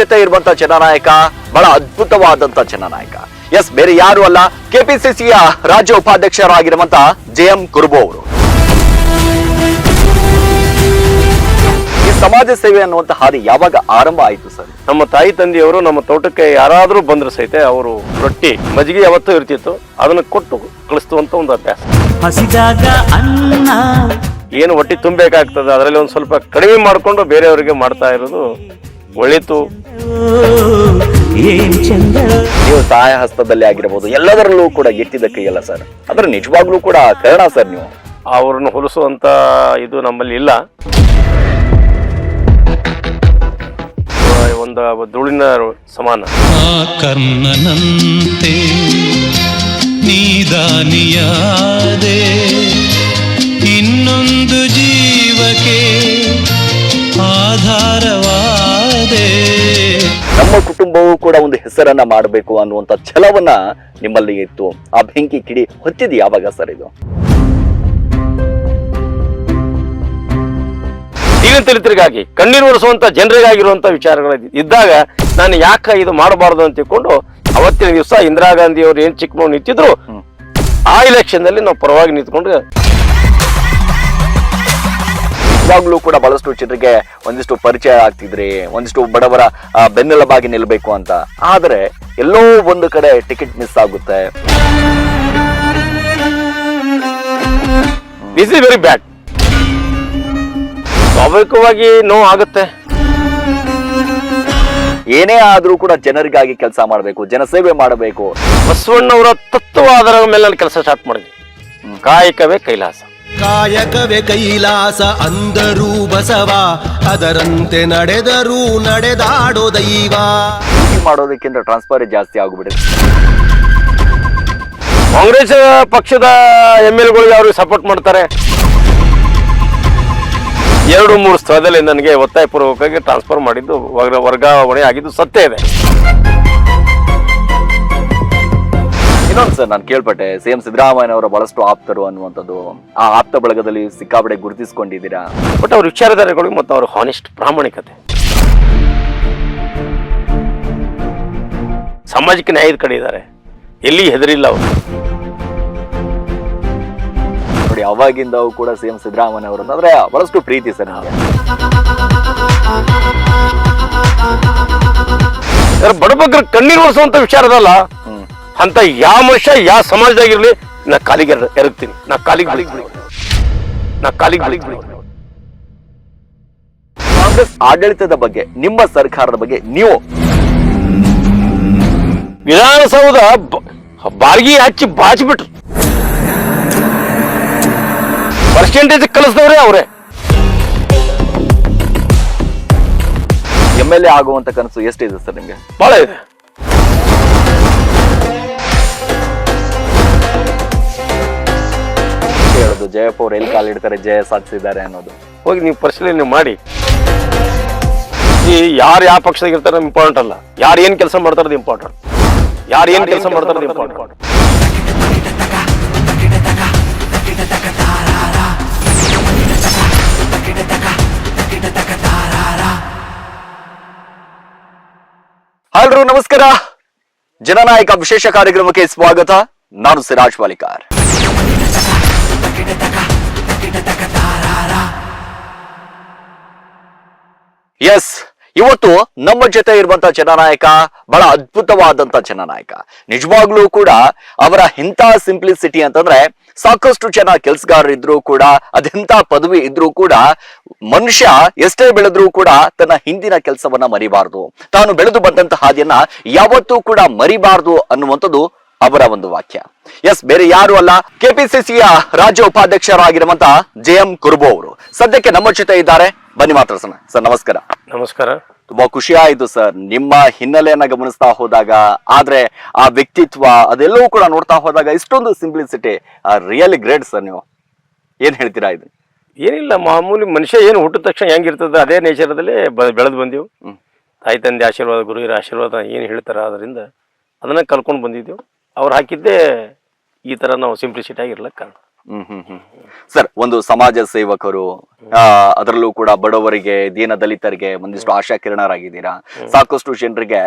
ಜೊತೆ ಇರುವಂತ ಜನನಾಯಕ ಬಹಳ ಅದ್ಭುತವಾದಂತ ಜನನಾಯಕ. ಎಸ್, ಬೇರೆ ಯಾರು ಅಲ್ಲ, ಕೆಪಿಸಿಸಿಯ ರಾಜ್ಯ ಉಪಾಧ್ಯಕ್ಷರಾಗಿರುವಂತ JM ಕುರುಬು ಅವರು. ಈ ಸಮಾಜ ಸೇವೆ ಅನ್ನುವಂತ ಹಾದಿ ಯಾವಾಗ ಆರಂಭ ಆಯ್ತು ಸರ್? ನಮ್ಮ ತಾಯಿ ತಂದೆಯವರು ನಮ್ಮ ತೋಟಕ್ಕೆ ಯಾರಾದ್ರೂ ಬಂದ್ರು ಸಹಿತ ಅವರು ರೊಟ್ಟಿ ಮಜ್ಜಿಗೆ ಯಾವತ್ತೂ ಇರ್ತಿತ್ತು, ಅದನ್ನ ಕೊಟ್ಟು ಕಳಿಸ್ತುವಂತ ಒಂದು ಅಭ್ಯಾಸ. ಹಸಿದಾಗ ಅನ್ನ ಏನು ಹೊಟ್ಟಿ ತುಂಬಬೇಕಾಗ್ತದೆ ಅದರಲ್ಲಿ ಒಂದು ಸ್ವಲ್ಪ ಕಡಿಮೆ ಮಾಡಿಕೊಂಡು ಬೇರೆಯವರಿಗೆ ಮಾಡ್ತಾ ಇರೋದು ಒಳಿತು. ನೀವು ಸಹಾಯ ಹಸ್ತದಲ್ಲಿ ಆಗಿರಬಹುದು, ಎಲ್ಲದರಲ್ಲೂ ಕೂಡ ಎತ್ತಿದ ಕೈಯಲ್ಲ ಸರ್. ಆದ್ರೆ ನಿಜವಾಗ್ಲೂ ಕೂಡ ಕಾರಣ ಸರ್ ನೀವು. ಅವ್ರನ್ನ ಹೋಲಿಸುವಂತ ಇದು ನಮ್ಮಲ್ಲಿ ಇಲ್ಲ. ಒಂದು ಧೂಳಿನ ಸಮಾನ. ಕರ್ಣನಂತೆ ನೀದಾನಿಯಾದೆ ಇನ್ನೊಂದು ಜೀವಕ್ಕೆ ಆಧಾರವಾದೆ. ನಮ್ಮ ಕುಟುಂಬವೂ ಕೂಡ ಒಂದು ಹೆಸರನ್ನ ಮಾಡಬೇಕು ಅನ್ನುವಂತ ಛಲವನ್ನ ನಿಮ್ಮಲ್ಲಿ ಇತ್ತು. ಆ ಬೆಂಕಿ ಕಿಡಿ ಹೊತ್ತಿದ್ ಯಾವಾಗ ಸರ್ ಇದು? ದೀನದಲಿತರಿಗಾಗಿ ಕಣ್ಣೀರು ಒರೆಸುವಂತ ಜನರಿಗಾಗಿರುವಂತ ವಿಚಾರಗಳು ಇದ್ದಾಗ ನಾನು ಯಾಕೆ ಇದು ಮಾಡಬಾರ್ದು ಅಂತ ತಿಳ್ಕೊಂಡು ಅವತ್ತಿನ ದಿವಸ ಇಂದಿರಾ ಗಾಂಧಿ ಅವರು ಏನ್ ಚಿಕ್ಕಮಗಳೂರು ನಿಂತಿದ್ರು ಆ ಎಲೆಕ್ಷನ್ ನಲ್ಲಿ ನಾವು ಪರವಾಗಿ ನಿಂತ್ಕೊಂಡು ಇವಾಗ್ಲೂ ಕೂಡ ಬಹಳಷ್ಟು ಜನರಿಗೆ ಒಂದಿಷ್ಟು ಪರಿಚಯ ಆಗ್ತಿದ್ರಿ, ಒಂದಿಷ್ಟು ಬಡವರ ಬೆನ್ನೆಲುಬಾಗಿ ನಿಲ್ಬೇಕು ಅಂತ. ಆದ್ರೆ ಎಲ್ಲೋ ಒಂದು ಕಡೆ ಟಿಕೆಟ್ ಮಿಸ್ ಆಗುತ್ತೆ. This is very bad. ಸ್ವಾಭಾವಿಕವಾಗಿ ನೋವು ಆಗುತ್ತೆ. ಏನೇ ಆದ್ರೂ ಕೂಡ ಜನರಿಗಾಗಿ ಕೆಲಸ ಮಾಡಬೇಕು, ಜನಸೇವೆ ಮಾಡಬೇಕು. ಬಸವಣ್ಣವರ ತತ್ವವಾದರ ಮೇಲೆ ನಾನು ಕೆಲಸ ಸ್ಟಾರ್ಟ್ ಮಾಡಿದ್ವಿ. ಕಾಯಕವೇ ಕೈಲಾಸ. ಕಾಯಕವೇ ಕೈಲಾಸ ಅಂದರೂ ಬಸವ, ಅದರಂತೆ ನಡೆದರೂ ನಡೆದಾಡೋ ದೈವ. ಮಾಡೋದಕ್ಕಿಂತ ಟ್ರಾನ್ಸ್ಫರ್ ಜಾಸ್ತಿ ಆಗ್ಬಿಡುತ್ತೆ. ಕಾಂಗ್ರೆಸ್ ಪಕ್ಷದ MLAಗಳಿಗೆ ಅವ್ರಿಗೆ ಸಪೋರ್ಟ್ ಮಾಡ್ತಾರೆ. 2-3 ಸ್ಥಳದಲ್ಲಿ ನನಗೆ ಒತ್ತಾಯಪೂರ್ವಕವಾಗಿ ಟ್ರಾನ್ಸ್ಫರ್ ಮಾಡಿದ್ದು, ವರ್ಗಾವಣೆ ಆಗಿದ್ದು ಸತ್ಯ ಇದೆ. ಇನ್ನೊಂದು ಸರ್, ನಾನು ಕೇಳ್ಪಟ್ಟೆ CM ಸಿದ್ದರಾಮಯ್ಯನವರ ಬಹಳಷ್ಟು ಆಪ್ತರು ಅನ್ನುವಂಥದ್ದು. ಆ ಆಪ್ತ ಬಳಗದಲ್ಲಿ ಸಿಕ್ಕಾಪಟ್ಟೆ ಗುರುತಿಸಿಕೊಂಡಿದ್ದೀರಾ. ಬಟ್ ಅವ್ರ ವಿಚಾರಧಾರೆಗಳಿಗೆ ಮತ್ತು ಅವ್ರ ಹಾನೆಸ್ಟ್ ಪ್ರಾಮಾಣಿಕತೆ, ಸಾಮಾಜಿಕ ನ್ಯಾಯದ ಕಡೆ ಇದ್ದಾರೆ, ಎಲ್ಲಿ ಹೆದರಿಲ್ಲ ಅವರು. ನೋಡಿ, ಅವಾಗಿಂದ ಕೂಡ CM ಸಿದ್ದರಾಮಯ್ಯ ಅವರು ಅಂದ್ರೆ ಬಹಳಷ್ಟು ಪ್ರೀತಿ ಸರ್ ನನಗೆ. ಬಡಬಗ್ಗರ ಕಣ್ಣೀರು ಒರೆಸುವಂತ ವಿಚಾರದಲ್ಲ ಅಂತ ಯಾವ ಮನುಷ್ಯ ಯಾವ ಸಮಾಜದಾಗಿರ್ಲಿ ನಾ ಕಾಲಿಗೆ ಎರಗ್ತೀನಿ. ನಾ ಕಾಲಿಗೆ ಕಾಂಗ್ರೆಸ್ ಆಡಳಿತದ ಬಗ್ಗೆ, ನಿಮ್ಮ ಸರ್ಕಾರದ ಬಗ್ಗೆ ನೀವು ವಿಧಾನಸೌಧ ಬಾಳ್ಗಿ ಹಚ್ಚಿ ಬಾಚಿಬಿಟ್ರು. ಪರ್ಸೆಂಟೇಜ್ ಕಲಿಸಿದವ್ರೆ ಅವರೇ. MLA ಆಗುವಂತ ಕನಸು ಎಷ್ಟಿದೆ ಸರ್ ನಿಮ್ಗೆ? ಬಹಳ ಇದೆ. ಹೇಳೋದು ಜಯಪ್ಪ ಅವ್ರು ಎಲ್ಲಿ ಕಾಲಿಡ್ತಾರೆ, ಜಯ ಸಾಧಿಸಿದ್ದಾರೆ ಅನ್ನೋದು ಹೋಗಿ ನೀವು ಪರಿಶೀಲನೆ ಮಾಡಿ. ಯಾರು ಯಾವ ಪಕ್ಷದಾಗ ಇರ್ತಾರೆ ಇಂಪಾರ್ಟೆಂಟ್ ಅಲ್ಲ, ಯಾರು ಏನ್ ಕೆಲಸ ಮಾಡ್ತಾರದು ಇಂಪಾರ್ಟೆಂಟ್. ಯಾರು ಏನ್ ಕೆಲಸ ಮಾಡ್ತಾರದು ಇಂಪಾರ್ಟೆಂಟ್. ಹಲೋ, ನಮಸ್ಕಾರ. ಜನನಾಯಕ ವಿಶೇಷ ಕಾರ್ಯಕ್ರಮಕ್ಕೆ ಸ್ವಾಗತ. ನಾನು ಸಿರಾಜ್ ವಾಲಿಕಾರ್. ಎಸ್, ಇವತ್ತು ನಮ್ಮ ಜೊತೆ ಇರುವಂತ ಜನನಾಯಕ ಬಹಳ ಅದ್ಭುತವಾದಂತ ಜನನಾಯಕ. ನಿಜವಾಗ್ಲೂ ಕೂಡ ಅವರ ಇಂಥ ಸಿಂಪ್ಲಿಸಿಟಿ ಅಂತಂದ್ರೆ, ಸಾಕಷ್ಟು ಜನ ಕೆಲ್ಸಗಾರರಿದ್ರು ಕೂಡ, ಅದೆಂತ ಪದವಿ ಇದ್ರೂ ಕೂಡ ಮನುಷ್ಯ ಎಷ್ಟೇ ಬೆಳೆದ್ರೂ ಕೂಡ ತನ್ನ ಹಿಂದಿನ ಕೆಲಸವನ್ನ ಮರಿಬಾರ್ದು, ತಾನು ಬೆಳೆದು ಬಂದಂತ ಹಾದಿಯನ್ನ ಯಾವತ್ತೂ ಕೂಡ ಮರಿಬಾರ್ದು ಅನ್ನುವಂಥದ್ದು ಅವರ ಒಂದು ವಾಕ್ಯ. ಎಸ್, ಬೇರೆ ಯಾರು ಅಲ್ಲ, ಕೆಪಿಸಿಸಿಯ ರಾಜ್ಯ ಉಪಾಧ್ಯಕ್ಷರಾಗಿರುವಂತ JM ಕುರುಬು ಅವರು ಸದ್ಯಕ್ಕೆ ನಮ್ಮ ಜೊತೆ ಇದ್ದಾರೆ. ಬನ್ನಿ ಮಾತಾಡ್ಸೋಣ. ಸರ್ ನಮಸ್ಕಾರ. ನಮಸ್ಕಾರ. ತುಂಬಾ ಖುಷಿ ಆಯ್ತು ಸರ್ ನಿಮ್ಮ ಹಿನ್ನೆಲೆಯನ್ನ ಗಮನಿಸ್ತಾ ಹೋದಾಗ. ಆದ್ರೆ ಆ ವ್ಯಕ್ತಿತ್ವ ಅದೆಲ್ಲವೂ ಕೂಡ ನೋಡ್ತಾ ಹೋದಾಗ ಇಷ್ಟೊಂದು ಸಿಂಪ್ಲಿಸಿಟಿ, ರಿಯಲಿ ಗ್ರೇಟ್ ಸರ್. ನೀವು ಏನ್ ಹೇಳ್ತೀರಾ? ಇದು ಏನಿಲ್ಲ, ಮಾಮೂಲಿ ಮನುಷ್ಯ ಏನು ಹುಟ್ಟಿದ ತಕ್ಷಣ ಹೆಂಗಿರ್ತದೆ ಅದೇ ನೇಚರದಲ್ಲಿ ಬೆಳೆದು ಬಂದೀವಿ. ತಾಯಿ ತಂದೆ ಆಶೀರ್ವಾದ, ಗುರುವಿನ ಆಶೀರ್ವಾದ ಏನು ಹೇಳ್ತಾರ ಅದರಿಂದ ಅದನ್ನ ಕಲ್ಕೊಂಡು ಬಂದಿದ್ದೀವಿ. ಅವ್ರು ಹಾಕಿದ್ದೇ ಈ ತರ ನಾವು ಸಿಂಪ್ಲಿಸಿಟಿ ಆಗಿರ್ಲಕ್ಕ ಕಾರಣ. ಸರ್, ಒಂದು ಸಮಾಜ ಸೇವಕರು, ಅದರಲ್ಲೂ ಕೂಡ ಬಡವರಿಗೆ, ದೀನ ದಲಿತರಿಗೆ ಒಂದಿಷ್ಟು ಆಶಾ ಕಿರಣರಾಗಿದ್ದೀರಾ. ಸಾಕಷ್ಟು ಜನರಿಗೆ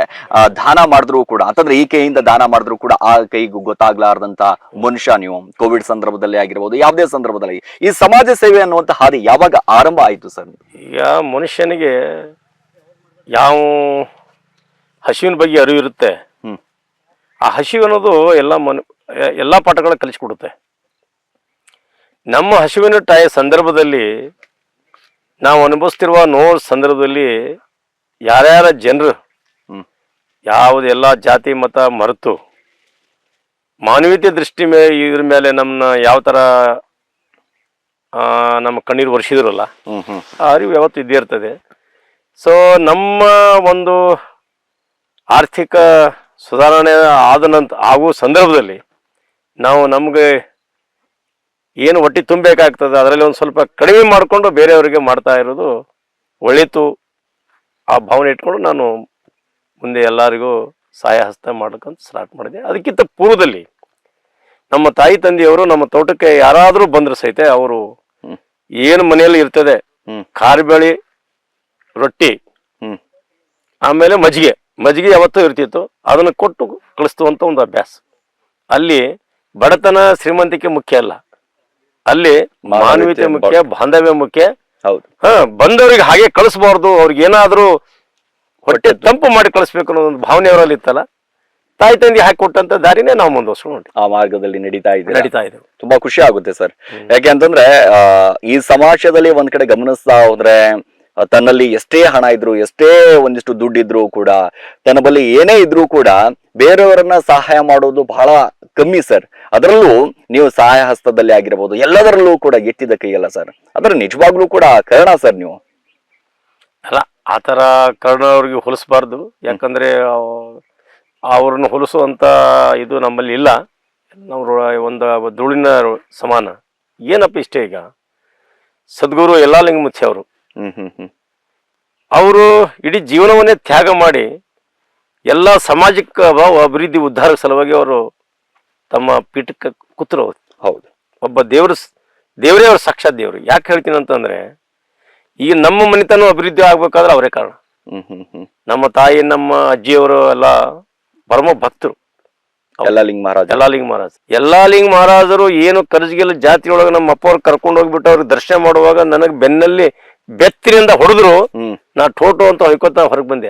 ದಾನ ಮಾಡಿದ್ರು ಕೂಡ, ಅಂತಂದ್ರೆ ಈ ಕೈಯಿಂದ ದಾನ ಮಾಡಿದ್ರು ಕೂಡ ಆ ಕೈಗೂ ಗೊತ್ತಾಗ್ಲಾರ್ದಂತ ಮನುಷ್ಯ ನೀವು. ಕೋವಿಡ್ ಸಂದರ್ಭದಲ್ಲಿ ಆಗಿರ್ಬೋದು, ಯಾವುದೇ ಸಂದರ್ಭದಲ್ಲಿ ಈ ಸಮಾಜ ಸೇವೆ ಅನ್ನುವಂತ ಹಾದಿ ಯಾವಾಗ ಆರಂಭ ಆಯ್ತು ಸರ್? ಈಗ ಮನುಷ್ಯನಿಗೆ ಯಾವ ಹಸಿವಿನ ಬಗ್ಗೆ ಅರಿವು ಇರುತ್ತೆ, ಆ ಹಸಿವು ಅನ್ನೋದು ಎಲ್ಲ ಪಾಠಗಳನ್ನ ಕಲಿಸ್ಕೊಡುತ್ತೆ. ನಮ್ಮ ಹಸಿವಿನ ಸಂದರ್ಭದಲ್ಲಿ ನಾವು ಅನುಭವಿಸ್ತಿರುವ ನೋವು ಸಂದರ್ಭದಲ್ಲಿ ಯಾರ್ಯಾರ ಜನರು ಯಾವುದೆಲ್ಲ ಜಾತಿ ಮತ ಮರೆತು ಮಾನವೀಯತೆ ದೃಷ್ಟಿ ಇದ್ರ ಮೇಲೆ ನಮ್ಮನ್ನ ಯಾವ ಥರ ನಮ್ಮ ಕಣ್ಣೀರು ಒರೆಸಿದ್ರಲ್ಲ, ಆ ಅರಿವು ಯಾವತ್ತು ಇದ್ದೇ ಇರ್ತದೆ. ಸೊ ನಮ್ಮ ಒಂದು ಆರ್ಥಿಕ ಸುಧಾರಣೆ ಆಗುವ ಸಂದರ್ಭದಲ್ಲಿ ನಾವು ನಮಗೆ ಏನು ಹೊಟ್ಟೆ ತುಂಬಬೇಕಾಗ್ತದೆ ಅದರಲ್ಲಿ ಒಂದು ಸ್ವಲ್ಪ ಕಡಿಮೆ ಮಾಡಿಕೊಂಡು ಬೇರೆಯವರಿಗೆ ಮಾಡ್ತಾ ಇರೋದು ಒಳಿತು. ಆ ಭಾವನೆ ಇಟ್ಕೊಂಡು ನಾನು ಮುಂದೆ ಎಲ್ಲರಿಗೂ ಸಹಾಯ ಹಸ್ತ ಮಾಡ್ಕೊಂತ ಸ್ಟಾರ್ಟ್ ಮಾಡಿದೆ. ಅದಕ್ಕಿಂತ ಪೂರ್ವದಲ್ಲಿ ನಮ್ಮ ತಾಯಿ ತಂದೆಯವರು ನಮ್ಮ ತೋಟಕ್ಕೆ ಯಾರಾದರೂ ಬಂದ್ರೆ ಸಹಿತ ಅವರು ಏನು ಮನೆಯಲ್ಲಿ ಇರ್ತದೆ, ಕಾರ್ಬೇಳಿ, ರೊಟ್ಟಿ, ಆಮೇಲೆ ಮಜ್ಜಿಗೆ ಯಾವತ್ತೂ ಇರ್ತಿತ್ತು, ಅದನ್ನು ಕೊಟ್ಟು ಕಳಿಸ್ತುವಂತ ಒಂದು ಅಭ್ಯಾಸ. ಅಲ್ಲಿ ಬಡತನ ಶ್ರೀಮಂತಿಕೆ ಮುಖ್ಯ ಅಲ್ಲ, ಅಲ್ಲಿ ಮಾನವೀಯತೆ ಮುಖ್ಯ, ಬಾಂಧವ್ಯ ಮುಖ್ಯ. ಹೌದು. ಬಂದವರಿಗೆ ಹಾಗೆ ಕಳಿಸ್ಬಾರ್ದು, ಅವ್ರಿಗೆ ಏನಾದ್ರೂ ಹೊಟ್ಟೆ ತಂಪು ಮಾಡಿ ಕಳಿಸ್ಬೇಕು ಅನ್ನೋ ಒಂದು ಭಾವನೆ ಅವರಲ್ಲಿ ಇತ್ತಲ್ಲ, ತಾಯಿ ತಂದೆ ಹಾಕಿ ಕೊಟ್ಟಂತ ದಾರಿನೇ ನಾವು ಮುಂದುವರ್ಸ್ಕೊಂಡು ಆ ಮಾರ್ಗದಲ್ಲಿ ನಡೀತಾ ಇದ್ದೇವೆ. ತುಂಬಾ ಖುಷಿ ಆಗುತ್ತೆ ಸರ್. ಯಾಕೆ ಅಂತಂದ್ರೆ ಈ ಸಮಾಜದಲ್ಲಿ ಒಂದ್ ಕಡೆ ಗಮನಿಸ್ತಾ ಹೋದ್ರೆ ತನ್ನಲ್ಲಿ ಎಷ್ಟೇ ಹಣ ಇದ್ರು, ಎಷ್ಟೇ ಒಂದಿಷ್ಟು ದುಡ್ಡಿದ್ರು ಕೂಡ, ತನ್ನ ಬಳಿ ಏನೇ ಇದ್ರೂ ಕೂಡ ಬೇರೆಯವರನ್ನ ಸಹಾಯ ಮಾಡೋದು ಬಹಳ ಕಮ್ಮಿ ಸರ್. ಅದರಲ್ಲೂ ನೀವು ಸಹಾಯ ಹಸ್ತದಲ್ಲಿ ಆಗಿರ್ಬೋದು, ಎಲ್ಲದರಲ್ಲೂ ಕೂಡ ಎತ್ತಿದ ಕೈಯಲ್ಲ ಸರ್. ಅದ್ರ ನಿಜವಾಗ್ಲೂ ಕೂಡ ಕರ್ಣ ಸರ್ ನೀವು. ಅಲ್ಲ, ಆತರ ಕರ್ಣ ಅವ್ರಿಗೆ ಹೋಲಿಸಬಾರ್ದು. ಯಾಕಂದ್ರೆ ಅವ್ರನ್ನ ಹೋಲಿಸುವಂತ ಇದು ನಮ್ಮಲ್ಲಿ ಇಲ್ಲ. ನಾವು ಒಂದು ಧೂಳಿನ ಸಮಾನ. ಏನಪ್ಪ ಇಷ್ಟೇ, ಈಗ ಸದ್ಗುರು ಯಲ್ಲಾಲಿಂಗಮೂರ್ತಿ ಅವರು ಅವರು ಇಡೀ ಜೀವನವನ್ನೇ ತ್ಯಾಗ ಮಾಡಿ ಎಲ್ಲ ಸಾಮಾಜಿಕ ಅಭಿವೃದ್ಧಿ ಉದ್ಧಾರ ಸಲುವಾಗಿ ಅವರು ತಮ್ಮ ಪೀಠಕ್ಕೆ ಕೂತರು. ಹೌದು, ಒಬ್ಬ ದೇವರೇ ಅವ್ರ ಸಾಕ್ಷಾತ್ ದೇವರು. ಯಾಕೆ ಹೇಳ್ತೀನಿ ಅಂತಂದ್ರೆ, ಈಗ ನಮ್ಮ ಮನೆತನ ಅಭಿವೃದ್ಧಿ ಆಗ್ಬೇಕಾದ್ರೆ ಅವರೇ ಕಾರಣ. ನಮ್ಮ ತಾಯಿ, ನಮ್ಮ ಅಜ್ಜಿಯವರು ಎಲ್ಲ ಪರಮ ಭಕ್ತರು. ಯಲ್ಲಾಲಿಂಗ ಮಹಾರಾಜರು ಏನು ಕರ್ಜಿಗೆಲ್ಲ ಜಾತಿಯೊಳಗೆ ನಮ್ಮ ಅಪ್ಪವ್ರು ಕರ್ಕೊಂಡು ಹೋಗ್ಬಿಟ್ಟು ಅವ್ರಿಗೆ ದರ್ಶನ ಮಾಡುವಾಗ ನನಗೆ ಬೆನ್ನಲ್ಲಿ ಬೆತ್ತಿನಿಂದ ಹೊಡೆದ್ರು. ನಾ ಟೋಟೋ ಅಂತ ಹೊಯ್ಕೋತ ಹೊರಗೆ ಬಂದೆ.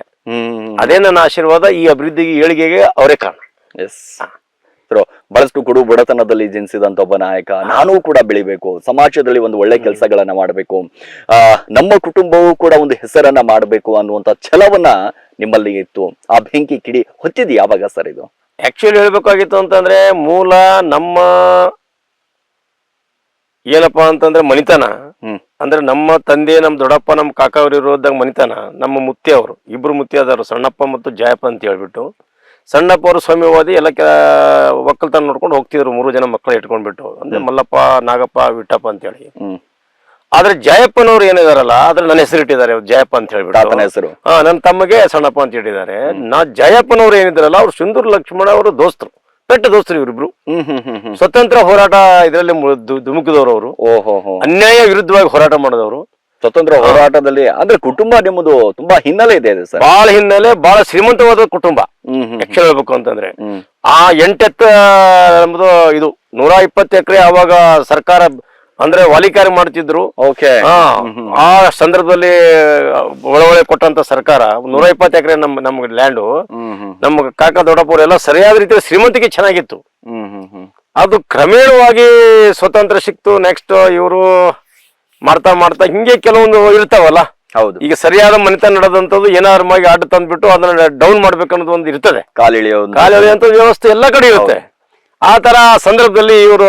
ಅದೇ ನನ್ನ ಆಶೀರ್ವಾದ. ಈ ಅಭಿವೃದ್ಧಿಗೆ ಏಳಿಗೆಗೆ ಅವರೇ ಕಾರಣ. ಬಹಳಷ್ಟು ಕೊಡು ಬಡತನದಲ್ಲಿ ಜನಿಸಿದಂತ ಒಬ್ಬ ನಾಯಕ. ನಾನೂ ಕೂಡ ಬೆಳಿಬೇಕು, ಸಮಾಜದಲ್ಲಿ ಒಂದು ಒಳ್ಳೆ ಕೆಲಸಗಳನ್ನ ಮಾಡಬೇಕು, ನಮ್ಮ ಕುಟುಂಬವೂ ಕೂಡ ಒಂದು ಹೆಸರನ್ನ ಮಾಡಬೇಕು ಅನ್ನುವಂತ ಛಲವನ್ನ ನಿಮ್ಮಲ್ಲಿ ಇತ್ತು. ಆ ಬೆಂಕಿ ಕಿಡಿ ಹೊತ್ತಿದ್ ಯಾವಾಗ ಸರ್ ಇದು? ಆಕ್ಚುಲಿ ಹೇಳ್ಬೇಕಾಗಿತ್ತು ಅಂತಂದ್ರೆ, ಮೂಲ ನಮ್ಮ ಏನಪ್ಪಾ ಅಂತಂದ್ರೆ ಮನಿತನ ಅಂದ್ರೆ ನಮ್ಮ ತಂದೆ, ನಮ್ಮ ದೊಡ್ಡಪ್ಪ, ನಮ್ಮ ಕಾಕ ಅವರು ಇರೋದಾಗ ಮನಿತನ. ನಮ್ಮ ಮುತ್ತೆ ಅವರು ಇಬ್ರು ಮುತ್ತೆ ಆದವರು, ಸಣ್ಣಪ್ಪ ಮತ್ತು ಜಯಪ್ಪ ಅಂತ ಹೇಳ್ಬಿಟ್ಟು. ಸಣ್ಣಪ್ಪ ಅವರು ಸ್ವಾಮ್ಯವಾದಿ, ಎಲ್ಲ ಒಕ್ಕಲ್ತನ ನೋಡ್ಕೊಂಡು ಹೋಗ್ತಿದ್ರು. 3 ಜನ ಮಕ್ಕಳು ಇಟ್ಕೊಂಡ್ಬಿಟ್ಟು, ಅಂದ್ರೆ ಮಲ್ಲಪ್ಪ, ನಾಗಪ್ಪ, ವಿಠಪ್ಪ ಅಂತ ಹೇಳಿ. ಆದ್ರೆ ಜಯಪ್ಪನವ್ರು ಏನಿದಾರಲ್ಲ, ಆದ್ರೆ ನನ್ನ ಹೆಸರು ಇಟ್ಟಿದ್ದಾರೆ ಜಯಪ್ಪ ಅಂತ ಹೇಳ್ಬಿಟ್ಟು. ಹೆಸರು ನನ್ನ ತಮ್ಮಗೆ ಸಣ್ಣಪ್ಪ ಅಂತ ಹೇಳಿದ್ದಾರೆ. ಜಯಪ್ಪನವ್ರು ಏನಿದಾರಲ್ಲ, ಅವ್ರು ಸಿಂಧೂರ್ ಲಕ್ಷ್ಮಣ ಅವರು ದೋಸ್ತರು, ಪೆಟ್ಟ ದೋಸ್ತರು ಇವರಿಬ್ರು. ಸ್ವತಂತ್ರ ಹೋರಾಟ ಇದರಲ್ಲಿ ಧುಮುಕಿದವರು ಅವರು. ಅನ್ಯಾಯ ವಿರುದ್ಧವಾಗಿ ಹೋರಾಟ ಮಾಡಿದವರು. ಸ್ವತಂತ್ರ ಹೋರಾಟದಲ್ಲಿ ಅಂದ್ರೆ ಕುಟುಂಬ ನಿಮ್ಮದು ತುಂಬಾ ಹಿನ್ನೆಲೆ ಇದೆ ಸರ್. ಬಹಳ ಹಿನ್ನೆಲೆ, ಬಹಳ ಶ್ರೀಮಂತವಾದ ಕುಟುಂಬ. ಆಕ್ಚುಲಿ ಹೇಳ್ಬೇಕು ಅಂತಂದ್ರೆ, ಆ 8 ನಮ್ದು ಇದು 120 ಎಕರೆ ಅವಾಗ ಸರ್ಕಾರ ಅಂದ್ರೆ ವಾಲಿಕಾರಿ ಮಾಡ್ತಿದ್ರು. ಆ ಸಂದರ್ಭದಲ್ಲಿ ಒಳೊಳೆ ಕೊಟ್ಟಂತ ಸರ್ಕಾರ 120 ಎಕರೆ ನಮ್ಗೆ ಲ್ಯಾಂಡು. ನಮ್ಮ ಕಾಕ ದೊಡ್ಡಪ್ಪರು ಎಲ್ಲ ಸರಿಯಾದ ರೀತಿಯಲ್ಲಿ ಶ್ರೀಮಂತಿಕೆ ಚೆನ್ನಾಗಿತ್ತು. ಅದು ಕ್ರಮೇಣವಾಗಿ ಸ್ವತಂತ್ರ ಸಿಕ್ತು. ನೆಕ್ಸ್ಟ್ ಇವರು ಮಾಡ್ತಾ ಹಿಂಗೆ ಕೆಲವೊಂದು ಇರ್ತಾವಲ್ಲ. ಹೌದು, ಈಗ ಸರಿಯಾದ ಮನೆತನ ನಡೆದಂತದ್ದು ಏನಾದ್ರು ಮಾಡಿ ಆಟ ತಂದ್ಬಿಟ್ಟು ಅದನ್ನ ಡೌನ್ ಮಾಡ್ಬೇಕನ್ನೋದು ಒಂದು ಇರ್ತದೆ. ಕಾಲೆಳೆಯುವಂತ ವ್ಯವಸ್ಥೆ ಎಲ್ಲ ಕಡೆ ಇರುತ್ತೆ. ಆ ತರ ಸಂದರ್ಭದಲ್ಲಿ ಇವರು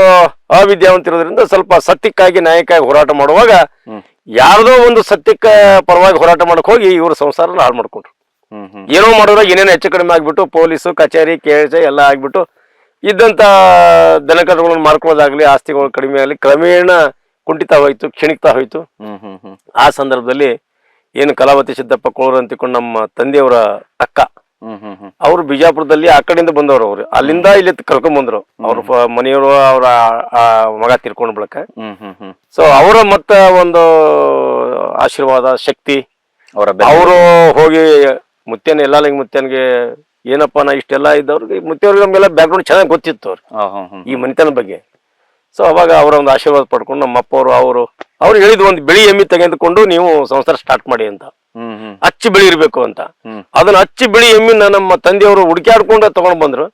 ಅವಿದ್ಯಾವಂತಿರೋದ್ರಿಂದ ಸ್ವಲ್ಪ ಸತ್ಯಕ್ಕಾಗಿ ನ್ಯಾಯಕ್ಕಾಗಿ ಹೋರಾಟ ಮಾಡುವಾಗ ಯಾರದೋ ಒಂದು ಸತ್ಯಕ್ಕೆ ಪರವಾಗಿ ಹೋರಾಟ ಮಾಡಕ್ ಹೋಗಿ ಇವರು ಸಂಸಾರ ಹಾಳು ಮಾಡ್ಕೊಂಡ್ರು. ಏನೋ ಮಾಡೋದಾಗ ಏನೇನೋ ಹೆಚ್ಚು ಕಡಿಮೆ ಆಗ್ಬಿಟ್ಟು ಪೊಲೀಸು ಕಚೇರಿ ಕೇಸ ಎಲ್ಲ ಆಗ್ಬಿಟ್ಟು ಇದ್ದಂತ ದನಕರುಗಳನ್ನು ಮಾರ್ಕೊಳ್ಳೋದಾಗ್ಲಿ, ಆಸ್ತಿಗಳು ಕಡಿಮೆ ಆಗಲಿ, ಕ್ರಮೇಣ ಕುಂಠಿತ ಹೋಯ್ತು, ಕ್ಷಣಿಕ್ತಾ ಹೋಯ್ತು. ಆ ಸಂದರ್ಭದಲ್ಲಿ ಏನು ಕಲಾವತಿ ಸಿದ್ದಪ್ಪ ಕೋಳೂರು ಅಂತಿಕೊಂಡು ನಮ್ಮ ತಂದೆಯವರ ಅಕ್ಕ ಅವರು ಬಿಜಾಪುರದಲ್ಲಿ ಆ ಕಡೆಯಿಂದ ಬಂದವರು ಅವ್ರು ಅಲ್ಲಿಂದ ಇಲ್ಲಿ ಕರ್ಕೊಂಡ್ ಬಂದ್ರು ಅವ್ರ ಮನೆಯವರು ಅವ್ರ ಮಗ ತೀರ್ಕೊಂಡ್ ಬಳಕ ಸೊ ಅವರ ಮತ್ತ ಒಂದು ಆಶೀರ್ವಾದ ಶಕ್ತಿ ಅವರು ಹೋಗಿ ಮುತ್ಯನ ಎಲ್ಲ ಮುತ್ಯನ್ಗೆ ಏನಪ್ಪಾ ನಾ ಇಷ್ಟೆಲ್ಲ ಇದ್ದವ್ರಿಗೆ ಮುತ್ಯವ್ರಿಗೆ ನಮ್ಗೆಲ್ಲ ಬ್ಯಾಕ್ಗ್ರೌಂಡ್ ಚೆನ್ನಾಗಿ ಗೊತ್ತಿತ್ತು ಅವ್ರು ಈ ಮನೆತನ ಬಗ್ಗೆ. ಸೊ ಅವಾಗ ಅವರ ಒಂದು ಆಶೀರ್ವಾದ ಪಡ್ಕೊಂಡು ನಮ್ಮ ಅಪ್ಪ ಅವ್ರು ಹೇಳಿದ್ ಒಂದು ಬಿಳಿ ಎಮ್ಮಿ ತೆಗೆದುಕೊಂಡು ನೀವು ಸಂಸಾರ ಸ್ಟಾರ್ಟ್ ಮಾಡಿ ಅಂತ, ಅಚ್ಚಿ ಬಿಳಿ ಇರ್ಬೇಕು ಅಂತ. ಅದನ್ನ ಅಚ್ಚಿ ಬಿಳಿ ಎಮ್ಮಿನ ನಮ್ಮ ತಂದೆಯವರು ಹುಡುಕಾಡ್ಕೊಂಡು ತಗೊಂಡ್ ಬಂದ್ರು.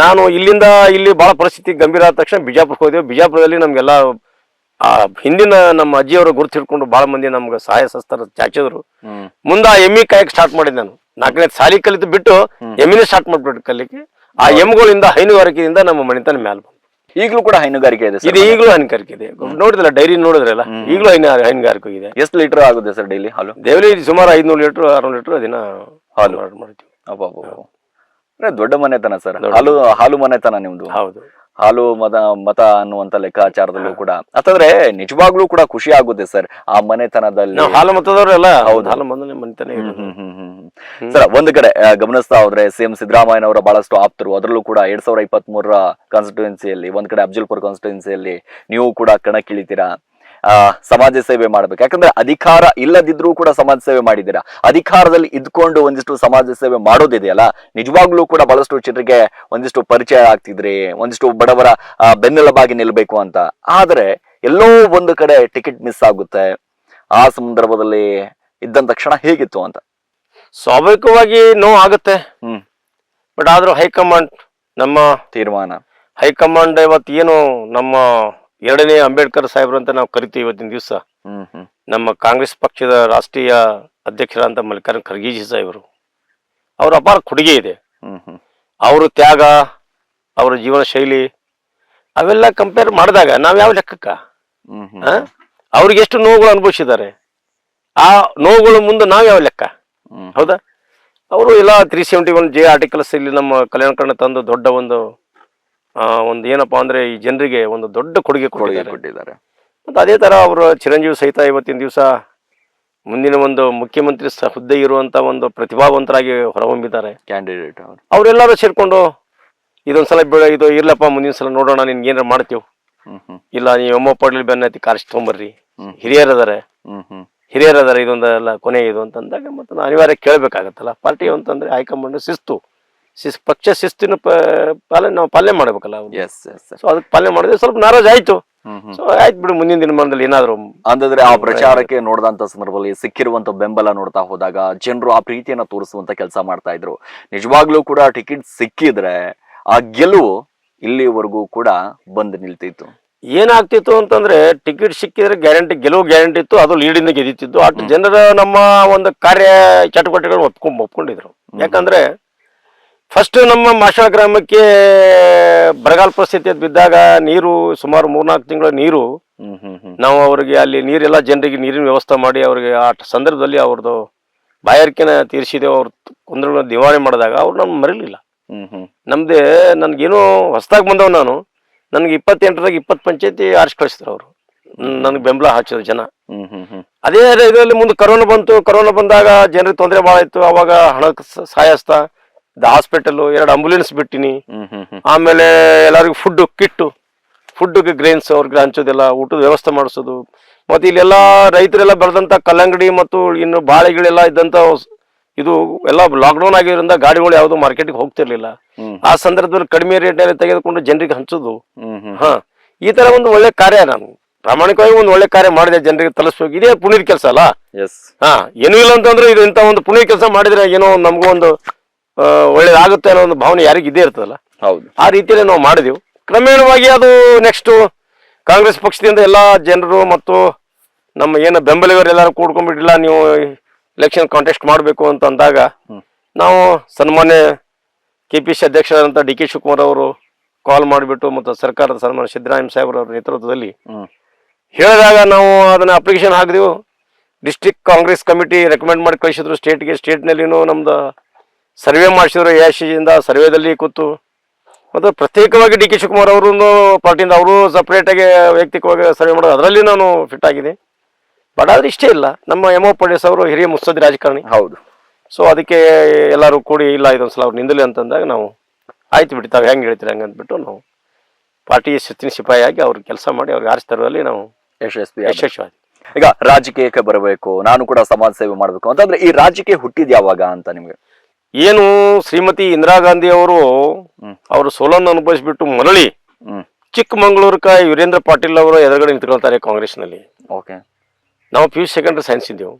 ನಾನು ಇಲ್ಲಿಂದ ಇಲ್ಲಿ ಬಹಳ ಪರಿಸ್ಥಿತಿ ಗಂಭೀರ ಆದ ತಕ್ಷಣ ಬಿಜಾಪುರಕ್ಕೆ ಹೋದೆವು. ಬಿಜಾಪುರದಲ್ಲಿ ನಮ್ಗೆಲ್ಲ ಆ ಹಿಂದಿನ ನಮ್ಮ ಅಜ್ಜಿಯವರು ಗುರುತು ಹಿಡ್ಕೊಂಡು ಬಹಳ ಮಂದಿ ನಮ್ಗೆ ಸಹಾಯ ಸಸ್ತಾರ ಚಾಚಿದ್ರು. ಮುಂದೆ ಆ ಎಮ್ಮಿ ಕಾಯಕ್ ಸ್ಟಾರ್ಟ್ ಮಾಡಿದ್ ನಾನು. 4ನೇ ಸಾಲಿ ಕಲಿತು ಬಿಟ್ಟು ಎಮ್ಮಿನೇ ಸ್ಟಾರ್ಟ್ ಮಾಡ್ಬಿಟ್ಟು ಕಲಿಕ್ಕೆ. ಆ ಎಮ್ಮಿಗಳಿಂದ ಹೈನುಗಾರಿಕೆಯಿಂದ ನಮ್ಮ ಮನೆತನ ಮ್ಯಾಲ ಬಂತು. ಈಗಲೂ ಕೂಡ ಹೈನುಗಾರಿಕೆ ಇದೆ ಇದು ಈಗಲೂ ಹೈನುಗಾರಿಕೆ ಇದೆ. ನೋಡಿದ್ರಲ್ಲ ಡೈರಿ ನೋಡಿದ್ರಲ್ಲ, ಈಗಲೂ ಹೈನುಗಾರಿಕೆ ಇದೆ. ಎಷ್ಟು ಲೀಟರ್ ಆಗುತ್ತೆ ಸರ್ ಡೈಲಿ ಹಾಲು? ದೇವಲಿ ಸುಮಾರು 500 ಲೀಟರ್ 600 ಲೀಟರ್ ದಿನ ಹಾಲು ಮಾಡ್ತೀವಿ. ದೊಡ್ಡ ಮನೆತನ ಸರ್, ಹಾಲು ಮನೆತನ ನಿಮ್ದು. ಹೌದು, ಹಾಲು ಮತ ಅನ್ನುವಂತ ಲೆಕ್ಕಾಚಾರದಲ್ಲೂ ಕೂಡ ಅಂತಂದ್ರೆ ನಿಜವಾಗ್ಲೂ ಕೂಡ ಖುಷಿ ಆಗುತ್ತೆ ಸರ್ ಆ ಮನೆತನದಲ್ಲಿ. ಹಾಲು ಮತದವ್ರೆಲ್ಲ ಹಾಲು ಮನೆತನ. ಸರ್ ಒಂದ್ ಕಡೆ ಗಮನಿಸ್ತಾ ಹೋದ್ರೆ ಸಿಎಂ ಸಿದ್ದರಾಮಯ್ಯನವರ ಬಹಳಷ್ಟು ಆಪ್ತರು, ಅದರಲ್ಲೂ ಕೂಡ 2023 ಕಾನ್ಸ್ಟಿಟ್ಯೂನ್ಸಿಯಲ್ಲಿ ಒಂದ್ ಕಡೆ ಅಫ್ಜಲ್ಪುರ್ ಕಾನ್ಸ್ಟಿಟ್ಯೂನ್ಸಿಯಲ್ಲಿ ನೀವು ಕೂಡ ಕಣಕ್ಕಿಳಿತೀರಾ, ಸಮಾಜ ಸೇವೆ ಮಾಡ್ಬೇಕು. ಯಾಕಂದ್ರೆ ಅಧಿಕಾರ ಇಲ್ಲದಿದ್ರೂ ಕೂಡ ಸಮಾಜ ಸೇವೆ ಮಾಡಿದ್ದೀರಾ. ಅಧಿಕಾರದಲ್ಲಿ ಇದ್ಕೊಂಡು ಒಂದಿಷ್ಟು ಸಮಾಜ ಸೇವೆ ಮಾಡೋದಿದೆಯಲ್ಲ, ನಿಜವಾಗ್ಲೂ ಕೂಡ ಬಹಳಷ್ಟು ಜನರಿಗೆ ಒಂದಿಷ್ಟು ಪರಿಚಯ ಆಗ್ತಿದ್ರಿ, ಒಂದಿಷ್ಟು ಬಡವರ ಬೆನ್ನೆಲುಬಾಗಿ ನಿಲ್ಬೇಕು ಅಂತ. ಆದ್ರೆ ಎಲ್ಲೋ ಒಂದು ಕಡೆ ಟಿಕೆಟ್ ಮಿಸ್ ಆಗುತ್ತೆ. ಆ ಸಂದರ್ಭದಲ್ಲಿ ಇದ್ದಂತ ಕ್ಷಣ ಹೇಗಿತ್ತು ಅಂತ? ಸ್ವಾಭಾವಿಕವಾಗಿ ನೋವು ಆಗುತ್ತೆ. ಬಟ್ ಆದ್ರೂ ಹೈಕಮಾಂಡ್ ನಮ್ಮ ತೀರ್ಮಾನ, ಹೈಕಮಾಂಡ್ ಇವತ್ತು ಏನು ನಮ್ಮ 2ನೇ ಅಂಬೇಡ್ಕರ್ ಸಾಹೇಬ್ರು ಅಂತ ನಾವು ಕರಿತೀವಿ ಇವತ್ತಿನ ದಿವಸ. ನಮ್ಮ ಕಾಂಗ್ರೆಸ್ ಪಕ್ಷದ ರಾಷ್ಟ್ರೀಯ ಅಧ್ಯಕ್ಷರಾದಂತ ಮಲ್ಲಿಕಾರ್ಜುನ ಖರ್ಗೆಜಿ ಸಾಹೇಬರು, ಅವ್ರ ಅಪಾರ ಕೊಡುಗೆ ಇದೆ. ಅವ್ರ ತ್ಯಾಗ, ಅವರ ಜೀವನ ಶೈಲಿ ಅವೆಲ್ಲ ಕಂಪೇರ್ ಮಾಡಿದಾಗ ನಾವ್ ಯಾವ ಲೆಕ್ಕಕ್ಕ? ಅವ್ರಿಗೆ ಎಷ್ಟು ನೋವುಗಳು ಅನುಭವಿಸಿದ್ದಾರೆ, ಆ ನೋವುಗಳ ಮುಂದೆ ನಾವ್ ಯಾವ ಲೆಕ್ಕ? ಹೌದಾ? ಅವರು ಎಲ್ಲ 371J ಆರ್ಟಿಕಲ್ಸ್ ಇಲ್ಲಿ ನಮ್ಮ ಕಲ್ಯಾಣ ಕರ್ನಾಟಕ ತಂದು ದೊಡ್ಡ ಒಂದು ಏನಪ್ಪಾ ಅಂದ್ರೆ ಈ ಜನರಿಗೆ ಒಂದು ದೊಡ್ಡ ಕೊಡುಗೆ ಕೊಟ್ಟಿದ್ದಾರೆ. ಮತ್ತೆ ಅದೇ ತರ ಅವರು ಚಿರಂಜೀವಿ ಸಹಿತ ಇವತ್ತಿನ ದಿವಸ ಮುಂದಿನ ಒಂದು ಮುಖ್ಯಮಂತ್ರಿ ಹುದ್ದೆ ಇರುವಂತ ಒಂದು ಪ್ರತಿಭಾವಂತರಾಗಿ ಹೊರಹೊಮ್ಮಿದ್ದಾರೆ ಕ್ಯಾಂಡಿಡೇಟ್. ಅವರೆಲ್ಲರೂ ಸೇರ್ಕೊಂಡು ಇದೊಂದ್ಸಲ ಇದು ಇರ್ಲಪ್ಪ, ಮುಂದಿನ ಸಲ ನೋಡೋಣ, ನಿನ್ಗೆ ಏನಾರ ಮಾಡ್ತೀವಿ, ಇಲ್ಲ ನೀವು ಎಮ್ಮೋ ಪಡ್ಲಿ ಬೆನ್ನತ್ತಿ ಕಾರಿಸಿ ತಗೊಂಬರ್ರಿ, ಹಿರಿಯರದಾರೆ ಇದೊಂದೆಲ್ಲ ಕೊನೆ ಇದು ಅಂತಂದಾಗ ಮತ್ತೆ ಅನಿವಾರ್ಯ ಕೇಳ್ಬೇಕಾಗತ್ತಲ್ಲ. ಪಾರ್ಟಿ ಅಂತಂದ್ರೆ ಹೈಕಮಾಂಡ್ ಪಕ್ಷ ಶಿಸ್ತಿನ ನಾವು ಪಾಲನೆ ಮಾಡ್ಬೇಕಲ್ಲ. ಸೊ ಅದಕ್ಕೆ ಪಾಲನೆ ಮಾಡಿದ್ರೆ ಸ್ವಲ್ಪ ನಾರಾಜ್ ಆಯ್ತು. ಸೊ ಆಯ್ತು ಬಿಡು, ಮುಂದಿನ ದಿನಮಾನದಲ್ಲಿ ಏನಾದ್ರು ಅಂದ್ರೆ ಆ ಪ್ರಚಾರಕ್ಕೆ ನೋಡಿದಂತ ಸಂದರ್ಭದಲ್ಲಿ ಸಿಕ್ಕಿರುವಂತ ಬೆಂಬಲ ನೋಡ್ತಾ ಹೋದಾಗ ಜನರು ಆ ಪ್ರೀತಿಯನ್ನ ತೋರಿಸುವಂತ ಕೆಲಸ ಮಾಡ್ತಾ ಇದ್ರು. ನಿಜವಾಗ್ಲೂ ಕೂಡ ಟಿಕೆಟ್ ಸಿಕ್ಕಿದ್ರೆ ಆ ಗೆಲುವು ಇಲ್ಲಿವರೆಗೂ ಕೂಡ ಬಂದು ನಿಲ್ತಿತ್ತು. ಏನಾಗ್ತಿತ್ತು ಅಂತಂದ್ರೆ ಟಿಕೆಟ್ ಸಿಕ್ಕಿದ್ರೆ ಗೆಲುವು ಗ್ಯಾರಂಟಿ ಇತ್ತು, ಅದು ಲೀಡಿಂದ ಗೆದ್ದಿತ್ತು. ಅಷ್ಟು ಜನರ ನಮ್ಮ ಒಂದು ಕಾರ್ಯ ಚಟುವಟಿಕೆಗಳನ್ನ ಒಪ್ಕೊಂಡಿದ್ರು. ಯಾಕಂದ್ರೆ ಫಸ್ಟ್ ನಮ್ಮ ಮಾಷಾಳ ಗ್ರಾಮಕ್ಕೆ ಬರಗಾಲ ಪರಿಸ್ಥಿತಿ ಬಿದ್ದಾಗ ನೀರು ಸುಮಾರು 3-4 ತಿಂಗಳ ನೀರು, ನಾವು ಅವ್ರಿಗೆ ಅಲ್ಲಿ ನೀರೆಲ್ಲ ಜನರಿಗೆ ನೀರಿನ ವ್ಯವಸ್ಥೆ ಮಾಡಿ ಅವ್ರಿಗೆ ಆ ಸಂದರ್ಭದಲ್ಲಿ ಅವ್ರದ್ದು ಬಾಯಾರಿಕೆನ ತೀರಿಸಿದೆವು. ಅವ್ರ ಕುಂದ್ರಗಳನ್ನ ನಿವಾರಣೆ ಮಾಡಿದಾಗ ಅವ್ರು ನಮ್ಗೆ ಮರಿಲಿಲ್ಲ. ನಮ್ದೇ ನನ್ಗೇನೋ ಹೊಸದಾಗಿ ಬಂದವ್ ನಾನು, ನನ್ಗೆ 28ರಾಗ 20 ಪಂಚಾಯತಿ ಆರಿಸಿ ಕಳಿಸಿದ್ರು ಅವರು, ನನ್ಗೆ ಬೆಂಬಲ ಹಚ್ಚಿದ್ರು ಜನ. ಅದೇ ಇದರಲ್ಲಿ ಮುಂದೆ ಕರೋನಾ ಬಂತು. ಕರೋನಾ ಬಂದಾಗ ಜನರಿಗೆ ತೊಂದರೆ ಭಾಳ ಇತ್ತು. ಅವಾಗ ಹಣ ಸಹಾಯಸ್ತ ಹಾಸ್ಪಿಟಲ್ 2 ಆಂಬುಲೆನ್ಸ್ ಬಿಟ್ಟಿನಿ. ಆಮೇಲೆ ಎಲ್ಲರಿಗೂ ಫುಡ್ಗೆ ಗ್ರೇನ್ಸ್ ಅವ್ರಿಗೆ ಹಂಚೋದೆಲ್ಲ, ಊಟದ ವ್ಯವಸ್ಥೆ ಮಾಡಿಸೋದು. ಮತ್ತೆ ಇಲ್ಲೆಲ್ಲ ರೈತರೆಲ್ಲ ಬೆಳೆದಂತ ಕಲ್ಲಂಗಡಿ ಮತ್ತು ಇನ್ನು ಬಾಳೆಗಳೆಲ್ಲ ಇದ್ದಂತ ಇದು ಎಲ್ಲ ಲಾಕ್ಡೌನ್ ಆಗಿರೋದ್ರಿಂದ ಗಾಡಿಗಳು ಯಾವ್ದು ಮಾರ್ಕೆಟ್ಗೆ ಹೋಗ್ತಿರ್ಲಿಲ್ಲ. ಆ ಸಂದರ್ಭದಲ್ಲಿ ಕಡಿಮೆ ರೇಟ್ನಲ್ಲಿ ತೆಗೆದುಕೊಂಡು ಜನರಿಗೆ ಹಂಚೋದು. ಈ ತರ ಒಂದು ಒಳ್ಳೆ ಕಾರ್ಯ ನಾನು ಪ್ರಾಮಾಣಿಕವಾಗಿ ಒಂದು ಒಳ್ಳೆ ಕಾರ್ಯ ಮಾಡಿದೆ, ಜನರಿಗೆ ತಲುಪಿಸ್ಬೇಕು. ಇದೇ ಪುಣ್ಯದ ಕೆಲಸ ಅಲ್ಲ. ಏನೂ ಇಲ್ಲ ಅಂತಂದ್ರೆ ಇದು ಇಂಥ ಒಂದು ಪುಣ್ಯ ಕೆಲಸ ಮಾಡಿದ್ರೆ ಏನೋ ನಮಗೂ ಒಂದು ಒಳ್ಳೇದಾಗುತ್ತೆ ಅನ್ನೋ ಒಂದು ಭಾವನೆ ಯಾರಿಗೆ ಇದೇ ಇರ್ತದಲ್ಲ. ಹೌದು, ಆ ರೀತಿಯಲ್ಲಿ ನಾವು ಮಾಡಿದೆವು. ಕ್ರಮೇಣವಾಗಿ ಅದು ನೆಕ್ಸ್ಟ್ ಕಾಂಗ್ರೆಸ್ ಪಕ್ಷದಿಂದ ಎಲ್ಲಾ ಜನರು ಮತ್ತು ನಮ್ಮ ಏನು ಬೆಂಬಲಿಗರೆಲ್ಲರೂ ಕೂಡ್ಕೊಂಡ್ಬಿಟ್ಟಿಲ್ಲ, ನೀವು ಎಲೆಕ್ಷನ್ ಕಾಂಟೆಸ್ಟ್ ಮಾಡಬೇಕು ಅಂತ ಅಂದಾಗ ನಾವು ಸನ್ಮಾನ್ಯ KPC ಅಧ್ಯಕ್ಷರಾದಂಥ DK ಶಿವಕುಮಾರ್ ಅವರು ಕಾಲ್ ಮಾಡಿಬಿಟ್ಟು ಮತ್ತು ಸರ್ಕಾರದ ಸನ್ಮಾನ್ಯ ಸಿದ್ದರಾಮಯ್ಯ ಸಾಹೇಬ್ರವ್ರ ನೇತೃತ್ವದಲ್ಲಿ ಹೇಳಿದಾಗ ನಾವು ಅದನ್ನ ಅಪ್ಲಿಕೇಶನ್ ಹಾಕಿದೆವು. ಡಿಸ್ಟ್ರಿಕ್ಟ್ ಕಾಂಗ್ರೆಸ್ ಕಮಿಟಿ ರೆಕಮೆಂಡ್ ಮಾಡಿ ಕಳಿಸಿದ್ರು ಸ್ಟೇಟ್ನಲ್ಲಿನೂ ನಮ್ದು ಸರ್ವೆ ಮಾಡಿಸಿದ್ರು. AICದಿಂದ ಸರ್ವೆದಲ್ಲಿ ಕೂತು ಮತ್ತು ಪ್ರತ್ಯೇಕವಾಗಿ DK ಶಿವಕುಮಾರ್ ಅವರು ಪಾರ್ಟಿಯಿಂದ ಅವರು ಸಪ್ರೇಟಾಗಿ ವೈಯಕ್ತಿಕವಾಗಿ ಸರ್ವೆ ಮಾಡೋದು, ಅದರಲ್ಲಿ ನಾನು ಫಿಟ್ ಆಗಿದೆ. ಬಟ್ ಆದ್ರೆ ಇಷ್ಟೇ ಇಲ್ಲ, ನಮ್ಮ ಎಮ್.ಒ. ಪಡೇಸ್ ಅವರು ಹಿರಿಯ ಮುತ್ಸದ್ದಿ ರಾಜಕಾರಣಿ. ಹೌದು, ಸೊ ಅದಕ್ಕೆ ಎಲ್ಲರೂ ಕೂಡಿ ಇಲ್ಲ ಇದೊಂದ್ಸಲ ಅವ್ರು ನಿಂದಲಿ ಅಂತಂದಾಗ ನಾವು ಆಯ್ತು ಬಿಟ್ಟು ತಾವು ಹೆಂಗೆ ಹೇಳ್ತೀರಿ ಹಂಗೆ ಅಂದ್ಬಿಟ್ಟು ನಾವು ಪಾರ್ಟಿ ಶಿಸ್ತಿನ ಸಿಪಾಯಿಯಾಗಿ ಅವ್ರಿಗೆ ಕೆಲಸ ಮಾಡಿ ಅವ್ರಿಗೆ ಆರಿಸಿ ತರುವಲ್ಲಿ ನಾವು ಯಶಸ್ವಿ. ಈಗ ರಾಜಕೀಯಕ್ಕೆ ಬರಬೇಕು, ನಾನು ಕೂಡ ಸಮಾಜ ಸೇವೆ ಮಾಡಬೇಕು ಅಂತಂದ್ರೆ ಈ ರಾಜಕೀಯ ಹುಟ್ಟಿದ್ ಯಾವಾಗ ಅಂತ ನಿಮ್ಗೆ? ಏನು ಶ್ರೀಮತಿ ಇಂದಿರಾ ಗಾಂಧಿ ಅವರು ಅವರು ಸೋಲನ್ನು ಅನುಭವಿಸ್ಬಿಟ್ಟು ಮರಳಿ ಚಿಕ್ಕಮಂಗ್ಳೂರ್ಕ ವೀರೇಂದ್ರ ಪಾಟೀಲ್ ಅವರು ಎದುರುಗಡೆ ನಿಂತ್ಕೊಳ್ತಾರೆ ಕಾಂಗ್ರೆಸ್ನಲ್ಲಿ. ಓಕೆ, ನಾವು PU ಸೆಕೆಂಡರಿ ಸೈನ್ಸ್ ಇದ್ದೆವು.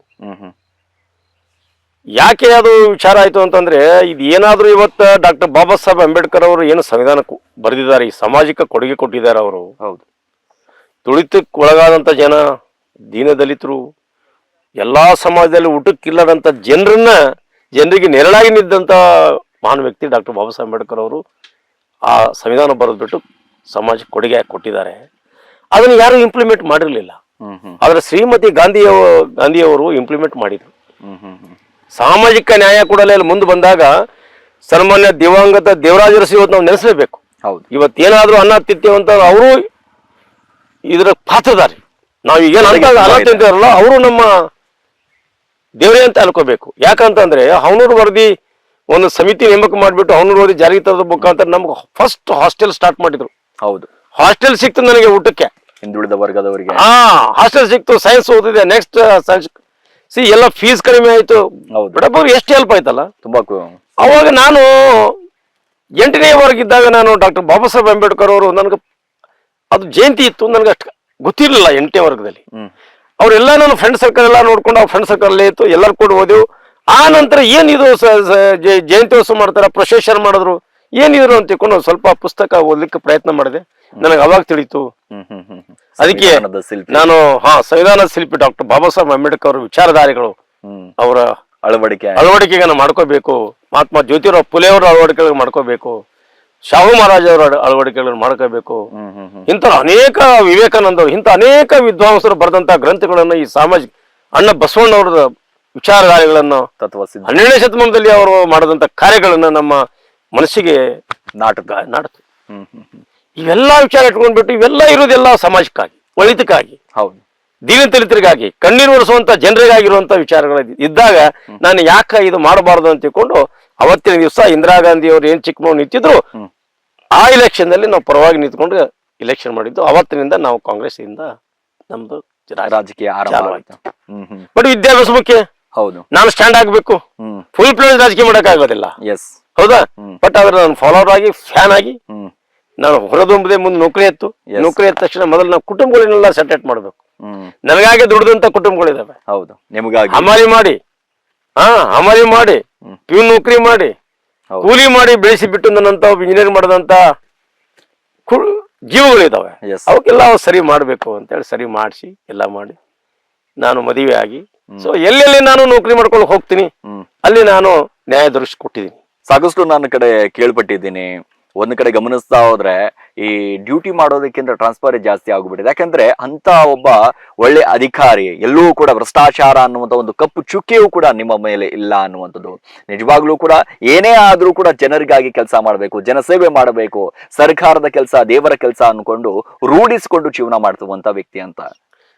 ಯಾಕೆ ಅದು ವಿಚಾರ ಆಯ್ತು ಅಂತಂದ್ರೆ ಇದು ಏನಾದ್ರೂ ಇವತ್ತು ಡಾಕ್ಟರ್ ಬಾಬಾ ಸಾಹೇಬ್ ಅಂಬೇಡ್ಕರ್ ಅವರು ಏನು ಸಂವಿಧಾನ ಬರೆದಿದ್ದಾರೆ, ಈ ಸಮಾಜಕ್ಕೆ ಕೊಡುಗೆ ಕೊಟ್ಟಿದ್ದಾರೆ. ಅವರು ಹೌದು, ತುಳಿತಕ್ಕೆ ಒಳಗಾದಂತ ಜನ, ದೀನ ದಲಿತರು, ಎಲ್ಲಾ ಸಮಾಜದಲ್ಲಿ ಊಟಕ್ಕಿಲ್ಲದಂತ ಜನರಿಗೆ ನೆರಳಾಗಿ ನಿಂತ ಮಹಾನ್ ವ್ಯಕ್ತಿ ಡಾಕ್ಟರ್ ಬಾಬಾ ಸಾಹೇಬ್ ಅಂಬೇಡ್ಕರ್ ಅವರು ಆ ಸಂವಿಧಾನ ಬರೆದ್ಬಿಟ್ಟು ಸಮಾಜಕ್ಕೆ ಕೊಡುಗೆ ಕೊಟ್ಟಿದ್ದಾರೆ. ಅದನ್ನು ಯಾರು ಇಂಪ್ಲಿಮೆಂಟ್ ಮಾಡಿರ್ಲಿಲ್ಲ. ಆದ್ರೆ ಶ್ರೀಮತಿ ಗಾಂಧಿಯವರು ಇಂಪ್ಲಿಮೆಂಟ್ ಮಾಡಿದ್ರು. ಸಾಮಾಜಿಕ ನ್ಯಾಯ ಕೊಡಲೇ ಮುಂದೆ ಬಂದಾಗ ಸನ್ಮಾನ್ಯ ದಿವಂಗತ ದೇವರಾಜ ಅರಸು ಇವತ್ತು ನಾವು ನೆನೆಸಲೇಬೇಕು. ಹೌದು, ಇವತ್ತೇನಾದ್ರೂ ಅನ್ನ ತಿಂತೇವಂತ ಅವರು ಇದರ ಪಾತ್ರಧಾರಿ. ನಾವು ಈಗೇನು ಅನ್ನ ತಿಂತೇವಲ್ಲ ಅವರು ನಮ್ಮ ದೇವರೇ ಅಂತ ಅನ್ಕೋಬೇಕು. ಯಾಕಂತಂದ್ರೆ ಹವನೂರು ವರದಿ ಒಂದು ಸಮಿತಿ ನೇಮಕ ಮಾಡಿಬಿಟ್ಟು ಹವನೂರು ವರದಿ ಜಾರಿಗೆ ತರದ ಮುಖಾಂತರ ನಮ್ಗೆ ಫಸ್ಟ್ ಹಾಸ್ಟೆಲ್ ಸ್ಟಾರ್ಟ್ ಮಾಡಿದ್ರು. ಹೌದು, ಹಾಸ್ಟೆಲ್ ಸಿಕ್ತು ನನಗೆ ಊಟಕ್ಕೆ, ಹಿಂದುಳಿದ ವರ್ಗದವರಿಗೆ. ಹಾಸ್ಟೆಲ್ ಸಿಕ್ತು, ಸೈನ್ಸ್ ಓದಿದೆ, ನೆಕ್ಸ್ಟ್ ಸೈನ್ಸ್ ಎಲ್ಲ ಫೀಸ್ ಕಡಿಮೆ ಆಯ್ತು. ಬಡಬವ್ರಿಗೆ ಎಷ್ಟು ಹೆಲ್ಪ್ ಆಯ್ತಲ್ಲ. ತುಂಬಾ ಅವಾಗ ನಾನು 8ನೇ ವರ್ಗಿದ್ದಾಗ ನಾನು ಡಾಕ್ಟರ್ ಬಾಬಾ ಸಾಹೇಬ್ ಅಂಬೇಡ್ಕರ್ ಅವರು ನನಗೆ ಅದು ಜಯಂತಿ ಇತ್ತು, ನನಗೆ ಅಷ್ಟು ಗೊತ್ತಿರಲಿಲ್ಲ 8ನೇ ವರ್ಗದಲ್ಲಿ. ಅವರೆಲ್ಲ ನಾನು ಫ್ರೆಂಡ್ ಸರ್ಕಲ್ ಎಲ್ಲ ನೋಡ್ಕೊಂಡು ಅವ್ರ ಫ್ರೆಂಡ್ ಸರ್ಕಲ್ ಇತ್ತು, ಎಲ್ಲರೂ ಕೂಡ ಓದೆವು. ಆ ನಂತರ ಏನಿದು ಜಯಂತ್ಯೋತ್ಸವ ಮಾಡ್ತಾರ, ಪ್ರೊಸೆಷನ್ ಮಾಡಿದ್ರು, ಏನಿದ್ರು ಅಂತ ತಿಳ್ಕೊಂಡು ಸ್ವಲ್ಪ ಪುಸ್ತಕ ಓದ್ಲಿಕ್ಕೆ ಪ್ರಯತ್ನ ಮಾಡಿದೆ. ನನಗೆ ಅವಾಗ ತಿಳಿತು. ಅದಕ್ಕೆ ನಾನು ಸಂವಿಧಾನದ ಶಿಲ್ಪಿ ಡಾಕ್ಟರ್ ಬಾಬಾ ಸಾಹೇಬ್ ಅಂಬೇಡ್ಕರ್ ಅವರ ವಿಚಾರಧಾರೆಗಳು, ಅವರ ಅಳವಡಿಕೆಗಳನ್ನ ಮಾಡ್ಕೋಬೇಕು. ಮಹಾತ್ಮ ಜ್ಯೋತಿರಾವ್ ಫುಲೆ ಅವರ ಅಳವಡಿಕೆಗಳನ್ನ ಮಾಡ್ಕೋಬೇಕು, ಶಾಹು ಮಹಾರಾಜ್ ಅವರ ಅಳವಡಿಕೆಗಳನ್ನು ಮಾಡ್ಕೋಬೇಕು. ಇಂಥ ಅನೇಕ ವಿವೇಕಾನಂದ ಇಂಥ ಅನೇಕ ವಿದ್ವಾಂಸರು ಬರೆದಂತ ಗ್ರಂಥಗಳನ್ನ ಈ ಸಾಮಾಜಿಕ ಅಣ್ಣ ಬಸವಣ್ಣವರ ವಿಚಾರಧಾರೆಗಳನ್ನು 12ನೇ ಶತಮಾನದಲ್ಲಿ ಅವರು ಮಾಡಿದಂತ ಕಾರ್ಯಗಳನ್ನ ನಮ್ಮ ಮನಸ್ಸಿಗೆ ನಾಟುತ್ತೆ. ಇವೆಲ್ಲ ವಿಚಾರ ಇಟ್ಕೊಂಡ್ಬಿಟ್ಟು ಇವೆಲ್ಲ ಇರೋದೆಲ್ಲ ಸಮಾಜಕ್ಕಾಗಿ, ಒಳಿತಕ್ಕಾಗಿ, ಹೌದು, ದೀನದಲಿತರಿಗಾಗಿ, ಕಣ್ಣೀರು ಒರೆಸುವಂತ ಜನರಿಗಾಗಿರುವಂತ ವಿಚಾರಗಳು ಇದ್ದಾಗ ನಾನು ಯಾಕೆ ಇದು ಮಾಡಬಾರ್ದು ಅಂತ ತಿಳ್ಕೊಂಡು ಅವತ್ತಿನ ದಿವಸ ಇಂದಿರಾ ಗಾಂಧಿ ಅವರು ಏನ್ ಚಿಕ್ಕಮಗಳೂರು ನಿಂತಿದ್ರು ಆ ಇಲೆಕ್ಷನ್ ನಲ್ಲಿ ನಾವು ಪರವಾಗಿ ನಿಂತ್ಕೊಂಡು ಇಲೆಕ್ಷನ್ ಮಾಡಿದ್ದು. ಅವತ್ತಿನಿಂದ ನಾವು ಕಾಂಗ್ರೆಸ್ ಇಂದ ನಮ್ದು ರಾಜಕೀಯ ಬಟ್ ವಿದ್ಯಾಭ್ಯಾಸ ಮುಖ್ಯ. ಹೌದು, ನಾನು ಸ್ಟ್ಯಾಂಡ್ ಆಗ್ಬೇಕು, ಫುಲ್ ಪ್ಲೇಸ್ ರಾಜಕೀಯ ಮಾಡಕ್ ಆಗೋದಿಲ್ಲ. ಹೌದಾ, ಬಟ್ ಆದ್ರೆ ನಾನು ಫಾಲೋವರ್ ಆಗಿ, ಫ್ಯಾನ್ ಆಗಿ ನಾನು ಹೊರದೊಂಬದೆ ಮುಂದೆ ನೌಕರಿ ಎತ್ತು. ನೌಕರಿ ಎದ್ದ ತಕ್ಷಣ ಮೊದಲು ನಾವು ಕುಟುಂಬಗಳನ್ನೆಲ್ಲ ಸೆಟೇಟ್ ಮಾಡ್ಬೇಕು. ನನಗಾಗಿ ದುಡಿದಂತ ಕುಟುಂಬಗಳಿದಾವೆ. ಹೌದು, ನಿಮಗಾಗಿ ಹಮಾರಿ ಮಾಡಿ ಪ್ಯೂನ್ ನೌಕರಿ ಮಾಡಿ ಕೂಲಿ ಮಾಡಿ ಬೆಳೆಸಿ ಬಿಟ್ಟು ನನ್ನಂತ ಇಂಜಿನಿಯರಿಂಗ್ ಮಾಡಿದಂತ ಜೀವಗಳಿದಾವೆ. ಅವಕ್ಕೆಲ್ಲ ಸರಿ ಮಾಡ್ಬೇಕು ಅಂತೇಳಿ ಸರಿ ಮಾಡಿಸಿ ಎಲ್ಲ ಮಾಡಿ ನಾನು ಮದುವೆ ಆಗಿ, ಸೊ ಎಲ್ಲೆಲ್ಲಿ ನಾನು ನೌಕರಿ ಮಾಡ್ಕೊಂಡು ಹೋಗ್ತೀನಿ ಅಲ್ಲಿ ನಾನು ನ್ಯಾಯ ದೊರಕಿಸ್ಕೊಟ್ಟಿದ್ದೀನಿ. ಸಾಕಷ್ಟು ನನ್ನ ಕಡೆ ಕೇಳ್ಪಟ್ಟಿದ್ದೀನಿ. ಒಂದ್ ಕಡೆ ಗಮನಿಸ್ತಾ ಹೋದ್ರೆ ಈ ಡ್ಯೂಟಿ ಮಾಡೋದಕ್ಕಿಂತ ಟ್ರಾನ್ಸ್ಫರ್ ಜಾಸ್ತಿ ಆಗ್ಬಿಟ್ಟಿದೆ. ಯಾಕಂದ್ರೆ ಅಂತ ಒಬ್ಬ ಒಳ್ಳೆ ಅಧಿಕಾರಿ, ಎಲ್ಲೂ ಕೂಡ ಭ್ರಷ್ಟಾಚಾರ ಅನ್ನುವಂತ ಒಂದು ಕಪ್ಪು ಚುಕ್ಕಿಯೂ ಕೂಡ ನಿಮ್ಮ ಮೇಲೆ ಇಲ್ಲ ಅನ್ನುವಂಥದ್ದು. ನಿಜವಾಗ್ಲೂ ಕೂಡ ಏನೇ ಆದ್ರೂ ಕೂಡ ಜನರಿಗಾಗಿ ಕೆಲಸ ಮಾಡಬೇಕು, ಜನಸೇವೆ ಮಾಡಬೇಕು, ಸರ್ಕಾರದ ಕೆಲಸ ದೇವರ ಕೆಲಸ ಅನ್ಕೊಂಡು ರೂಢಿಸಿಕೊಂಡು ಜೀವನ ಮಾಡ್ತುವಂತ ವ್ಯಕ್ತಿ ಅಂತ.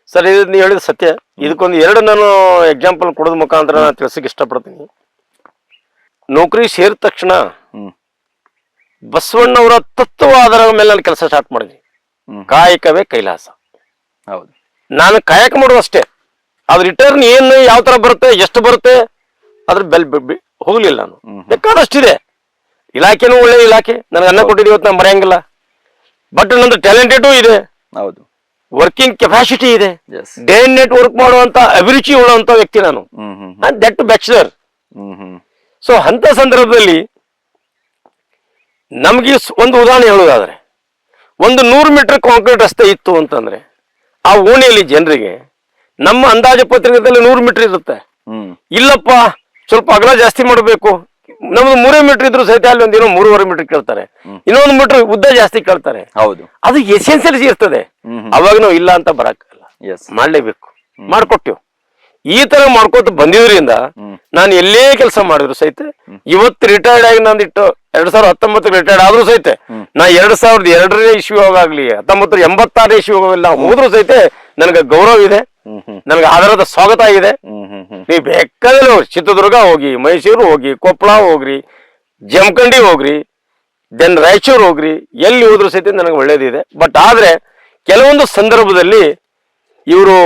ಸರ್, ಇದು ನೀವು ಹೇಳಿದ ಸತ್ಯ. ಇದಕ್ಕೊಂದು 2 ನಾನು ಎಕ್ಸಾಂಪಲ್ ಕೊಡೋದ್ ಮುಖಾಂತರ ನಾನು ತಿಳಿಸಕ್ಕೆ ಇಷ್ಟಪಡ್ತೀನಿ. ನೌಕರಿ ಸೇರಿದ ತಕ್ಷಣ ಬಸವಣ್ಣವರ ತತ್ವ ಆಧಾರದ ಮೇಲೆ ನಾನು ಕೆಲಸ ಸ್ಟಾರ್ಟ್ ಮಾಡಿದ್ವಿ. ಕಾಯಕವೇ ಕೈಲಾಸ. ಹೌದು, ನಾನು ಕಾಯಕ ಮಾಡೋದು ಅಷ್ಟೇ. ಅದ್ರ ರಿಟರ್ನ್ ಏನು ಯಾವ ತರ ಬರುತ್ತೆ, ಎಷ್ಟು ಬರುತ್ತೆ ಅದ್ರ ಹೋಗ್ಲಿಲ್ಲ. ನಾನು ಬೇಕಾದಷ್ಟಿದೆ. ಇಲಾಖೆನೂ ಒಳ್ಳೆ ಇಲಾಖೆ, ನನಗೆ ಅನ್ನ ಕೊಟ್ಟಿದ್ದು ಇವತ್ತು ನಾನು ಮರೆಯಂಗಿಲ್ಲ. ಬಟ್ ನಂದು ಟ್ಯಾಲೆಂಟೆಡ್ ಇದೆ. ಹೌದು, ವರ್ಕಿಂಗ್ ಕೆಪಾಸಿಟಿ ಇದೆ. ಡೇ ಅಂಡ್ ನೈಟ್ ವರ್ಕ್ ಮಾಡುವಂತ ಅಭಿರುಚಿ ಉಳ್ಳುವಂತ ವ್ಯಕ್ತಿ ನಾನು. That bachelor. ಸೊ ಅಂತ ಸಂದರ್ಭದಲ್ಲಿ ನಮ್ಗೆ ಒಂದು ಉದಾಹರಣೆ ಹೇಳೋದಾದ್ರೆ, ಒಂದು 100 ಮೀಟರ್ ಕಾಂಕ್ರೀಟ್ ರಸ್ತೆ ಇತ್ತು ಅಂತಂದ್ರೆ ಆ ಓಣಿಯಲ್ಲಿ ಜನರಿಗೆ ನಮ್ಮ ಅಂದಾಜು ಪತ್ರಿಕೆದಲ್ಲಿ 100 ಮೀಟರ್ ಇರುತ್ತೆ. ಇಲ್ಲಪ್ಪ ಸ್ವಲ್ಪ ಅಗಲ ಜಾಸ್ತಿ ಮಾಡಬೇಕು, ನಮ್ದು 3 ಮೀಟರ್ ಇದ್ರು ಸಹಿತ ಅಲ್ಲಿ ಒಂದಿನೋ 3.5 ಮೀಟರ್ ಕೇಳ್ತಾರೆ, ಇನ್ನೊಂದು ಮೀಟರ್ ಉದ್ದ ಜಾಸ್ತಿ ಕೇಳ್ತಾರೆ. ಹೌದು, ಅದು ಎಸೆನ್ಸಿಯಲ್ಸ್ ಇರ್ತದೆ. ಅವಾಗ ನಾವು ಇಲ್ಲ ಅಂತ ಬರಕ್ಕಲ್ಲ, ಮಾಡ್ಲೇಬೇಕು. ಮಾಡ್ಕೊಟ್ಟಿವ್. ಈ ತರ ಮಾಡ್ಕೊತ ಬಂದಿದ್ರಿಂದ ನಾನು ಎಲ್ಲೇ ಕೆಲಸ ಮಾಡಿದ್ರು ಸಹಿತ ಇವತ್ತು ರಿಟೈರ್ಡ್ ಆಗಿ ನಂದಿಟ್ಟು 2019 ರಿಟೈರ್ಡ್ ಆದ್ರೂ ಸಹಿತ ನಾ 2002ನೇ ಇಸ್ವಿಯಾಗಲಿ 1986ನೇ ಇಸ್ವಿಯಾಗಲಿ ಹೋದ್ರು ಸಹಿತ ನನಗೆ ಗೌರವ ಇದೆ. ನನಗೆ ಆಧಾರದ ಸ್ವಾಗತ ಇದೆ. ನೀವು ಬೇಕಾದ್ರೆ ಹೋಗಿ, ಚಿತ್ರದುರ್ಗ ಹೋಗಿ, ಮೈಸೂರು ಹೋಗಿ, ಕೊಪ್ಪಳ ಹೋಗ್ರಿ, ಜಮಖಂಡಿ ಹೋಗ್ರಿ, ದೆನ್ ರಾಯಚೂರು ಹೋಗ್ರಿ, ಎಲ್ಲಿ ಹೋದ್ರೂ ಸಹಿತ ನನಗೆ ಒಳ್ಳೇದಿದೆ. ಬಟ್ ಆದ್ರೆ ಕೆಲವೊಂದು ಸಂದರ್ಭದಲ್ಲಿ ಇವರು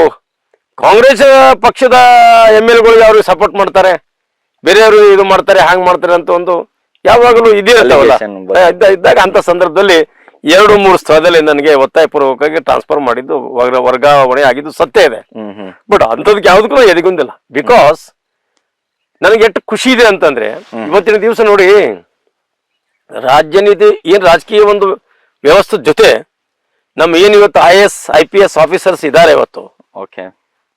ಕಾಂಗ್ರೆಸ್ ಪಕ್ಷದ MLAಗಳಿಗೆ ಅವ್ರಿಗೆ ಸಪೋರ್ಟ್ ಮಾಡ್ತಾರೆ, ಬೇರೆಯವರು ಇದು ಮಾಡ್ತಾರೆ, ಹಾಂಗ್ ಮಾಡ್ತಾರೆ ಅಂತ ಒಂದು ಯಾವಾಗಲೂ ಇದೇ ಇರ್ತಾವಲ್ಲ. ಇದ್ದಾಗ ಅಂತ ಸಂದರ್ಭದಲ್ಲಿ 2-3 ಸ್ಥಳದಲ್ಲಿ ನನಗೆ ಒತ್ತಾಯ ಪೂರ್ವಕವಾಗಿ ಟ್ರಾನ್ಸ್ಫರ್ ಮಾಡಿದ್ದು, ವರ್ಗಾವಣೆ ಆಗಿದ್ದು ಸತ್ಯ ಇದೆ. ಬಟ್ ಅಂಥದಕ್ಕೆ ಯಾವ್ದಕ್ಕೂ ಎದೆಗುಂದಿಲ್ಲ. ಬಿಕಾಸ್ ನನಗೆ ಎಷ್ಟು ಖುಷಿ ಇದೆ ಅಂತಂದ್ರೆ, ಇವತ್ತಿನ ದಿವಸ ನೋಡಿ, ರಾಜ್ಯ ನೀತಿ ಏನ್ ರಾಜಕೀಯ ಒಂದು ವ್ಯವಸ್ಥೆ ಜೊತೆ ನಮ್ಮ ಏನ್ ಇವತ್ತು IAS IPS ಆಫೀಸರ್ಸ್ ಇದ್ದಾರೆ ಇವತ್ತು, ಓಕೆ,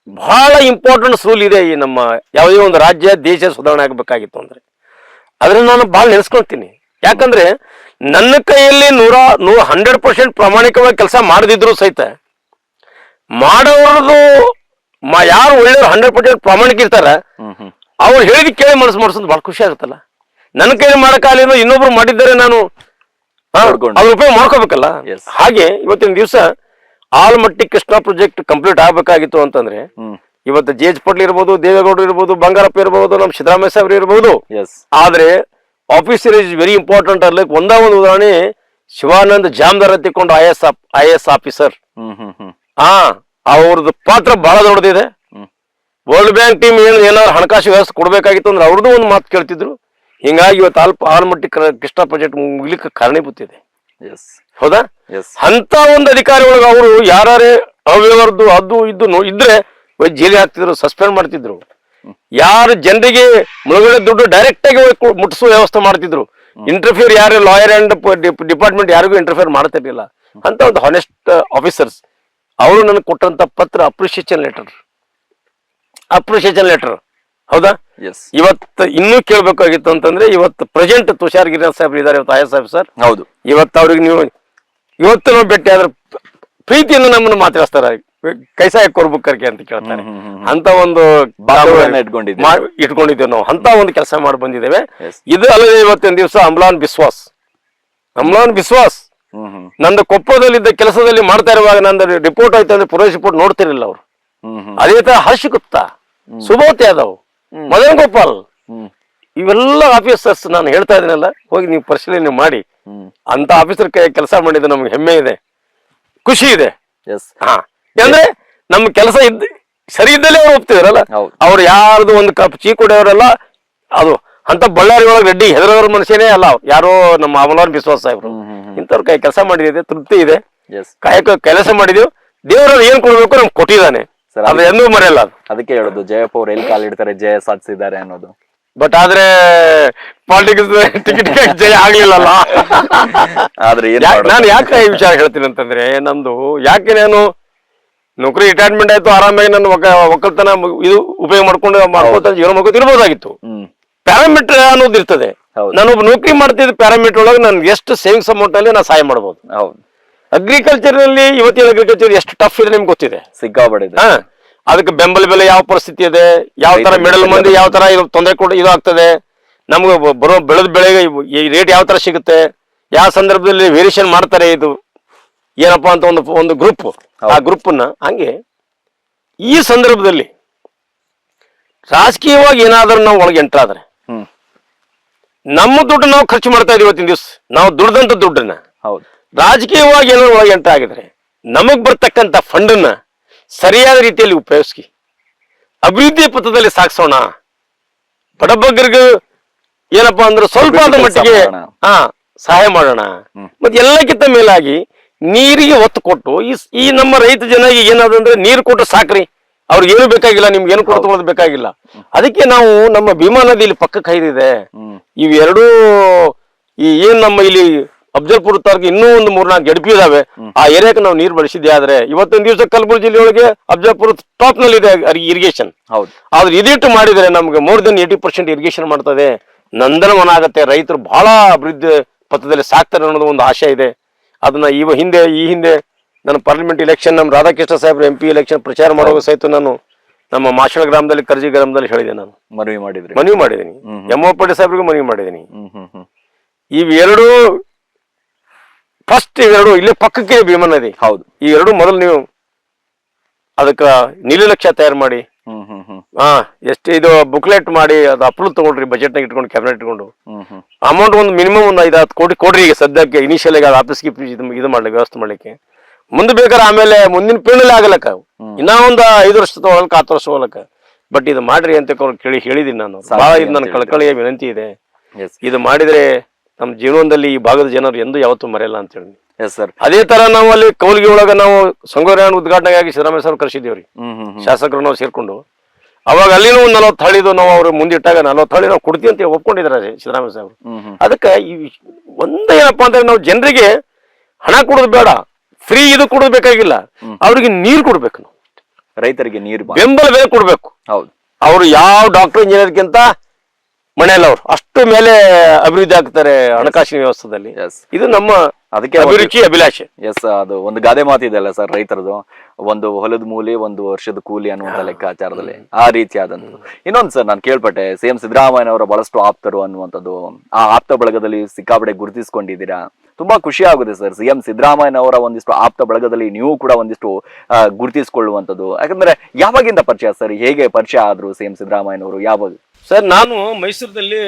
ಬಹಳ ಇಂಪಾರ್ಟೆಂಟ್ ರೂಲ್ ಇದೆ ಈ ನಮ್ಮ ಯಾವುದೇ ಒಂದು ರಾಜ್ಯ ದೇಶ ಸುಧಾರಣೆ ಆಗಬೇಕಾಗಿತ್ತು ಅಂದ್ರೆ. ಅದನ್ನ ನಾನು ಬಹಳ ನೆನೆಸ್ಕೊಳ್ತೀನಿ. ಯಾಕಂದ್ರೆ ನನ್ನ ಕೈಯಲ್ಲಿ 100% ಪ್ರಾಮಾಣಿಕವಾಗಿ ಕೆಲಸ ಮಾಡದಿದ್ರು ಸಹಿತ ಮಾಡೋರದು ಯಾರು ಒಳ್ಳೆಯವರು 100% ಪ್ರಾಮಾಣಿಕ ಇರ್ತಾರ, ಅವ್ರು ಹೇಳಿದ ಕೇಳಿ ಮನಸ್ಸು ಮಾಡಿಸೋದು ಬಹಳ ಖುಷಿ ಆಗುತ್ತಲ್ಲ. ನನ್ನ ಕೈಲಿ ಮಾಡಕ್ಕಾಗಲಿಲ್ಲ, ಇನ್ನೊಬ್ರು ಮಾಡಿದ್ದಾರೆ, ನಾನು ಅವ್ರ ಉಪಯೋಗ ಮಾಡ್ಕೋಬೇಕಲ್ಲ. ಹಾಗೆ ಇವತ್ತಿನ ದಿವಸ ಆಲ್ಮಟ್ಟಿ ಕೃಷ್ಣ ಪ್ರಾಜೆಕ್ಟ್ ಕಂಪ್ಲೀಟ್ ಆಗ್ಬೇಕಾಗಿತ್ತು ಅಂತಂದ್ರೆ, ಇವತ್ತು JH ಪಟ್ಲಿ ಇರ್ಬೋದು, ದೇವೇಗೌಡರು ಇರ್ಬೋದು, ಬಂಗಾರಪ್ಪ ಇರ್ಬೋದು, ನಮ್ಮ ಸಿದ್ದರಾಮಯ್ಯ ಸಾಹೇಬ್ರು ಇರ್ಬೋದು. ಆದ್ರೆ ಆಫೀಸರ್ ಇಸ್ ವೆರಿ ಇಂಪಾರ್ಟೆಂಟ್. ಅಲ್ಲಿ ಒಂದೇ ಒಂದು ಉದಾಹರಣೆ, ಶಿವಾನಂದ್ ಜಾಮದಾರ್ ಎತ್ತಿಕೊಂಡು IAS ಆಫೀಸರ್, ಅವ್ರದ್ದು ಪಾತ್ರ ಬಹಳ ದೊಡ್ಡದಿದೆ. ವರ್ಲ್ಡ್ ಬ್ಯಾಂಕ್ ಟೀಮ್ ಏನಾದ್ರು ಹಣಕಾಸು ವ್ಯವಸ್ಥೆ ಕೊಡ್ಬೇಕಾಗಿತ್ತು ಅಂದ್ರೆ ಅವ್ರದ್ದು ಒಂದು ಮಾತು ಕೇಳ್ತಿದ್ರು. ಹಿಂಗಾಗಿ ಇವತ್ತು ಆಲ್ಮಟ್ಟಿ ಕೃಷ್ಣ ಪ್ರಾಜೆಕ್ಟ್ ಮುಗ್ಲಿಕ್ಕೆ ಕಾರಣೀಭೂತ ಇದೆ. ಹೌದಾ? ಅಂತ ಒಂದು ಅಧಿಕಾರಿ ಒಳಗೆ ಅವರು ಯಾರೇ ಅವ್ಯವರದ್ದು ಅದು ಇದು ಇದ್ರೆ ಜೈಲಿಗೆ ಹಾಕ್ತಿದ್ರು, ಸಸ್ಪೆಂಡ್ ಮಾಡ್ತಿದ್ರು. ಯಾರು ಜನರಿಗೆ ಮುಳುಗಡೆ ದುಡ್ಡು ಡೈರೆಕ್ಟ್ ಆಗಿ ಮುಟ್ಟಿಸುವ ವ್ಯವಸ್ಥೆ ಮಾಡ್ತಿದ್ರು. ಇಂಟರ್ಫಿಯರ್ ಯಾರು ಲಾಯರ್ ಅಂಡ್ ಡಿಪಾರ್ಟ್ಮೆಂಟ್ ಯಾರಿಗೂ ಇಂಟರ್ಫಿಯರ್ ಮಾಡ್ತಿರ್ಲಿಲ್ಲ. ಅಂತ ಒಂದು ಹಾನೆಸ್ಟ್ ಆಫೀಸರ್ಸ್ ಅವರು ನನಗೆ ಕೊಟ್ಟಂತ ಪತ್ರ ಅಪ್ರಿಸಿಯೇಷನ್ ಲೆಟರ್. ಹೌದಾ? ಇವತ್ತು ಇನ್ನೂ ಕೇಳ್ಬೇಕಾಗಿತ್ತು ಅಂತಂದ್ರೆ, ಇವತ್ತು ಪ್ರೆಸೆಂಟ್ ತುಷಾರ್ ಗಿರಿನಾಥ್ ಸಾಹೇಬ್ರು ಇದ್ದಾರೆ, ಇವತ್ತು IAS ಆಫೀಸರ್. ಹೌದು. ಇವತ್ತು ಅವ್ರಿಗೆ ನೀವು ಇವತ್ತು ನಾವು ಭೇಟಿ ಆದ್ರೆ ಪ್ರೀತಿಯನ್ನು ನಮ್ಮನ್ನು ಮಾತಾಡಿಸ್ತಾರೆ, ಕೈಸಾ ಕೊರ್ಬುಕ್ಕರ್ಗೆ ಅಂತ ಕೇಳ್ತಾರೆ. ಅಂತ ಒಂದು ಇಟ್ಕೊಂಡಿದ್ದೇವೆ ನಾವು, ಅಂತ ಒಂದು ಕೆಲಸ ಮಾಡಿ ಬಂದಿದ್ದೇವೆ. ಇದು ಅಲ್ಲದೆ ಇವತ್ತಿನ ದಿವಸ ಅಮ್ಲಾನ್ ಬಿಸ್ವಾಸ್ ನಂದು ಕೊಪ್ಪಳದಲ್ಲಿದ್ದ ಕೆಲಸದಲ್ಲಿ ಮಾಡ್ತಾ ಇರುವಾಗ ನಂದು ರಿಪೋರ್ಟ್ ಆಯ್ತು ಅಂದ್ರೆ ಪೊಲೀಸ್ ರಿಪೋರ್ಟ್ ನೋಡ್ತಿರ್ಲಿಲ್ಲ ಅವರು. ಅದೇ ತರ ಹರ್ಷ ಗುಪ್ತಾ, ಸುಬೋಧ್ ಯಾದವ್, ಮದನ್ ಗೋಪಾಲ್, ಇವೆಲ್ಲ ಆಫೀಸರ್ಸ್ ನಾನು ಹೇಳ್ತಾ ಇದೀನಲ್ಲ, ಹೋಗಿ ನೀವು ಪರಿಶೀಲನೆ ಮಾಡಿ. ಅಂತ ಆಫೀಸರ್ ಕೈ ಕೆಲಸ ಮಾಡಿದ್ದು ನಮ್ಗೆ ಹೆಮ್ಮೆ ಇದೆ, ಖುಷಿ ಇದೆ. ಅಂದ್ರೆ ನಮ್ಮ ಕೆಲಸ ಸರಿ ಇದ್ದಲ್ಲೇ ಅವ್ರು ಒಪ್ತಿದಾರಲ್ಲ. ಅವ್ರು ಯಾರ್ದು ಒಂದು ಕಪ್ ಚೀ ಕುಡಿಯೋರೆಲ್ಲ ಅದು ಅಂತ ಬಳ್ಳಾರಿ ಒಳಗೆ ರೆಡ್ಡಿ ಹೆದರೋರ ಮನುಷ್ಯನೇ ಅಲ್ಲ, ಯಾರೋ ನಮ್ಮ ಅಮಲಾನ್ ಬಿಸ್ವಾಸ್ ಸಾಹೇಬ್ರು. ಇಂಥವ್ರ ಕೈ ಕೆಲಸ ಮಾಡಿದೆ, ತೃಪ್ತಿ ಇದೆ. ಕಾಯಕ ಕೆಲಸ ಮಾಡಿದೀವಿ, ದೇವರಲ್ಲಿ ಏನ್ ಕೊಡ್ಬೇಕು ನಮ್ಗೆ ಕೊಟ್ಟಿದ್ದಾನೆ, ಅದು ಎಂದೂ ಮರೆಯಲ್ಲ. ಅದಕ್ಕೆ ಹೇಳೋದು ಜಯಪ್ಪ ಅವ್ರು ಎಲ್ಲಿ ಕಾಲಿಡ್ತಾರೆ ಜಯ ಸಾಧಿಸಿದ್ದಾರೆ ಅನ್ನೋದು. ಬಟ್ ಆದ್ರೆ ಪಾಲಿಟಿಕ್ಸ್ ಟಿಕೆಟ್ ಜಯ ಆಗ್ಲಿಲ್ಲಲ್ಲ. ಆದ್ರೆ ನಾನು ಯಾಕೆ ಈ ವಿಚಾರ ಹೇಳ್ತೀನಿ ಅಂತಂದ್ರೆ, ನಮ್ದು ಯಾಕೆ ನಾನು ನೌಕರಿ ರಿಟೈರ್ಮೆಂಟ್ ಆಯ್ತು, ಆರಾಮಾಗಿ ನನ್ನ ಒಕ್ಕಲ್ತನ ಇದು ಉಪಯೋಗ ಮಾಡ್ಕೊಂಡು ಜೀವನ ಮಾಡ್ಕೊತಿರ್ಬೋದಾಗಿತ್ತು. ಪ್ಯಾರಾಮೀಟರ್ ಅನ್ನೋದು ಇರ್ತದೆ. ನಾನು ಒಬ್ಬ ನೌಕರಿ ಮಾಡ್ತಿದ್ದ ಪ್ಯಾರಾಮೀಟರ್ ಒಳಗೆ ನನ್ಗೆ ಎಷ್ಟು ಸೇವಿಂಗ್ಸ್ ಅಮೌಂಟ್ ಅಲ್ಲಿ ನಾನು ಸಹಾಯ ಮಾಡ್ಬೋದು. ಅಗ್ರಿಕಲ್ಚರ್ ನಲ್ಲಿ ಇವತ್ತಿನ ಅಗ್ರಿಕಲ್ಚರ್ ಎಷ್ಟು ಟಫ್ ಇದೆ ನಿಮ್ಗೆ ಗೊತ್ತಿದೆ, ಸಿಕ್ಕಾಪಟ್ಟೆ. ಅದಕ್ಕೆ ಬೆಂಬಲ ಬೆಲೆ ಯಾವ ಪರಿಸ್ಥಿತಿ ಇದೆ, ಯಾವ ತರ ಮಿಡಲ್ ಮಂದಿ ಯಾವ ತರ ತೊಂದರೆ ಕೊಡ ಇದು ಆಗ್ತದೆ, ನಮ್ಗೆ ಬರೋ ಬೆಳೆದ ಬೆಳೆಗೆ ಈ ರೇಟ್ ಯಾವ ತರ ಸಿಗುತ್ತೆ, ಯಾವ ಸಂದರ್ಭದಲ್ಲಿ ವೇರಿಯೇಷನ್ ಮಾಡ್ತಾರೆ, ಇದು ಏನಪ್ಪಾ ಅಂತ ಒಂದು ಗ್ರೂಪ್, ಆ ಗ್ರೂಪ್ನ ಹಂಗೆ ಈ ಸಂದರ್ಭದಲ್ಲಿ ರಾಜಕೀಯವಾಗಿ ಏನಾದ್ರೂ ನಾವು ಒಳಗೆ ಎಂಟ್ರಾದ್ರೆ ನಮ್ಮ ದುಡ್ಡು ನಾವು ಖರ್ಚು ಮಾಡ್ತಾ ಇದೀವಿ. ಇವತ್ತಿನ ದಿವಸ ನಾವು ದುಡ್ದಂತ ದುಡ್ಡನ್ನ ರಾಜಕೀಯವಾಗಿ ಏನಾದ್ರು ಒಳಗೆ ಎಂಟ್ರಾಗಿದ್ರೆ ನಮಗ್ ಬರ್ತಕ್ಕಂಥ ಫಂಡನ್ನ ಸರಿಯಾದ ರೀತಿಯಲ್ಲಿ ಉಪಯೋಗಿಸಿ ಅಭಿವೃದ್ಧಿ ಪಥದಲ್ಲಿ ಸಾಗಿಸೋಣ. ಬಡಬಗ್ಗರಿಗೂ ಏನಪ್ಪಾ ಅಂದ್ರೆ ಸ್ವಲ್ಪ ಆದ ಮಟ್ಟಿಗೆ ಸಹಾಯ ಮಾಡೋಣ. ಮತ್ತೆ ಎಲ್ಲಕ್ಕಿಂತ ಮೇಲಾಗಿ ನೀರಿಗೆ ಒತ್ತು ಕೊಟ್ಟು ಈ ನಮ್ಮ ರೈತ ಜನರಿಗೆ ಏನಾದಂದ್ರೆ ನೀರು ಕೊಟ್ಟು ಸಾಕ್ರಿ, ಅವ್ರಿಗೆ ಏನು ಬೇಕಾಗಿಲ್ಲ, ನಿಮ್ಗೆ ಏನು ಕೊಡ್ತಕೊಳ್ಳೋದು ಬೇಕಾಗಿಲ್ಲ. ಅದಕ್ಕೆ ನಾವು ನಮ್ಮ ಭೀಮಾ ನದಿ ಇಲ್ಲಿ ಪಕ್ಕಕ್ಕೆ ಹೈದಿದೆ, ಇವೆರಡೂ ಏನ್ ನಮ್ಮ ಇಲ್ಲಿ ಅಫಜಲ್ಪುರ ತಾಲೂಕು ಇನ್ನೂ ಒಂದು 3-4 ಗಡ್ಪಿ ಇದಾವೆ, ಆ ಏರಿಯಾಕ್ಕೆ ನಾವು ನೀರು ಬಳಸಿದ್ದೆ. ಆದ್ರೆ ಇವತ್ತಿನ ದಿವಸ ಕಲಬುರಗಿ ಜಿಲ್ಲೆಯೊಳಗೆ ಅಫಜಲ್ಪುರ ಟಾಪ್ ನಲ್ಲಿ ಇದೆ ಇರಿಗೇಷನ್. ಆದ್ರೆ ಇದಿಟ್ಟು ಮಾಡಿದ್ರೆ ನಮ್ಗೆ ಮೋರ್ ದೆನ್ 80% ಇರಿಗೇಷನ್ ಮಾಡ್ತದೆ, ನಂದನವನ ಆಗತ್ತೆ, ರೈತರು ಬಹಳ ಅಭಿವೃದ್ಧಿ ಪಥದಲ್ಲಿ ಸಾಕ್ತಾರೆ ಅನ್ನೋದು ಒಂದು ಆಶೆ ಇದೆ. ಅದನ್ನ ಈ ಹಿಂದೆ ನಾನು ಪಾರ್ಲಿಮೆಂಟ್ ಎಲೆಕ್ಷನ್ ನಮ್ಮ ರಾಧಾಕೃಷ್ಣ ಸಾಹೇಬ್ರು MP ಎಲೆಕ್ಷನ್ ಪ್ರಚಾರ ಮಾಡುವಾಗ ಸಹಿತ ನಾನು ನಮ್ಮ ಮಾಶಳ ಗ್ರಾಮದಲ್ಲಿ ಕರ್ಜಿ ಗ್ರಾಮದಲ್ಲಿ ಹೇಳಿದೆ, ನಾನು ಮನವಿ ಮಾಡಿದ್ದೀನಿ, ಎಂ.ಒ. ಪಾಟೀಲ್ ಸಾಹೇಬ್ರಿಗೂ ಮನವಿ ಮಾಡಿದ್ದೀನಿ. ಇವೆರಡು ಫಸ್ಟ್ ಇವೆರಡು ಇಲ್ಲೇ ಪಕ್ಕಕ್ಕೆ ಭೀಮಾ ನದಿ. ಈ ಎರಡು ಮೊದಲು ನೀವು ಅದಕ್ಕೆ ನೀಲಿನಕ್ಷ ತಯಾರು ಮಾಡಿ ಹ್ಮ್ ಹ್ಮ್ ಹ್ಮ್ ಎಷ್ಟು ಇದು ಬುಕ್ಲೆಟ್ ಮಾಡಿ ಅದು ಅಪ್ರೂವ್ ತಗೊಂಡ್ರಿ ಬಜೆಟ್ನಾಗ ಇಟ್ಕೊಂಡು ಕ್ಯಾಬಿನೆಟ್ ಇಟ್ಕೊಂಡು ಹ್ಮ್ ಹ್ಮ್ ಅಮೌಂಟ್ ಒಂದು ಮಿನಿಮಮ್ ಒಂದು 5-10 ಕೋಟಿ ಕೊಡ್ರಿ ಈಗ ಸದ್ಯಕ್ಕೆ ಇನಿಷಿಯಲ್ ಆಗಿ ಆಫೀಸ್ಗೆ ಇದು ಮಾಡ್ಲಿಕ್ಕೆ ವ್ಯವಸ್ಥೆ ಮಾಡ್ಲಿಕ್ಕೆ ಮುಂದೆ ಬೇಕಾದ್ರೆ ಆಮೇಲೆ ಮುಂದಿನ ಪೀಳಿಗೆ ಆಗಲಕ್ಕ ಇನ್ನ ಒಂದು 5 ವರ್ಷ ತಗೊಳಕ 10 ವರ್ಷ ಹೋಗ್ಲಕ್ಕ ಬಟ್ ಇದು ಮಾಡ್ರಿ ಅಂತ ಕೇಳಿ ಹೇಳಿದೀನಿ ನಾನು ಬಹಳ ಇದು ನನ್ನ ಕಳಕಳಿಯ ವಿನಂತಿ ಇದೆ. ಎಸ್ ಇದು ಮಾಡಿದ್ರೆ ನಮ್ಮ ಜೀವನದಲ್ಲಿ ಈ ಭಾಗದ ಜನರು ಎಂದೂ ಯಾವತ್ತೂ ಮರೆಯಲ್ಲ ಅಂತ ಹೇಳಿ. Yes sir. ಅದೇ ತರ ನಾವು ಅಲ್ಲಿ ಕೌಲ್ಗಿ ಒಳಗ ನಾವು ಸಂಗೋರಾಯಣ ಉದ್ಘಾಟನೆಗಾಗಿ ಸಿದ್ದರಾಮಯ್ಯ ಸರ್ ಕರೆಸಿದೇವ್ರಿ ಹ್ಮ್ ಹ್ಮ್ ಹ್ಮ್ ಶಾಸಕರು ನಾವು ಸೇರ್ಕೊಂಡು ಅವಾಗ ಅಲ್ಲಿನೂ ಒಂದು 40 ಹಳಿದು ನಾವು ಅವ್ರು ಮುಂದಿಟ್ಟಾಗ 40 ಹಳಿ ನಾವು ಕೊಡ್ತೀವಿ ಅಂತ ಒಪ್ಕೊಂಡಿದ್ದಾರೆ ಸಿದ್ದರಾಮಯ್ಯ ಸಾಹೇಬ್ರು. ಹ್ಮ್ ಹ್ಮ್ ಅದಕ್ಕೆ ಈ ಒಂದೇನಪ್ಪಾ ಅಂದ್ರೆ ನಾವು ಜನರಿಗೆ ಹಣ ಕೊಡೋದು ಬೇಡ, ಫ್ರೀ ಇದು ಕೊಡೋದು ಬೇಕಾಗಿಲ್ಲ, ಅವ್ರಿಗೆ ನೀರು ಕೊಡ್ಬೇಕು, ನಾವು ರೈತರಿಗೆ ನೀರು ಬೆಂಬಲ ಬೆಲೆ ಕೊಡ್ಬೇಕು. ಹೌದು. ಅವ್ರು ಯಾವ ಡಾಕ್ಟರ್ ಇಂಜಿನಿಯರ್ಗಿಂತ ಮನೆಯಲ್ಲ ಅವ್ರು ಅಷ್ಟು ಮೇಲೆ ಅಭಿವೃದ್ಧಿ ಆಗ್ತಾರೆ ಹಣಕಾಸಿನ ವ್ಯವಸ್ಥೆಯಲ್ಲಿ. ಇದು ನಮ್ಮ ಅದಕ್ಕೆ ಅಭಿರುಚಿ ಅಭಿಲಾಷೆ. ಎಸ್, ಅದು ಒಂದು ಗಾದೆ ಮಾತಿದೆಯಲ್ಲ ಸರ್ ರೈತರದು, ಒಂದು ಹೊಲದ ಮೂಲಿ ಒಂದು ವರ್ಷದ ಕೂಲಿ ಅನ್ನುವಂತ ಲೆಕ್ಕಾಚಾರದಲ್ಲಿ ಆ ರೀತಿಯಾದಂಥದ್ದು. ಇನ್ನೊಂದು ಸರ್, ನಾನು ಕೇಳ್ಪಟ್ಟೆ ಸಿಎಂ ಸಿದ್ದರಾಮಯ್ಯನವರ ಬಹಳಷ್ಟು ಆಪ್ತರು ಅನ್ನುವಂಥದ್ದು, ಆ ಆಪ್ತ ಬಳಗದಲ್ಲಿ ಸಿಕ್ಕಾಪಟ್ಟೆ ಗುರುತಿಸ್ಕೊಂಡಿದ್ದೀರಾ. ತುಂಬಾ ಖುಷಿ ಆಗುತ್ತೆ ಸರ್, ಸಿಎಂ ಸಿದ್ದರಾಮಯ್ಯನವರ ಒಂದಿಷ್ಟು ಆಪ್ತ ಬಳಗದಲ್ಲಿ ನೀವು ಕೂಡ ಒಂದಿಷ್ಟು ಗುರುತಿಸ್ಕೊಳ್ಳುವಂಥದ್ದು. ಯಾಕಂದ್ರೆ ಯಾವಾಗಿಂದ ಪರಿಚಯ ಸರ್, ಹೇಗೆ ಪರಿಚಯ ಆದ್ರು ಸಿಎಂ ಸಿದ್ದರಾಮಯ್ಯನವರು ಯಾವಾಗ? ಸರ್, ನಾನು ಮೈಸೂರಿನಲ್ಲಿ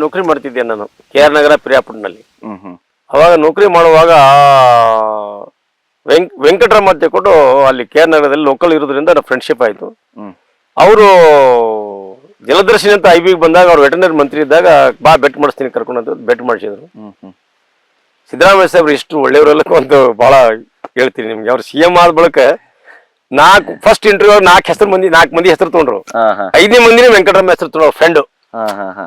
ನೌಕರಿ ಮಾಡ್ತಿದ್ದೆ, ನಾನು KR ನಗರ ಪ್ರಿಯಾಪುಟ್ನಲ್ಲಿ. ಅವಾಗ ನೌಕರಿ ಮಾಡುವಾಗ ವೆಂಕಟರಾಮ್ ಅಂತ ಕೊಟ್ಟು ಅಲ್ಲಿ KR ನಗರದಲ್ಲಿ ಲೋಕಲ್ ಇರೋದ್ರಿಂದ ನನ್ನ ಫ್ರೆಂಡ್ಶಿಪ್ ಆಯ್ತು. ಅವರು ಜಲದರ್ಶಿನಿ ಅಂತ IB ಬಂದಾಗ ಅವ್ರು ವೆಟರ್ನರಿ ಮಂತ್ರಿ ಇದ್ದಾಗ ಬಾ ಬೆಟ್ ಮಾಡಿಸ್ತೀನಿ ಕರ್ಕೊಂಡು ಅಂತ ಬೆಟ್ ಮಾಡಿಸಿದ್ರು. ಸಿದ್ದರಾಮಯ್ಯ ಸಾಹೇಬ್ರು ಇಷ್ಟು ಒಳ್ಳೆಯವರೆಲ್ಲ ಒಂದು ಬಹಳ ಹೇಳ್ತೀನಿ ನಿಮ್ಗೆ. ಅವ್ರು CM ಆದ ಬಳಿಕ ಫಸ್ಟ್ ಇಂಟರ್ವ್ಯೂ 4 ಮಂದಿ ಹೆಸರು ತಗೊಂಡ್ರು. 5ನೇ ಮಂದಿನೇ ವೆಂಕಟರಾಮ ಹೆಸರು ತಗೊಂಡ್ರು, ಫ್ರೆಂಡ್.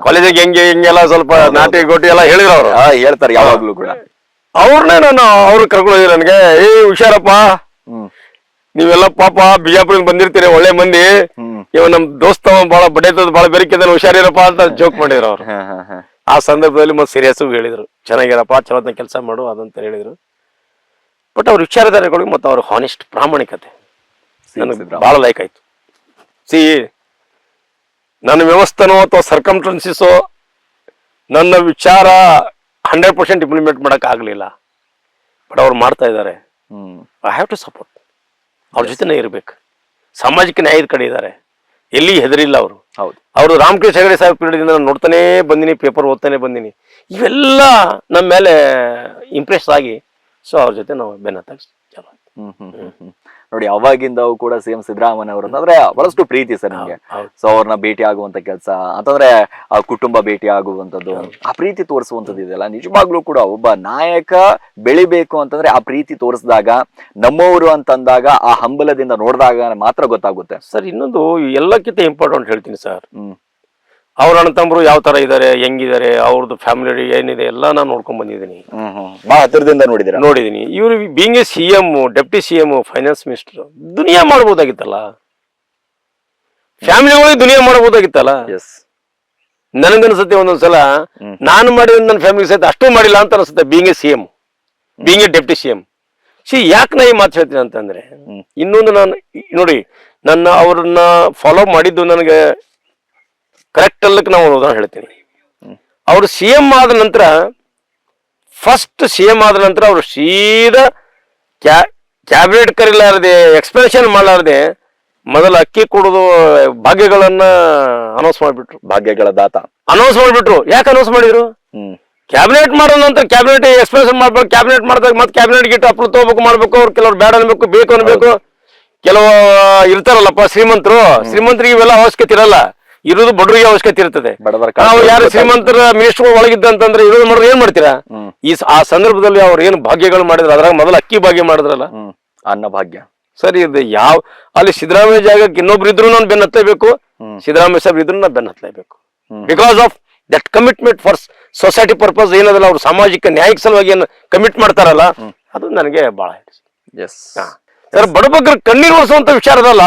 ಕಾಲೇಜಿಗೆ ಹೆಂಗೆಲ್ಲ ಸ್ವಲ್ಪ ನಾಟಿ ಗೋಟಿ ಎಲ್ಲ ಹೇಳಿದ್ರು ಅವ್ರು, ಹೇಳ್ತಾರೆ ಯಾವಾಗ್ಲೂ ಕೂಡ. ಅವ್ರನ್ನೇ ನಾನು ಅವ್ರು ಕರ್ಕೊಂಡು ಹೋಗಿದ್ರು ನನಗೆ. ಹುಷಾರಪ್ಪ, ನೀವೆಲ್ಲ ಪಾಪ ಬಿಜಾಪುರ ಬಂದಿರ್ತೀರಿ, ಒಳ್ಳೆ ಮಂದಿ, ಇವ ನಮ್ ದೋಸ್ತ ಬಹಳ ಬಡೇತದ ಬಹಳ ಬೆರಿಕಿದ್ದಾನೆ, ಹುಷಾರಿರಪ್ಪ ಅಂತ ಜೋಕ್ ಮಾಡಿದ್ರು ಅವ್ರು. ಆ ಸಂದರ್ಭದಲ್ಲಿ ಮತ್ತೆ ಸೀರಿಯಸ್ ಹೇಳಿದ್ರು, ಚೆನ್ನಾಗಿರಪ್ಪ, ಚಲೋ ಕೆಲಸ ಮಾಡು ಅದಂತ ಹೇಳಿದ್ರು. ಬಟ್ ಅವ್ರ ವಿಚಾರಧಾರೆಗಳಿಗೆ ಮತ್ತು ಅವ್ರ ಹಾನೆಸ್ಟ್ ಪ್ರಾಮಾಣಿಕತೆ ನನಗೆ ಬಹಳ ಲೈಕ್ ಆಯ್ತು. ನನ್ನ ವ್ಯವಸ್ಥೆನೋ ಅಥವಾ ಸರ್ಕಮ್ಸ್ಟೆನ್ಸಸೋ ನನ್ನ ವಿಚಾರ 100% ಇಂಪ್ಲಿಮೆಂಟ್ ಮಾಡಕ್ ಆಗ್ಲಿಲ್ಲ. ಬಟ್ ಅವ್ರು ಮಾಡ್ತಾ ಇದ್ದಾರೆ. I have to support. ಅವ್ರ ಜೊತೆನೇ ಇರ್ಬೇಕು. ಸಾಮಾಜಿಕ ನ್ಯಾಯದ ಕಡೆ ಇದ್ದಾರೆ, ಎಲ್ಲಿ ಹೆದರಿಲ್ಲ ಅವರು. ಅವರು ರಾಮಕೃಷ್ಣ ಹೆಗಡೆ ಸಾಹೇಬ್ ಪೀರಿಯಡ್ದಿಂದ ನಾನು ನೋಡ್ತಾನೆ ಬಂದಿನಿ, ಪೇಪರ್ ಓದ್ತಾನೆ ಬಂದಿನಿ. ಇವೆಲ್ಲ ನಮ್ಮ ಮೇಲೆ ಇಂಪ್ರೆಸ್ ಆಗಿ ಸೊ ಅವ್ರ ಜೊತೆ ನಾವು ಬೆನ್ನತ್ತಾಗ ಚಲೋ. ನೋಡಿ, ಅವಾಗಿಂದ ಕೂಡ ಸಿಎಂ ಸಿದ್ದರಾಮಯ್ಯ ಅವರು ಅಂದ್ರೆ ಬಹಳಷ್ಟು ಪ್ರೀತಿ ಸರ್ ನಿಮ್ಗೆ. ಸೊ ಅವ್ರನ್ನ ಭೇಟಿ ಆಗುವಂತ ಕೆಲಸ ಅಂತಂದ್ರೆ ಆ ಕುಟುಂಬ ಭೇಟಿ ಆಗುವಂತದ್ದು, ಆ ಪ್ರೀತಿ ತೋರಿಸುವಂತದ್ದು ಇದೆಲ್ಲ ನಿಜವಾಗ್ಲೂ ಕೂಡ ಒಬ್ಬ ನಾಯಕ ಬೆಳಿಬೇಕು ಅಂತಂದ್ರೆ ಆ ಪ್ರೀತಿ ತೋರಿಸಿದಾಗ, ನಮ್ಮವರು ಅಂತಂದಾಗ, ಆ ಹಂಬಲದಿಂದ ನೋಡಿದಾಗ ಮಾತ್ರ ಗೊತ್ತಾಗುತ್ತೆ ಸರ್. ಇನ್ನೊಂದು ಎಲ್ಲಕ್ಕಿಂತ ಇಂಪಾರ್ಟೆಂಟ್ ಹೇಳ್ತೀನಿ ಸರ್, ಅವ್ರ ಅಣ್ಣ ತಮ್ಮರು ಯಾವ ತರ ಇದಾರೆ, ಹೆಂಗಿದ್ದಾರೆ, ಅವ್ರದ್ದು ಫ್ಯಾಮಿಲಿ ಏನಿದೆ ಎಲ್ಲ ನಾನು ನೋಡ್ಕೊಂಡ್ ಬಂದಿದ್ದೀನಿ, ಬಹಳ ಹತ್ತಿರದಿಂದ ನೋಡಿದೀನಿ. ಇವ್ರು being a CM, deputy CM, finance minister, ದುನಿಯಾ ಮಾಡ್ಬೋದಾಗಿತ್ತಲ್ಲ, ಫ್ಯಾಮಿಲಿಗಳಿಗೆ ದುನಿಯಾ ಮಾಡ್ಬೋದಾಗಿತ್ತಲ್ಲ. ನನಗನ್ಸುತ್ತೆ ಒಂದೊಂದ್ಸಲ ನಾನು ಮಾಡಿದ ನನ್ನ ಫ್ಯಾಮಿಲಿ ಸಹಿತ ಅಷ್ಟೂ ಮಾಡಿಲ್ಲ ಅಂತ ಅನ್ಸುತ್ತೆ. Being a CM, being A deputy CM. ಯಾಕೆ ನಾ ಈ ಮಾತು ಹೇಳ್ತೀನಿ ಅಂತಂದ್ರೆ, ಇನ್ನೊಂದು ನಾನು ನೋಡಿ, ಅವ್ರನ್ನ ಫಾಲೋ ಮಾಡಿದ್ದು ನನಗೆ ಕರೆಕ್ಟ್ ಅಲ್ಲಕ್ಕೆ ನಾವು ಉದಾಹರಣೆ ಹೇಳ್ತೀನಿ. ಅವರು CM ಆದ ನಂತರ, ಫಸ್ಟ್ CM ಆದ ನಂತರ ಅವರು ಸೀದಾ ಕ್ಯಾಬಿನೆಟ್ ಕರೀಲಾರದೆ, ಎಕ್ಸ್ಪ್ರೆಷನ್ ಮಾಡಲಾರದೆ ಮೊದಲ ಅಕ್ಕಿ ಕೊಡೋದು ಭಾಗ್ಯಗಳನ್ನ ಅನೌನ್ಸ್ ಮಾಡ್ಬಿಟ್ರು. ಭಾಗ್ಯಗಳ ದಾತ ಅನೌನ್ಸ್ ಮಾಡ್ಬಿಟ್ರು. ಯಾಕೆ ಅನೌನ್ಸ್ ಮಾಡಿದ್ರು? ಕ್ಯಾಬಿನೆಟ್ ಮಾಡೋ ನಂತರ ಕ್ಯಾಬಿನೆಟ್ ಎಕ್ಸ್ಪ್ರೆಷನ್ ಮಾಡ್ಬೇಕು. ಕ್ಯಾಬಿನೆಟ್ ಮಾಡಿದಾಗ ಮತ್ತೆ ಕ್ಯಾಬಿನೆಟ್ ಗಿಟ್ಟು ಅಪ್ರೂವ್ ತಗೋಬೇಕು, ಮಾಡ್ಬೇಕು. ಅವ್ರು ಕೆಲವ್ರು ಬೇಡ ಅನ್ಬೇಕು, ಬೇಕು ಅನ್ಬೇಕು. ಕೆಲವು ಇರ್ತಾರಲ್ಲಪ್ಪ ಶ್ರೀಮಂತರಿಗೆ ಇವೆಲ್ಲ ಅವಶ್ಯಕತೆ ಇರಲ್ಲ, ಇರೋದು ಬಡವರಿಗೆ ಅವಶ್ಯಕತೆ ಇರ್ತದೆ. ನಾವು ಯಾರು ಶ್ರೀಮಂತರ ಮಿನಿಸ್ಟರ್ ಒಳಗಿದ್ದಂತಂದ್ರೆ ಇರೋದು ಮಾಡಿದ್ರೆ ಏನ್ ಮಾಡ್ತೀರಾ? ಆ ಸಂದರ್ಭದಲ್ಲಿ ಅವ್ರು ಏನು ಭಾಗ್ಯಗಳು ಮಾಡಿದ್ರು, ಅದ್ರಾಗ ಮೊದಲು ಅಕ್ಕಿ ಭಾಗ್ಯ ಮಾಡಿದ್ರಲ್ಲ, ಅನ್ನ ಭಾಗ್ಯ. ಸರಿ, ಇದು ಅಲ್ಲಿ ಸಿದ್ದರಾಮಯ್ಯ ಜಾಗಕ್ಕೆ ಇನ್ನೊಬ್ರು ಇದ್ರು ನಾನು ಬೆನ್ನ ಹತ್ತಲೇಬೇಕು, ಸಿದ್ದರಾಮಯ್ಯ ಸಾಹೇಬ್ರು ಇದ್ರು ನಾನು ಬೆನ್ನ ಹತ್ತಲೇಬೇಕು. Because of that commitment for society purpose ಏನದಲ್ಲ, ಅವ್ರು ಸಾಮಾಜಿಕ ನ್ಯಾಯಕ್ಕೆ ಸಲುವಾಗಿ ಏನು ಕಮಿಟ್ ಮಾಡ್ತಾರಲ್ಲ, ಅದು ನನಗೆ ಬಹಳ ಸರ್. ಬಡಬಗ್ಗರ ಕಣ್ಣೀರು ಒರೆಸುವಂತ ವಿಚಾರ ಅದಲ್ಲ.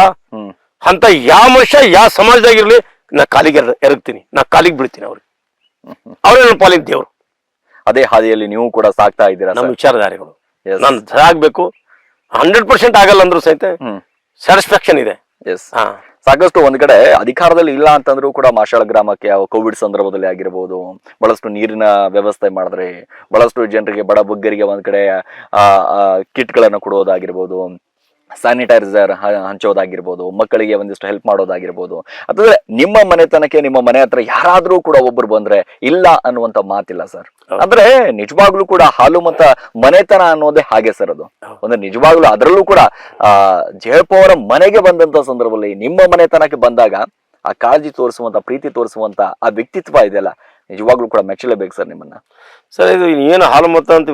ಅಂತ ಯಾವ ಮನುಷ್ಯ ಯಾವ ಸಮಾಜದಾಗಿರ್ಲಿ, ನಾ ಕಾಲಿಗೆ ಎರಗ್ತೀನಿ, ನಾ ಕಾಲಿಗೆ ಬೀಳ್ತೀನಿ. ಅವ್ರಿಗೆ ಅವರೇ ನನ್ನ ಪಾಲಿನ ದೇವ್ರು. ಅದೇ ಹಾದಿಯಲ್ಲಿ ನೀವು ಕೂಡ ಸಾಕ್ತಾ ಇದ್ದೀರಾ. ನಮ್ಮ ವಿಚಾರಧಾರೆಗಳು ನಾನು ಆಗ್ಬೇಕು, 100% ಆಗಲ್ಲ ಅಂದ್ರೂ ಸಹಿತ ಸ್ಯಾಟಿಸ್ಫ್ಯಾಕ್ಷನ್ ಇದೆ. ಸಾಕಷ್ಟು ಒಂದ್ ಕಡೆ ಅಧಿಕಾರದಲ್ಲಿ ಇಲ್ಲ ಅಂತಂದ್ರೂ ಕೂಡ ಮಾಷಾಳ ಗ್ರಾಮಕ್ಕೆ ಕೋವಿಡ್ ಸಂದರ್ಭದಲ್ಲಿ ಆಗಿರ್ಬೋದು, ಬಹಳಷ್ಟು ನೀರಿನ ವ್ಯವಸ್ಥೆ ಮಾಡಿದ್ರೆ, ಬಹಳಷ್ಟು ಜನರಿಗೆ ಬಡ ಬಗ್ಗರಿಗೆ ಒಂದ್ ಕಡೆ ಕಿಟ್ ಗಳನ್ನ ಕೊಡೋದಾಗಿರ್ಬೋದು, ಸ್ಯಾನಿಟೈಸರ್ ಹಂಚೋದಾಗಿರ್ಬೋದು, ಮಕ್ಕಳಿಗೆ ಒಂದಿಷ್ಟು ಹೆಲ್ಪ್ ಮಾಡೋದಾಗಿರ್ಬೋದು, ಅಥವಾ ನಿಮ್ಮ ಮನೆತನಕ್ಕೆ ನಿಮ್ಮ ಮನೆ ಹತ್ರ ಯಾರಾದ್ರೂ ಕೂಡ ಒಬ್ರು ಬಂದ್ರೆ ಇಲ್ಲ ಅನ್ನುವಂತ ಮಾತಿಲ್ಲ ಸರ್. ಅಂದ್ರೆ ನಿಜವಾಗ್ಲೂ ಕೂಡ ಹಾಲು ಮತ ಮನೆತನ ಅನ್ನೋದೇ ಹಾಗೆ ಸರ್. ಅದು ಒಂದು ನಿಜವಾಗ್ಲೂ ಅದರಲ್ಲೂ ಕೂಡ ಜಯಪ್ಪ ಅವರ ಮನೆಗೆ ಬಂದಂತ ಸಂದರ್ಭದಲ್ಲಿ ನಿಮ್ಮ ಮನೆತನಕ್ಕೆ ಬಂದಾಗ ಆ ಕಾಳಜಿ ತೋರಿಸುವಂತ, ಪ್ರೀತಿ ತೋರಿಸುವಂತ ಆ ವ್ಯಕ್ತಿತ್ವ ಇದೆಯಲ್ಲ, ನಿಜವಾಗ್ಲೂ ಕೂಡ ಮೆಚ್ಚಲೇಬೇಕು ಸರ್ ನಿಮ್ಮನ್ನ. ಸರ್ ಇದು ಏನು ಹಾಲು ಮತ ಅಂತ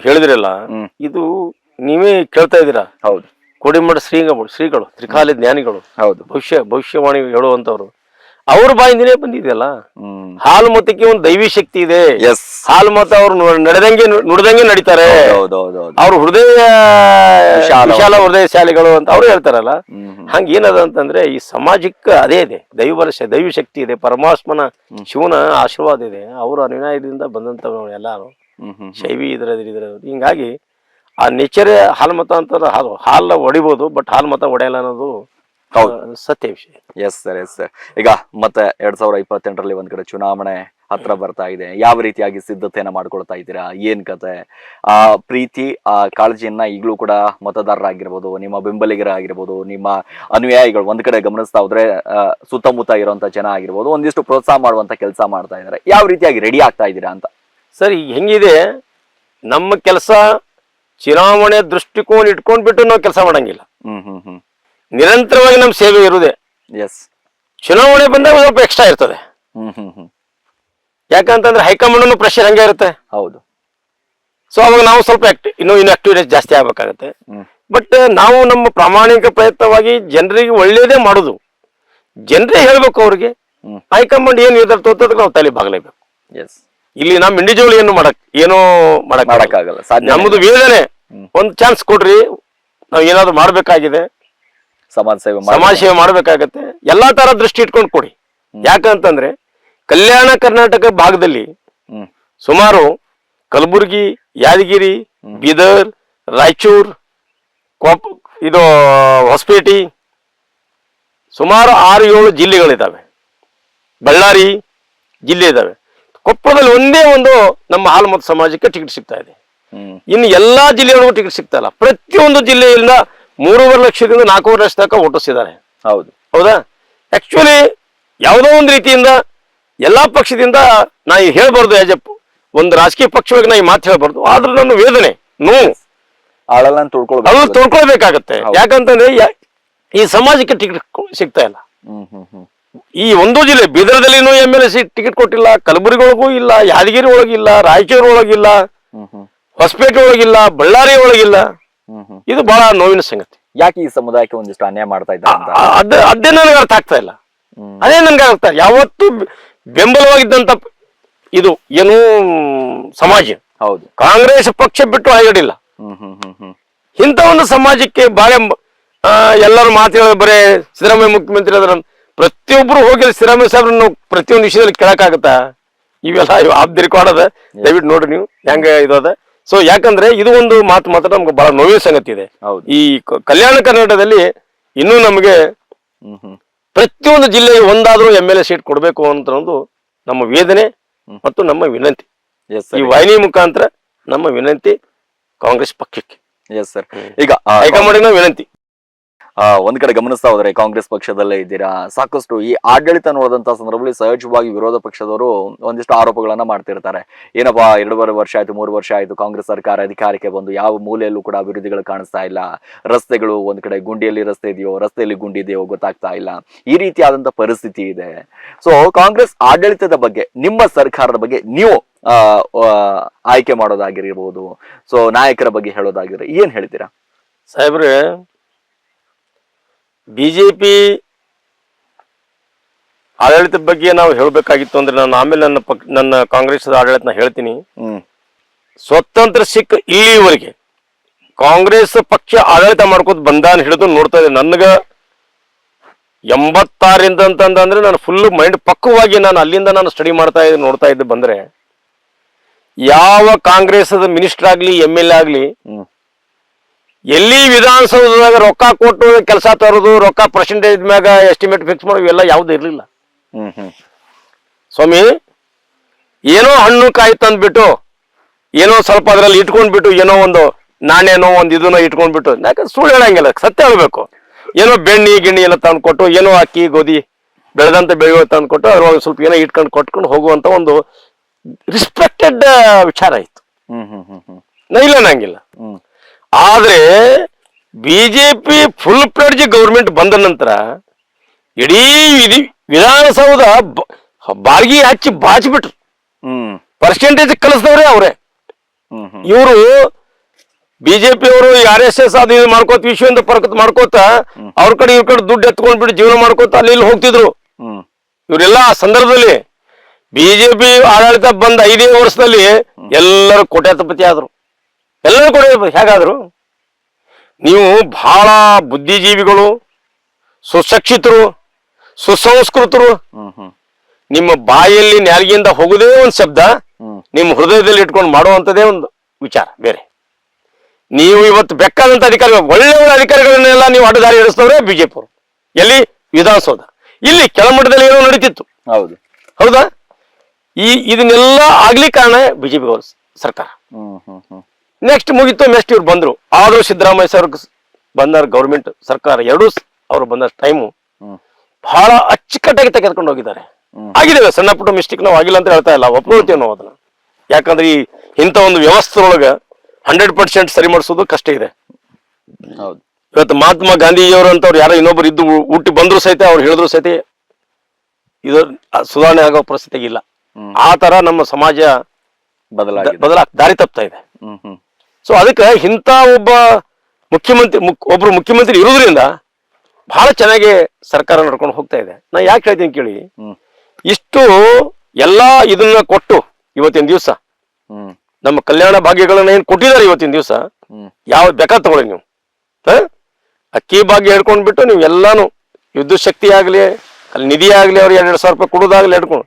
ಹೇಳಿದ್ರಲ್ಲ, ಇದು ನೀವೇ ಕೇಳ್ತಾ ಇದ್ದೀರಾ. ಹೌದು, ಕೋಡಿಮಠ ಶ್ರೀಗಳು ತ್ರಿಕಾಲಿ ಜ್ಞಾನಿಗಳು, ಹೌದು, ಭವಿಷ್ಯವಾಣಿ ಹೇಳುವಂತವ್ರು, ಅವ್ರ ಬಾಯಿಂದನೇ ಬಂದಿದೆಯಲ್ಲ. ಹಾಲು ಮತಕ್ಕೆ ಒಂದು ದೈವಿ ಶಕ್ತಿ ಇದೆ. ಎಸ್, ಹಾಲು ಮತ ಅವ್ರು ನುಡಿದಂಗೆ ನಡೀತಾರೆ. ಅವ್ರ ಹೃದಯ ವಿಶಾಲ ಹೃದಯ ಶಾಲೆಗಳು ಅಂತ ಅವ್ರು ಹೇಳ್ತಾರಲ್ಲ. ಹಂಗ ಏನದ ಅಂತಂದ್ರೆ ಈ ಸಮಾಜಕ್ಕೆ ಅದೇ ಇದೆ, ದೈವಿ ಶಕ್ತಿ ಇದೆ, ಪರಮಾತ್ಮನ ಶಿವನ ಆಶೀರ್ವಾದ ಇದೆ. ಅವ್ರ ಅನುಯಾಯದಿಂದ ಬಂದಂತವ್ರು ಎಲ್ಲಾರು ಶೈವಿ ಇದ್ರ. ಹಿಂಗಾಗಿ ಆ ನೇಚರೇ ಹಾಲು ಮತ ಅಂತ ಹಾಲ ಹೊಡಿಬಹುದು, ಬಟ್ ಹಾಲು ಮತ ಹೊಡೆಯಲ್ಲ ಅನ್ನೋದು ಸತ್ಯ ವಿಷಯ. Yes sir, yes sir. ಈಗ ಮತ್ತೆ 2028ರಲ್ಲಿ ಒಂದ್ ಕಡೆ ಚುನಾವಣೆ ಹತ್ರ ಬರ್ತಾ ಇದೆ. ಯಾವ ರೀತಿಯಾಗಿ ಸಿದ್ಧತೆಯನ್ನ ಮಾಡ್ಕೊಳ್ತಾ ಇದ್ದೀರಾ? ಏನ್ ಕತೆ? ಆ ಪ್ರೀತಿ, ಆ ಕಾಳಜಿಯನ್ನ ಈಗಲೂ ಕೂಡ ಮತದಾರರಾಗಿರ್ಬೋದು, ನಿಮ್ಮ ಬೆಂಬಲಿಗರಾಗಿರ್ಬೋದು, ನಿಮ್ಮ ಅನುಯಾಯಿಗಳು ಒಂದ್ ಕಡೆ ಗಮನಿಸ್ತಾ ಹೋದ್ರೆ ಸುತ್ತಮುತ್ತ ಇರುವಂತ ಜನ ಆಗಿರ್ಬೋದು, ಒಂದಿಷ್ಟು ಪ್ರೋತ್ಸಾಹ ಮಾಡುವಂತ ಕೆಲಸ ಮಾಡ್ತಾ ಇದ್ದಾರೆ. ಯಾವ ರೀತಿಯಾಗಿ ರೆಡಿ ಆಗ್ತಾ ಇದ್ದೀರಾ ಅಂತ? ಸರ್ ಈಗ ಹೆಂಗಿದೆ ನಮ್ಮ ಕೆಲಸ, ಚುನಾವಣೆ ದೃಷ್ಟಿಕೋನ ಇಟ್ಕೊಂಡ್ಬಿಟ್ಟು ನಾವು ಕೆಲಸ ಮಾಡಂಗಿಲ್ಲ. ನಿರಂತರವಾಗಿ ನಮ್ಮ ಸೇವೆ ಇರುವುದೇ. ಎಸ್, ಚುನಾವಣೆ ಬಂದಾಗ ಸ್ವಲ್ಪ ಎಕ್ಸ್ಟ್ರಾ ಇರ್ತದೆ. ಯಾಕಂತಂದ್ರೆ ಹೈಕಮಾಂಡ್ ಪ್ರೆಷರ್ ಹಂಗೆ ಇರುತ್ತೆ. ಹೌದು. ಸೊ ಅವಾಗ ನಾವು ಸ್ವಲ್ಪ ಇನ್ನು ಆಕ್ಟಿವ್ನೆಸ್ ಜಾಸ್ತಿ ಆಗ್ಬೇಕಾಗತ್ತೆ. ಬಟ್ ನಾವು ನಮ್ಮ ಪ್ರಾಮಾಣಿಕ ಪ್ರಯತ್ನವಾಗಿ ಜನರಿಗೆ ಒಳ್ಳೇದೇ ಮಾಡುದು. ಜನರೇ ಹೇಳ್ಬೇಕು ಅವ್ರಿಗೆ, ಹೈಕಮಾಂಡ್ ಏನ್ ನಿರ್ಧಾರ ತೋರ್ತದ ನಾವು ತಲೆ ಬಾಗಲೇಬೇಕು. ಎಸ್, ಇಲ್ಲಿ ನಮ್ ಇಂಡಿವಿಜುವಲ್ ಏನೋ ಮಾಡಕ್ಕಾಗಲ್ಲ. ನಮ್ಮದು ವೇದನೆ. ಒಂದ್ ಚಾನ್ಸ್ ಕೊಡ್ರಿ, ನಾವ್ ಏನಾದ್ರು ಮಾಡ್ಬೇಕಾಗಿದೆ, ಸಮಾಜ ಸೇವೆ ಮಾಡ್ಬೇಕಾಗತ್ತೆ. ಎಲ್ಲಾ ತರ ದೃಷ್ಟಿ ಇಟ್ಕೊಂಡು ಕೊಡಿ. ಯಾಕಂತಂದ್ರೆ ಕಲ್ಯಾಣ ಕರ್ನಾಟಕ ಭಾಗದಲ್ಲಿ ಸುಮಾರು ಕಲಬುರಗಿ, ಯಾದಗಿರಿ, ಬೀದರ್, ರಾಯಚೂರ್, ಇದು ಹೊಸಪೇಟೆ, ಸುಮಾರು 6-7 ಜಿಲ್ಲೆಗಳಿದ್ದಾವೆ. ಬಳ್ಳಾರಿ ಜಿಲ್ಲೆ ಇದ್ದಾವೆ. ಕೊಪ್ಪಳದಲ್ಲಿ ಒಂದೇ ಒಂದು ನಮ್ಮ ಹಾಲು ಮತ ಸಮಾಜಕ್ಕೆ ಟಿಕೆಟ್ ಸಿಗ್ತಾ ಇದೆ. ಇನ್ನು ಎಲ್ಲಾ ಜಿಲ್ಲೆಗಳಿಗೂ ಟಿಕೆಟ್ ಸಿಗ್ತಾ ಇಲ್ಲ. ಪ್ರತಿಯೊಂದು ಜಿಲ್ಲೆಯಿಂದ 3.5 ಲಕ್ಷದಿಂದ 4.5 ಲಕ್ಷ ತನಕ ಓಟಿಸಿದ್ದಾರೆ. ಹೌದಾ? ಆಕ್ಚುಲಿ ಯಾವುದೋ ಒಂದು ರೀತಿಯಿಂದ ಎಲ್ಲಾ ಪಕ್ಷದಿಂದ ನಾ ಹೇಳ್ಬಾರ್ದು, ಆಸ್ ಎ ಒಂದು ರಾಜಕೀಯ ಪಕ್ಷವಾಗಿ ನಾ ಈ ಮಾತು ಹೇಳ್ಬಾರ್ದು. ಆದ್ರೂ ನನ್ನ ವೇದನೆ ತೊಳ್ಕೊಳ್ಬೇಕಾಗತ್ತೆ. ಯಾಕಂತಂದ್ರೆ ಈ ಸಮಾಜಕ್ಕೆ ಟಿಕೆಟ್ ಸಿಗ್ತಾ ಇಲ್ಲ. ಈ ಒಂದು ಜಿಲ್ಲೆ ಬೀದರ್ದಲ್ಲಿನೂ MLA ಸೀಟ್ ಟಿಕೆಟ್ ಕೊಟ್ಟಿಲ್ಲ, ಕಲಬುರಗಿ ಒಳಗೂ ಇಲ್ಲ, ಯಾದಗಿರಿ ಒಳಗಿಲ್ಲ, ರಾಯಚೂರು ಒಳಗಿಲ್ಲ, ಹೊಸಪೇಟೆ ಒಳಗಿಲ್ಲ, ಬಳ್ಳಾರಿ ಒಳಗಿಲ್ಲ. ಇದು ಬಹಳ ನೋವಿನ ಸಂಗತಿ. ಯಾಕೆ ಈ ಸಮುದಾಯಕ್ಕೆ ಒಂದಿಷ್ಟು ಅನ್ಯಾಯ ಮಾಡ್ತಾ ಇದ್ದಾರೆ? ಅದೇ ನನಗೆ ಅರ್ಥ ಆಗ್ತಾ ಇಲ್ಲ. ಅದೇ ನನ್ಗೆ ಅರ್ಥ. ಯಾವತ್ತು ಬೆಂಬಲವಾಗಿದ್ದಂತ ಇದು ಏನು ಸಮಾಜ, ಹೌದು, ಕಾಂಗ್ರೆಸ್ ಪಕ್ಷ ಬಿಟ್ಟು ಹೊರಗಡಿಲ್ಲ. ಇಂಥ ಒಂದು ಸಮಾಜಕ್ಕೆ ಬಾಳೆ ಎಲ್ಲರೂ ಮಾತಾಡೋದು ಬರೇ ಸಿದ್ದರಾಮಯ್ಯ ಮುಖ್ಯಮಂತ್ರಿ ಅದ್ರ ಪ್ರತಿಯೊಬ್ರು ಹೋಗಿ ಸಿದ್ದರಾಮಯ್ಯ ಸಾಹೇಬ್ರನ್ನ ಪ್ರತಿಯೊಂದು ವಿಷಯದಲ್ಲಿ ಕೇಳಕ್ಕಾಗತ್ತಾ? ಇವೆಲ್ಲ ಆಬ್ದಿ ರೆಕಾರ್ಡ್ ಅದ, ದಯವಿಟ್ಟು ನೋಡ್ರಿ ನೀವು ಹೆಂಗ ಇದ. ಸೊ ಯಾಕಂದ್ರೆ ಇದು ಒಂದು ಮಾತು ಮಾತ್ರ ನಮ್ಗೆ ಬಹಳ ನೋವಿನ ಸಂಗತಿ ಇದೆ. ಈ ಕಲ್ಯಾಣ ಕರ್ನಾಟಕದಲ್ಲಿ ಇನ್ನೂ ನಮಗೆ ಪ್ರತಿಯೊಂದು ಜಿಲ್ಲೆಗೆ ಒಂದಾದ್ರೂ MLA ಸೀಟ್ ಕೊಡ್ಬೇಕು ಅಂತ ಒಂದು ನಮ್ಮ ವೇದನೆ ಮತ್ತು ನಮ್ಮ ವಿನಂತಿ. ಈ ವಾಹಿನಿ ಮುಖಾಂತರ ನಮ್ಮ ವಿನಂತಿ ಕಾಂಗ್ರೆಸ್ ಪಕ್ಷಕ್ಕೆ. Yes sir. ಈಗ ಹೈಕಮಾಂಡಿನ ವಿನಂತಿ. ಒಂದ್ ಕಡೆ ಗಮನಿಸ್ತಾ ಹೋದ್ರೆ ಕಾಂಗ್ರೆಸ್ ಪಕ್ಷದಲ್ಲೇ ಇದ್ದೀರಾ. ಸಾಕಷ್ಟು ಈ ಆಡಳಿತ ನೋಡಿದಂತ ಸಂದರ್ಭದಲ್ಲಿ ಸಹಜವಾಗಿ ವಿರೋಧ ಪಕ್ಷದವರು ಒಂದಿಷ್ಟು ಆರೋಪಗಳನ್ನ ಮಾಡ್ತಿರ್ತಾರೆ. ಏನಪ್ಪಾ 2.5 ವರ್ಷ ಆಯ್ತು, 3 ವರ್ಷ ಆಯ್ತು ಕಾಂಗ್ರೆಸ್ ಸರ್ಕಾರ ಅಧಿಕಾರಕ್ಕೆ ಬಂದು, ಯಾವ ಮೂಲೆಯಲ್ಲೂ ಕೂಡ ಅಭಿವೃದ್ಧಿಗಳು ಕಾಣಿಸ್ತಾ ಇಲ್ಲ, ರಸ್ತೆಗಳು ಒಂದ್ ಕಡೆ ಗುಂಡಿಯಲ್ಲಿ ರಸ್ತೆ ಇದೆಯೋ, ರಸ್ತೆಯಲ್ಲಿ ಗುಂಡಿ ಇದೆಯೋ ಗೊತ್ತಾಗ್ತಾ ಇಲ್ಲ, ಈ ರೀತಿಯಾದಂತ ಪರಿಸ್ಥಿತಿ ಇದೆ. ಸೊ ಕಾಂಗ್ರೆಸ್ ಆಡಳಿತದ ಬಗ್ಗೆ, ನಿಮ್ಮ ಸರ್ಕಾರದ ಬಗ್ಗೆ ನೀವು ಆಯ್ಕೆ ಮಾಡೋದಾಗಿರ್ಬೋದು, ಸೊ ನಾಯಕರ ಬಗ್ಗೆ ಹೇಳೋದಾಗಿದ್ರೆ ಏನ್ ಹೇಳ್ತೀರಾ ಸಾಹೇಬ್ರೆ? ಬಿಜೆಪಿ ಆಡಳಿತದ ಬಗ್ಗೆ ನಾವು ಹೇಳ್ಬೇಕಾಗಿತ್ತು ಅಂದ್ರೆ ನಾನು ಆಮೇಲೆ ನನ್ನ ಕಾಂಗ್ರೆಸ್ ಆಡಳಿತನ ಹೇಳ್ತೀನಿ. ಸ್ವತಂತ್ರ ಸಿಕ್ಕ ಇಲ್ಲಿವರೆಗೆ ಕಾಂಗ್ರೆಸ್ ಪಕ್ಷ ಆಡಳಿತ ಮಾಡ್ಕೋತ ಬಂದಾನ ಹಿಡಿದು ನೋಡ್ತಾ ಇದೆ. ನನ್ಗ 86 ಅಂತಂದ್ರೆ ನಾನು ಫುಲ್ ಮೈಂಡ್ ಪಕ್ವವಾಗಿ ನಾನು ಅಲ್ಲಿಂದ ನಾನು ಸ್ಟಡಿ ನೋಡ್ತಾ ಇದ್ದೆ ಬಂದ್ರೆ, ಯಾವ ಕಾಂಗ್ರೆಸ್ ಮಿನಿಸ್ಟರ್ ಆಗ್ಲಿ MLA ಆಗ್ಲಿ ಎಲ್ಲಿ ವಿಧಾನಸೌಧದಾಗ ರೊಕ್ಕ ಕೊಟ್ಟು ಕೆಲಸ ತರೋದು, ರೊಕ್ಕ ಪರ್ಸೆಂಟೇಜ್ ಮ್ಯಾಗ ಎಸ್ಟಿಮೇಟ್ ಫಿಕ್ಸ್ ಮಾಡೋದು ಇವೆಲ್ಲ ಯಾವ್ದು ಇರ್ಲಿಲ್ಲ. ಸ್ವಾಮಿ, ಏನೋ ಹಣ್ಣು ಕಾಯಿ ತಂದ್ಬಿಟ್ಟು ಏನೋ ಸ್ವಲ್ಪ ಅದರಲ್ಲಿ ಇಟ್ಕೊಂಡ್ಬಿಟ್ಟು ಏನೋ ಒಂದು ನಾನೇನೋ ಒಂದು ಇದನ್ನ ಇಟ್ಕೊಂಡ್ಬಿಟ್ಟು, ಯಾಕಂದ್ರೆ ಸುಳ್ಳು ಹೇಳಂಗಿಲ್ಲ, ಸತ್ಯ ಹೇಳ್ಬೇಕು. ಏನೋ ಬೆಣ್ಣಿ ಗಿಣ್ಣಿ ಎಲ್ಲ ತಂದು ಕೊಟ್ಟು, ಏನೋ ಅಕ್ಕಿ ಗೋಧಿ ಬೆಳೆದಂತ ಬೆಳೆಗಳು ತಂದು ಕೊಟ್ಟು ಅದ್ರೊಳಗೆ ಸ್ವಲ್ಪ ಏನೋ ಇಟ್ಕೊಂಡು ಕೊಟ್ಕೊಂಡು ಹೋಗುವಂತ ಒಂದು ರಿಸ್ಪೆಕ್ಟೆಡ್ ವಿಚಾರ ಇತ್ತು. ನಾ ಇಲ್ಲ ನಂಗಿಲ್ಲ. ಆದ್ರೆ ಬಿಜೆಪಿ ಫುಲ್ ಫ್ಲೆಡ್ಜ್ ಗೌರ್ಮೆಂಟ್ ಬಂದ ನಂತರ ಇಡೀ ವಿಧಾನಸೌಧ ಬಾರ್ಗಿ ಹಚ್ಚಿ ಬಾಚಿಬಿಟ್ರು. ಪರ್ಸೆಂಟೇಜ್ ಕಲಿಸಿದವ್ರೆ ಅವರೇ. ಇವರು ಬಿಜೆಪಿ ಅವರು RSS ಅದು ಇದು ಮಾಡ್ಕೋತ ವಿಶ್ವದಿಂದ ಪರಕತ್ ಮಾಡ್ಕೋತ ಅವ್ರ ಕಡೆ ಇವ್ರ ಕಡೆ ದುಡ್ಡು ಎತ್ಕೊಂಡ್ಬಿಟ್ಟು ಜೀವನ ಮಾಡ್ಕೋತ ಅಲ್ಲಿ ಇಲ್ಲಿ ಹೋಗ್ತಿದ್ರು. ಇವರೆಲ್ಲ ಆ ಸಂದರ್ಭದಲ್ಲಿ ಬಿಜೆಪಿ ಆಡಳಿತ ಬಂದ 5 ವರ್ಷದಲ್ಲಿ ಎಲ್ಲರೂ ಕೋಟ್ಯಾಧಿಪತಿ ಆದ್ರು. ಎಲ್ಲರೂ ಕೋಟ್ಯಾಧಿಪತಿ ಹೇಗಾದ್ರು? ನೀವು ಬಹಳ ಬುದ್ಧಿಜೀವಿಗಳು, ಸುಶಿಕ್ಷಿತರು, ಸುಸಂಸ್ಕೃತರು. ನಿಮ್ಮ ಬಾಯಲ್ಲಿ ನ್ಯಾಲ್ಗಿಯಿಂದ ಹೋಗುದೇ ಒಂದು ಶಬ್ದ, ನಿಮ್ಮ ಹೃದಯದಲ್ಲಿ ಇಟ್ಕೊಂಡು ಮಾಡುವಂಥದ್ದೇ ಒಂದು ವಿಚಾರ ಬೇರೆ. ನೀವು ಇವತ್ತು ಬೇಕಾದಂತ ಅಧಿಕಾರಿಗಳು, ಒಳ್ಳೆ ಅಧಿಕಾರಿಗಳನ್ನೆಲ್ಲ ನೀವು ಅಡ್ಡದಾರಿ ಹಿಡಿಸ್ತವ್ರೆ ಬಿಜೆಪಿ ಅವರು. ಎಲ್ಲಿ? ವಿಧಾನಸೌಧ. ಇಲ್ಲಿ ಕೆಳಮಟ್ಟದಲ್ಲಿ ಏನೋ ನಡೀತಿತ್ತು. ಹೌದು, ಹೌದಾ? ಇದನ್ನೆಲ್ಲ ಆಗ್ಲಿಕ್ಕೆ ಕಾರಣ ಬಿಜೆಪಿ ಸರ್ಕಾರ. ನೆಕ್ಸ್ಟ್ ಮುಗಿತು, ನೆಕ್ಸ್ಟ್ ಇವ್ರು ಬಂದ್ರು. ಆದ್ರೂ ಸಿದ್ದರಾಮಯ್ಯ ಸರ್ ಬಂದ ಗೌರ್ಮೆಂಟ್ ಸರ್ಕಾರ ಎರಡೂ ಅವ್ರು ಬಂದ ಟೈಮು ಬಹಳ ಅಚ್ಚುಕಟ್ಟಾಗಿ ತೆಗೆದುಕೊಂಡು ಹೋಗಿದ್ದಾರೆ. ಆಗಿದ್ದೇವೆ, ಸಣ್ಣ ಪುಟ್ಟ ಮಿಸ್ಟೇಕ್ ನಾವು ಆಗಿಲ್ಲ ಅಂತ ಹೇಳ್ತಾ ಇಲ್ಲ, ಒಪ್ಕೊಳ್ತೇವೆ ನಾವು ಅದನ್ನ. ಯಾಕಂದ್ರೆ ಇಂಥ ಒಂದು ವ್ಯವಸ್ಥೆ ಒಳಗೆ 100% ಸರಿ ಮಾಡಿಸೋದು ಕಷ್ಟ ಇದೆ. ಇವತ್ತು ಮಹಾತ್ಮ ಗಾಂಧೀಜಿಯವರು ಅಂತವ್ರು ಯಾರೋ ಇನ್ನೊಬ್ರು ಇದ್ದು ಹುಟ್ಟಿ ಬಂದ್ರು ಸಹಿತ ಅವ್ರು ಹೇಳಿದ್ರು ಸಹಿತ ಇದು ಸುಧಾರಣೆ ಆಗೋ ಪರಿಸ್ಥಿತಿ ಇಲ್ಲ. ಆ ತರ ನಮ್ಮ ಸಮಾಜ ದಾರಿ ತಪ್ತಾ ಇದೆ. ಸೊ ಅದಕ್ಕೆ ಇಂಥ ಒಬ್ರು ಮುಖ್ಯಮಂತ್ರಿ ಇರೋದ್ರಿಂದ ಬಹಳ ಚೆನ್ನಾಗಿ ಸರ್ಕಾರ ನಡ್ಕೊಂಡು ಹೋಗ್ತಾ ಇದೆ. ನಾ ಯಾಕೆ ಹೇಳ್ತೀನಿ ಕೇಳಿ, ಇಷ್ಟು ಎಲ್ಲಾ ಇದನ್ನ ಕೊಟ್ಟು ಇವತ್ತಿನ ದಿವಸ ನಮ್ಮ ಕಲ್ಯಾಣ ಭಾಗ್ಯಗಳನ್ನ ಏನ್ ಕೊಟ್ಟಿದ್ದಾರೆ ಇವತ್ತಿನ ದಿವಸ, ಯಾವ ಬೇಕಾದ್ ತಗೊಳ್ಳಿ ನೀವು. ಅಕ್ಕಿ ಭಾಗ್ಯ ಹೇಳ್ಕೊಂಡ್ಬಿಟ್ಟು ನೀವು ಎಲ್ಲಾನು ವಿದ್ಯುತ್ ಶಕ್ತಿ ಆಗ್ಲಿ, ಅಲ್ಲಿ ನಿಧಿ ಆಗ್ಲಿ, ಅವ್ರು 2,000 ರೂಪಾಯಿ ಕೊಡೋದಾಗ್ಲಿ ಹೇಳ್ಕೊಂಡು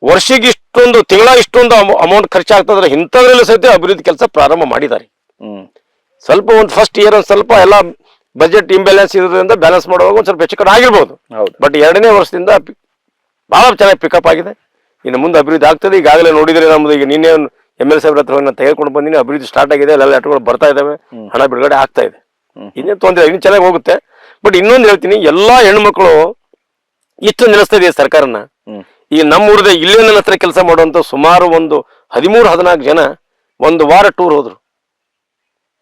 ವರ್ಷಕ್ಕೆ ಇಷ್ಟೊಂದು ತಿಂಗಳ ಇಷ್ಟೊಂದು ಅಮೌಂಟ್ ಖರ್ಚಾಗ್ತದ್ರೆ ಇಂಥದ್ರಲ್ಲಿ ಸಹಿತ ಅಭಿವೃದ್ಧಿ ಕೆಲಸ ಪ್ರಾರಂಭ ಮಾಡಿದ್ದಾರೆ. ಸ್ವಲ್ಪ ಒಂದು ಫಸ್ಟ್ ಇಯರ್ ಒಂದು ಸ್ವಲ್ಪ ಎಲ್ಲ ಬಜೆಟ್ ಇಂಬ್ಯಾಲೆನ್ಸ್ ಇರೋದ್ರಿಂದ ಬ್ಯಾಲೆನ್ಸ್ ಮಾಡುವಾಗ ಒಂದು ಸ್ವಲ್ಪ ಹೆಚ್ಚು ಕಡೆ ಆಗಿರ್ಬೋದು. ಬಟ್ 2ನೇ ವರ್ಷದಿಂದ ಬಹಳ ಚೆನ್ನಾಗಿ ಪಿಕಪ್ ಆಗಿದೆ. ಇನ್ನು ಮುಂದೆ ಅಭಿವೃದ್ಧಿ ಆಗ್ತದೆ. ಈಗಾಗಲೇ ನೋಡಿದ್ರೆ ನಮ್ದು ಈಗ ನಿನ್ನೆ MLA ಸಾಹೇಬ್ರ ಹತ್ರ ನಾನು ತೆಗೆದುಕೊಂಡು ಬಂದಿನಿ, ಅಭಿವೃದ್ಧಿ ಸ್ಟಾರ್ಟ್ ಆಗಿದೆ, ಎಲ್ಲ ಲೆಟರ್ಗಳು ಬರ್ತಾ ಇದಾವೆ, ಹಣ ಬಿಡುಗಡೆ ಆಗ್ತಾ ಇದೆ. ಇನ್ನೇನು ತೊಂದರೆ, ಇನ್ನು ಚೆನ್ನಾಗಿ ಹೋಗುತ್ತೆ. ಬಟ್ ಇನ್ನೊಂದು ಹೇಳ್ತೀನಿ, ಎಲ್ಲಾ ಹೆಣ್ಮಕ್ಳು ಇಷ್ಟು ನಿಲ್ಲಿಸ್ತಾ ಇದೆ ಸರ್ಕಾರನ. ಈಗ ನಮ್ಮ ಊರದ ಇಲ್ಲೇ ನನ್ನ ಹತ್ರ ಕೆಲಸ ಮಾಡುವಂತ ಸುಮಾರು ಒಂದು 13-14 ಜನ ಒಂದು ವಾರ ಟೂರ್ ಹೋದ್ರು,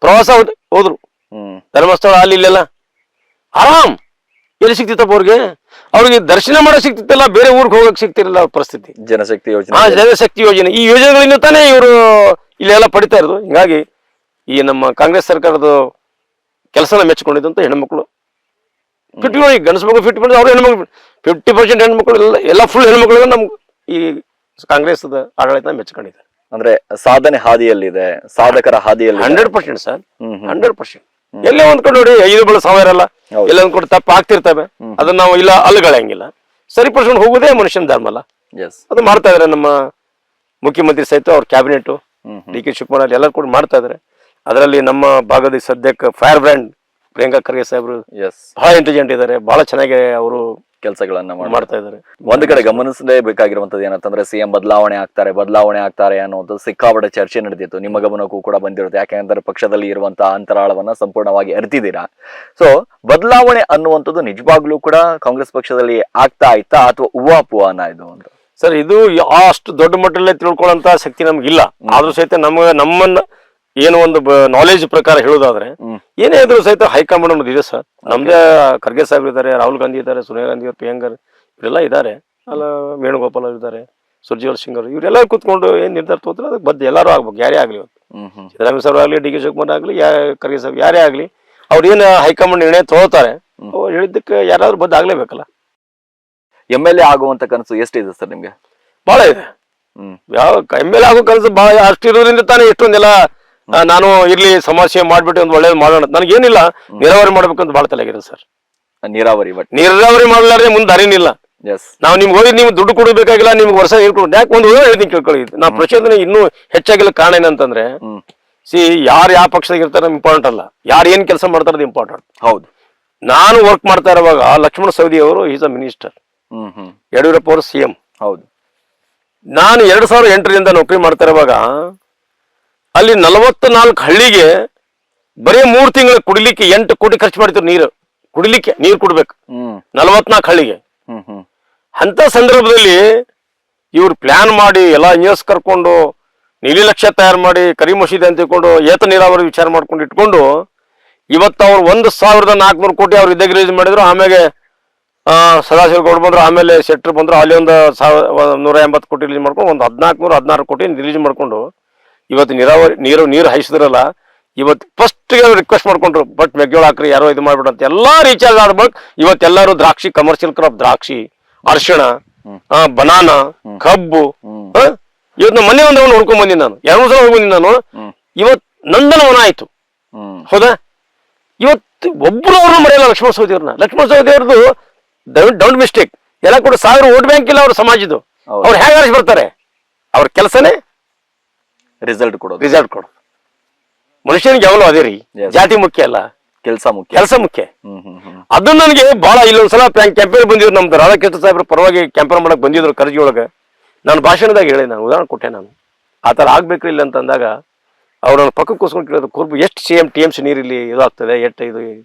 ಪ್ರವಾಸ ಹೋದ್ರು, ಧರ್ಮಸ್ಥಳ ಅಲ್ಲಿ ಇಲ್ಲೆಲ್ಲ. ಆರಾಮ್ ಎಲ್ಲಿ ಸಿಕ್ತಿತ್ತಪ್ಪ ಅವ್ರಿಗೆ ದರ್ಶನ ಮಾಡಕ್ ಸಿಕ್ತಿತ್ತಲ್ಲ, ಬೇರೆ ಊರಿಗೆ ಹೋಗಕ್ ಸಿಗ್ತಿರಲಿಲ್ಲ ಅವ್ರ ಪರಿಸ್ಥಿತಿ. ಜನಶಕ್ತಿ ಯೋಜನೆ, ಜನಶಕ್ತಿ ಯೋಜನೆ, ಈ ಯೋಜನೆಗಳಿಂದ ತಾನೇ ಇವರು ಇಲ್ಲೆಲ್ಲ ಪಡಿತಾ ಇರೋದು. ಹಿಂಗಾಗಿ ಈ ನಮ್ಮ ಕಾಂಗ್ರೆಸ್ ಸರ್ಕಾರದ ಕೆಲಸನ ಮೆಚ್ಕೊಂಡಿದ್ದಂತ ಹೆಣ್ಮಕ್ಳು 50 ಗಂಡಸ ಮಕ್ಕಳು 50%, ಅವ್ರು ಹೆಣ್ಮಕ್ಳು 50% ಹೆಣ್ಮಕ್ಳು ಎಲ್ಲ ಫುಲ್ ಹೆಣ್ಮಕ್ಳು ನಮ್ಗೆ ಈ ಕಾಂಗ್ರೆಸ್ ಆಡಳಿತ ಮೆಚ್ಕೊಂಡಿದ್ದಾರೆ. ಅಂದ್ರೆ ಸಾಧನೆ ಹಾದಿಯಲ್ಲಿದೆ, ಸಾಧಕರ ಹಾದಿಯಲ್ಲಿ 100% ಸರ್, 100%. ಎಲ್ಲೇ ಒಂದ್ ಕಡೆ ನೋಡಿ 5 ಬಳ ಸಾವಿರ ಅಲ್ಲ, ಎಲ್ಲ ಒಂದ್ ಕಡೆ ತಪ್ಪು ಆಗ್ತಿರ್ತವೆ, ಅದನ್ನ ನಾವು ಇಲ್ಲ ಅಲ್ಲಗಳಂಗಿಲ್ಲ, ಸರಿಪಡಿಸ್ಕೊಂಡು ಹೋಗುದೇ ಮನುಷ್ಯನ ಧರ್ಮ ಅಲ್ಲ. ಅದು ಮಾಡ್ತಾ ಇದಾರೆ ನಮ್ಮ ಮುಖ್ಯಮಂತ್ರಿ ಸಹಿತ, ಅವ್ರ ಕ್ಯಾಬಿನೆಟ್ DK ಶಿವಕುಮಾರ್ ಎಲ್ಲರೂ ಕೂಡ ಮಾಡ್ತಾ ಇದಾರೆ. ಅದರಲ್ಲಿ ನಮ್ಮ ಭಾಗದ ಸದ್ಯಕ್ಕೆ ಫೈರ್ ಬ್ರ್ಯಾಂಡ್ ಪ್ರಿಯಾಂಕಾ ಖರ್ಗೆ ಸಾಹೇಬ್ರು ಬಹಳ ಇಂಟೆಲಿಜೆಂಟ್ ಇದ್ದಾರೆ, ಬಹಳ ಚೆನ್ನಾಗಿ ಅವರು ಕೆಲಸಗಳನ್ನ ಮಾಡ್ತಾ ಇದ್ದಾರೆ. ಒಂದು ಕಡೆ ಗಮನಿಸಲೇಬೇಕಾಗಿರುವಂತದ್ದು ಏನಂತಂದ್ರೆ CM ಬದಲಾವಣೆ ಆಗ್ತಾರೆ ಅನ್ನುವಂಥದ್ದು ಸಿಕ್ಕಾಪಟ್ಟೆ ಚರ್ಚೆ ನಡೆದಿತ್ತು. ನಿಮ್ಮ ಗಮನಕ್ಕೂ ಕೂಡ ಬಂದಿರುತ್ತೆ, ಯಾಕೆಂದ್ರೆ ಪಕ್ಷದಲ್ಲಿ ಇರುವಂತಹ ಅಂತರಾಳವನ್ನ ಸಂಪೂರ್ಣವಾಗಿ ಅರಿತಿದ್ದೀರಾ. ಸೊ ಬದಲಾವಣೆ ಅನ್ನುವಂಥದ್ದು ನಿಜವಾಗ್ಲೂ ಕೂಡ ಕಾಂಗ್ರೆಸ್ ಪಕ್ಷದಲ್ಲಿ ಆಗ್ತಾ ಇತ್ತಾ ಅಥವಾ ಊಹಾಪೋಹನ ಇದು ಅಂತ? ಸರ್, ಇದು ಅಷ್ಟು ದೊಡ್ಡ ಮಟ್ಟದಲ್ಲೇ ತಿಳ್ಕೊಳ್ಳುವಂತ ಶಕ್ತಿ ನಮ್ಗಿಲ್ಲ. ಆದ್ರೂ ಸಹಿತ ನಮ್ಮನ್ನ ಏನು ಒಂದು ನಾಲೆಜ್ ಪ್ರಕಾರ ಹೇಳೋದಾದ್ರೆ ಏನೇ ಇದ್ರು ಸಹಿತ ಹೈಕಮಾಂಡ್ ಅನ್ನೋದು ಇದೆ ಸರ್. ನಮ್ದೇ ಖರ್ಗೆ ಸಾಹೇಬ್ರು ಇದ್ದಾರೆ, ರಾಹುಲ್ ಗಾಂಧಿ ಇದ್ದಾರೆ, ಸೋನಿಯಾ ಗಾಂಧಿ ಅವರು, ಪ್ರಿಯಾಂಕಾ ಇವರೆಲ್ಲ ಇದ್ದಾರೆ, ಅಲ್ಲ ವೇಣುಗೋಪಾಲ್ ಅವರು ಇದ್ದಾರೆ, ಸುರ್ಜೇವಾಲ ಸಿಂಗ್ ಅವರು, ಇವರೆಲ್ಲ ಕೂತ್ಕೊಂಡು ಏನ್ ನಿರ್ಧಾರ ತಗೋತಾರೆ ಅದಕ್ಕೆ ಬದ್ಧ ಎಲ್ಲರೂ ಆಗ್ಬೇಕು. ಯಾರೇ ಆಗ್ಲಿ, ಸಿದ್ದರಾಮಯ್ಯ ಸಾಹೇಬ್ರು ಆಗ್ಲಿ, DK ಶಿವಕುಮಾರ್ ಆಗ್ಲಿ, ಖರ್ಗೆ ಸಾಹೇಬ್ ಯಾರೇ ಆಗ್ಲಿ, ಅವ್ರು ಏನ್ ಹೈಕಮಾಂಡ್ ನಿರ್ಣಯ ತಗೋತಾರೆ ಹೇಳಿದ್ದಕ್ಕೆ ಯಾರಾದ್ರೂ ಬದ್ಧ ಆಗ್ಲೇಬೇಕಲ್ಲ. MLA ಆಗುವಂತ ಕನಸು ಎಷ್ಟಿದೆ ಸರ್ ನಿಮ್ಗೆ? ಬಹಳ ಇದೆ. ಯಾವ MLA ಆಗೋ ಕನಸು ಬಹಳ ಅಷ್ಟು ಇರೋದ್ರಿಂದ ತಾನೇ ಎಷ್ಟೊಂದೆಲ್ಲ ನಾನು ಇರ್ಲಿ ಸಮಾಜ ಸೇವೆ ಮಾಡ್ಬಿಟ್ಟು ಒಂದು ಒಳ್ಳೇದು ಮಾಡೋಣ, ನನಗೇನಿಲ್ಲ ನೀರಾವರಿ ಮಾಡ್ಬೇಕಂತ ಬಹಳ ತಲೆಗಿದೆ ಸರ್. ನೀರಾವರಿ ಮಾಡ್ಲಾರ್ದೆ ಮುಂದೆ ದಾರಿನಿಲ್ಲ. ನಾವು ನಿಮ್ಗೆ ಹೋಗಿ ನೀವು ದುಡ್ಡು ಕೊಡಬೇಕಾಗಿಲ್ಲ, ನಿಮ್ಗೆ ವರ್ಷ ಹೇಳ್ಕೊಂಡು ಯಾಕೆ ಒಂದು ಹೇಳ್ತೀನಿ ಕೇಳ್ಕೊಳ್ಳಿ. ನಾವು ಪ್ರಚೋದನೆ ಇನ್ನೂ ಹೆಚ್ಚಾಗಿಲ್ಲ. ಕಾರಣ ಏನಂತಂದ್ರೆ ಯಾರು ಯಾವ ಪಕ್ಷದಾಗ ಇರ್ತಾರೆ ಇಂಪಾರ್ಟೆಂಟ್ ಅಲ್ಲ, ಯಾರು ಏನ್ ಕೆಲಸ ಮಾಡ್ತಾರದು ಇಂಪಾರ್ಟೆಂಟ್. ಹೌದು, ನಾನು ವರ್ಕ್ ಮಾಡ್ತಾ ಇರುವಾಗ ಲಕ್ಷ್ಮಣ ಸವದಿ ಅವರು ಈಸ್ ಅ ಮಿನಿಸ್ಟರ್, ಯಡಿಯೂರಪ್ಪ ಅವರು CM. ಹೌದು, ನಾನು 2008ರಿಂದ ನೌಕರಿ ಮಾಡ್ತಾ ಇರುವಾಗ ಅಲ್ಲಿ 44 ಹಳ್ಳಿಗೆ ಬರೀ 3 ತಿಂಗಳು ಕುಡಿಲಿಕ್ಕೆ 8 ಕೋಟಿ ಖರ್ಚು ಮಾಡ್ತಿದ್ರು ನೀರು ಕುಡಿಲಿಕ್ಕೆ ನೀರು ಕುಡ್ಬೇಕು 44 ಹಳ್ಳಿಗೆ. ಅಂತ ಸಂದರ್ಭದಲ್ಲಿ ಇವ್ರು ಪ್ಲಾನ್ ಮಾಡಿ ಎಲ್ಲ ಇಂಜಿನಿಯರ್ಸ್ ಕರ್ಕೊಂಡು ನೀಲಿ ಲಕ್ಷ್ಯ ತಯಾರು ಮಾಡಿ ಕರಿ ಮಸೀದಿ ಅಂತ ತಿಳ್ಕೊಂಡು ಏತ ನೀರಾವರಿ ವಿಚಾರ ಮಾಡ್ಕೊಂಡು ಇಟ್ಕೊಂಡು ಇವತ್ತು ಅವ್ರು 1400 ಕೋಟಿ ಅವ್ರು ಇದ್ದಾಗ ರಿಲೀಸ್ ಮಾಡಿದ್ರು. ಆಮೇಲೆ ಸದಾಶಿವ ಗೌಡ ಬಂದ್ರು, ಆಮೇಲೆ ಶೆಟ್ರ್ ಬಂದ್ರು, ಅಲ್ಲಿ ಒಂದು 180 ಕೋಟಿ ರಿಲೀಸ್ ಮಾಡ್ಕೊಂಡು ಒಂದು 1416 ಕೋಟಿ ರಿಲೀಸ್ ಮಾಡ್ಕೊಂಡು ಇವತ್ತು ನೀರು ಹಾಯಿಸಿದ್ರಲ್ಲ. ಇವತ್ತು ಫಸ್ಟ್ ರಿಕ್ವೆಸ್ಟ್ ಮಾಡ್ಕೊಂಡ್ರು, ಬಟ್ ಮೆಗ್ಗೋಳ ಹಾಕ್ರಿ ಯಾರೋ ಇದು ಮಾಡ್ಬಿಡ ಅಂತ ಎಲ್ಲಾ ರೀಚಾರ್ಜ್ ಆದ ಬಳಿಕ ಇವತ್ತೆಲ್ಲರೂ ದ್ರಾಕ್ಷಿ ಕಮರ್ಷಿಯಲ್ ಕ್ರಾಪ್ ದ್ರಾಕ್ಷಿ, ಅರಿಶಿಣ, ಬನಾನಾ, ಕಬ್ಬು. ಇವತ್ತು ಮನೆ ಒಂದು ನೋಡ್ಕೊಂಡ್ ಬಂದಿನಿ ನಾನು, 2 ಸಲ ಹೋಗಿ ಬಂದಿನಿ ನಾನು. ಇವತ್ತು ನಂದನವನ ಆಯ್ತು, ಹೌದಾ? ಇವತ್ತು ಒಬ್ರು ಅವ್ರನ್ನ ಮರೆಯಲ್ಲ ಲಕ್ಷ್ಮಣ ಸವದಿಯವ್ರನ್ನ. ಲಕ್ಷ್ಮಣ ಸವದಿಯವ್ರದ್ದು ಡೌಂಟ್ ಮಿಸ್ಟೇಕ್ ಎಲ್ಲ ಕೂಡ 1000 ವೋಟ್ ಬ್ಯಾಂಕ್ ಇಲ್ಲ ಅವ್ರ ಸಮಾಜದ್ದು. ಅವ್ರು ಹೇಗೆ ಆರಿಸಿ ಬರ್ತಾರೆ? ಅವ್ರ ಕೆಲಸನೇ ರಿಸಲ್ಟ್ ಕೊಡೋದು. ಮನುಷ್ಯನಿಗೆ ಯಾವಲೂ ಅದೇ ರೀ, ಜಾತಿ ಮುಖ್ಯ ಅಲ್ಲ, ಕೆಲಸ ಮುಖ್ಯ. ಅದು ನನಗೆ ಬಹಳ ಇಲ್ಲೊಂದ್ಸಲ ಕ್ಯಾಂಪೇನ್ ಬಂದಿದ್ರು, ನಮ್ದು ರಾಧಾಕೃಷ್ಣ ಸಾಹೇಬ್ರ ಪರವಾಗಿ ಕ್ಯಾಂಪೇನ್ ಮಾಡಕ್ ಬಂದಿದ್ರು ಕರ್ಜಿ ಒಳಗೆ. ನಾನು ಭಾಷಣದಾಗ ಹೇಳಿ, ನಾನು ಉದಾಹರಣೆ ಕೊಟ್ಟೆ, ನಾನು ಆ ಥರ ಆಗ್ಬೇಕ್ರಿ ಇಲ್ಲ ಅಂತಂದಾಗ ಅವ್ರು ನನ್ನ ಪಕ್ಕಕ್ಕೆ ಕೂಸ್ಕೊಂಡು ಕೇಳೋದು, ಕುರ್ಬು ಎಷ್ಟು TMC ನೀರಿಲ್ಲಿ ಇದು ಆಗ್ತದೆ, ಎಷ್ಟು ಇದು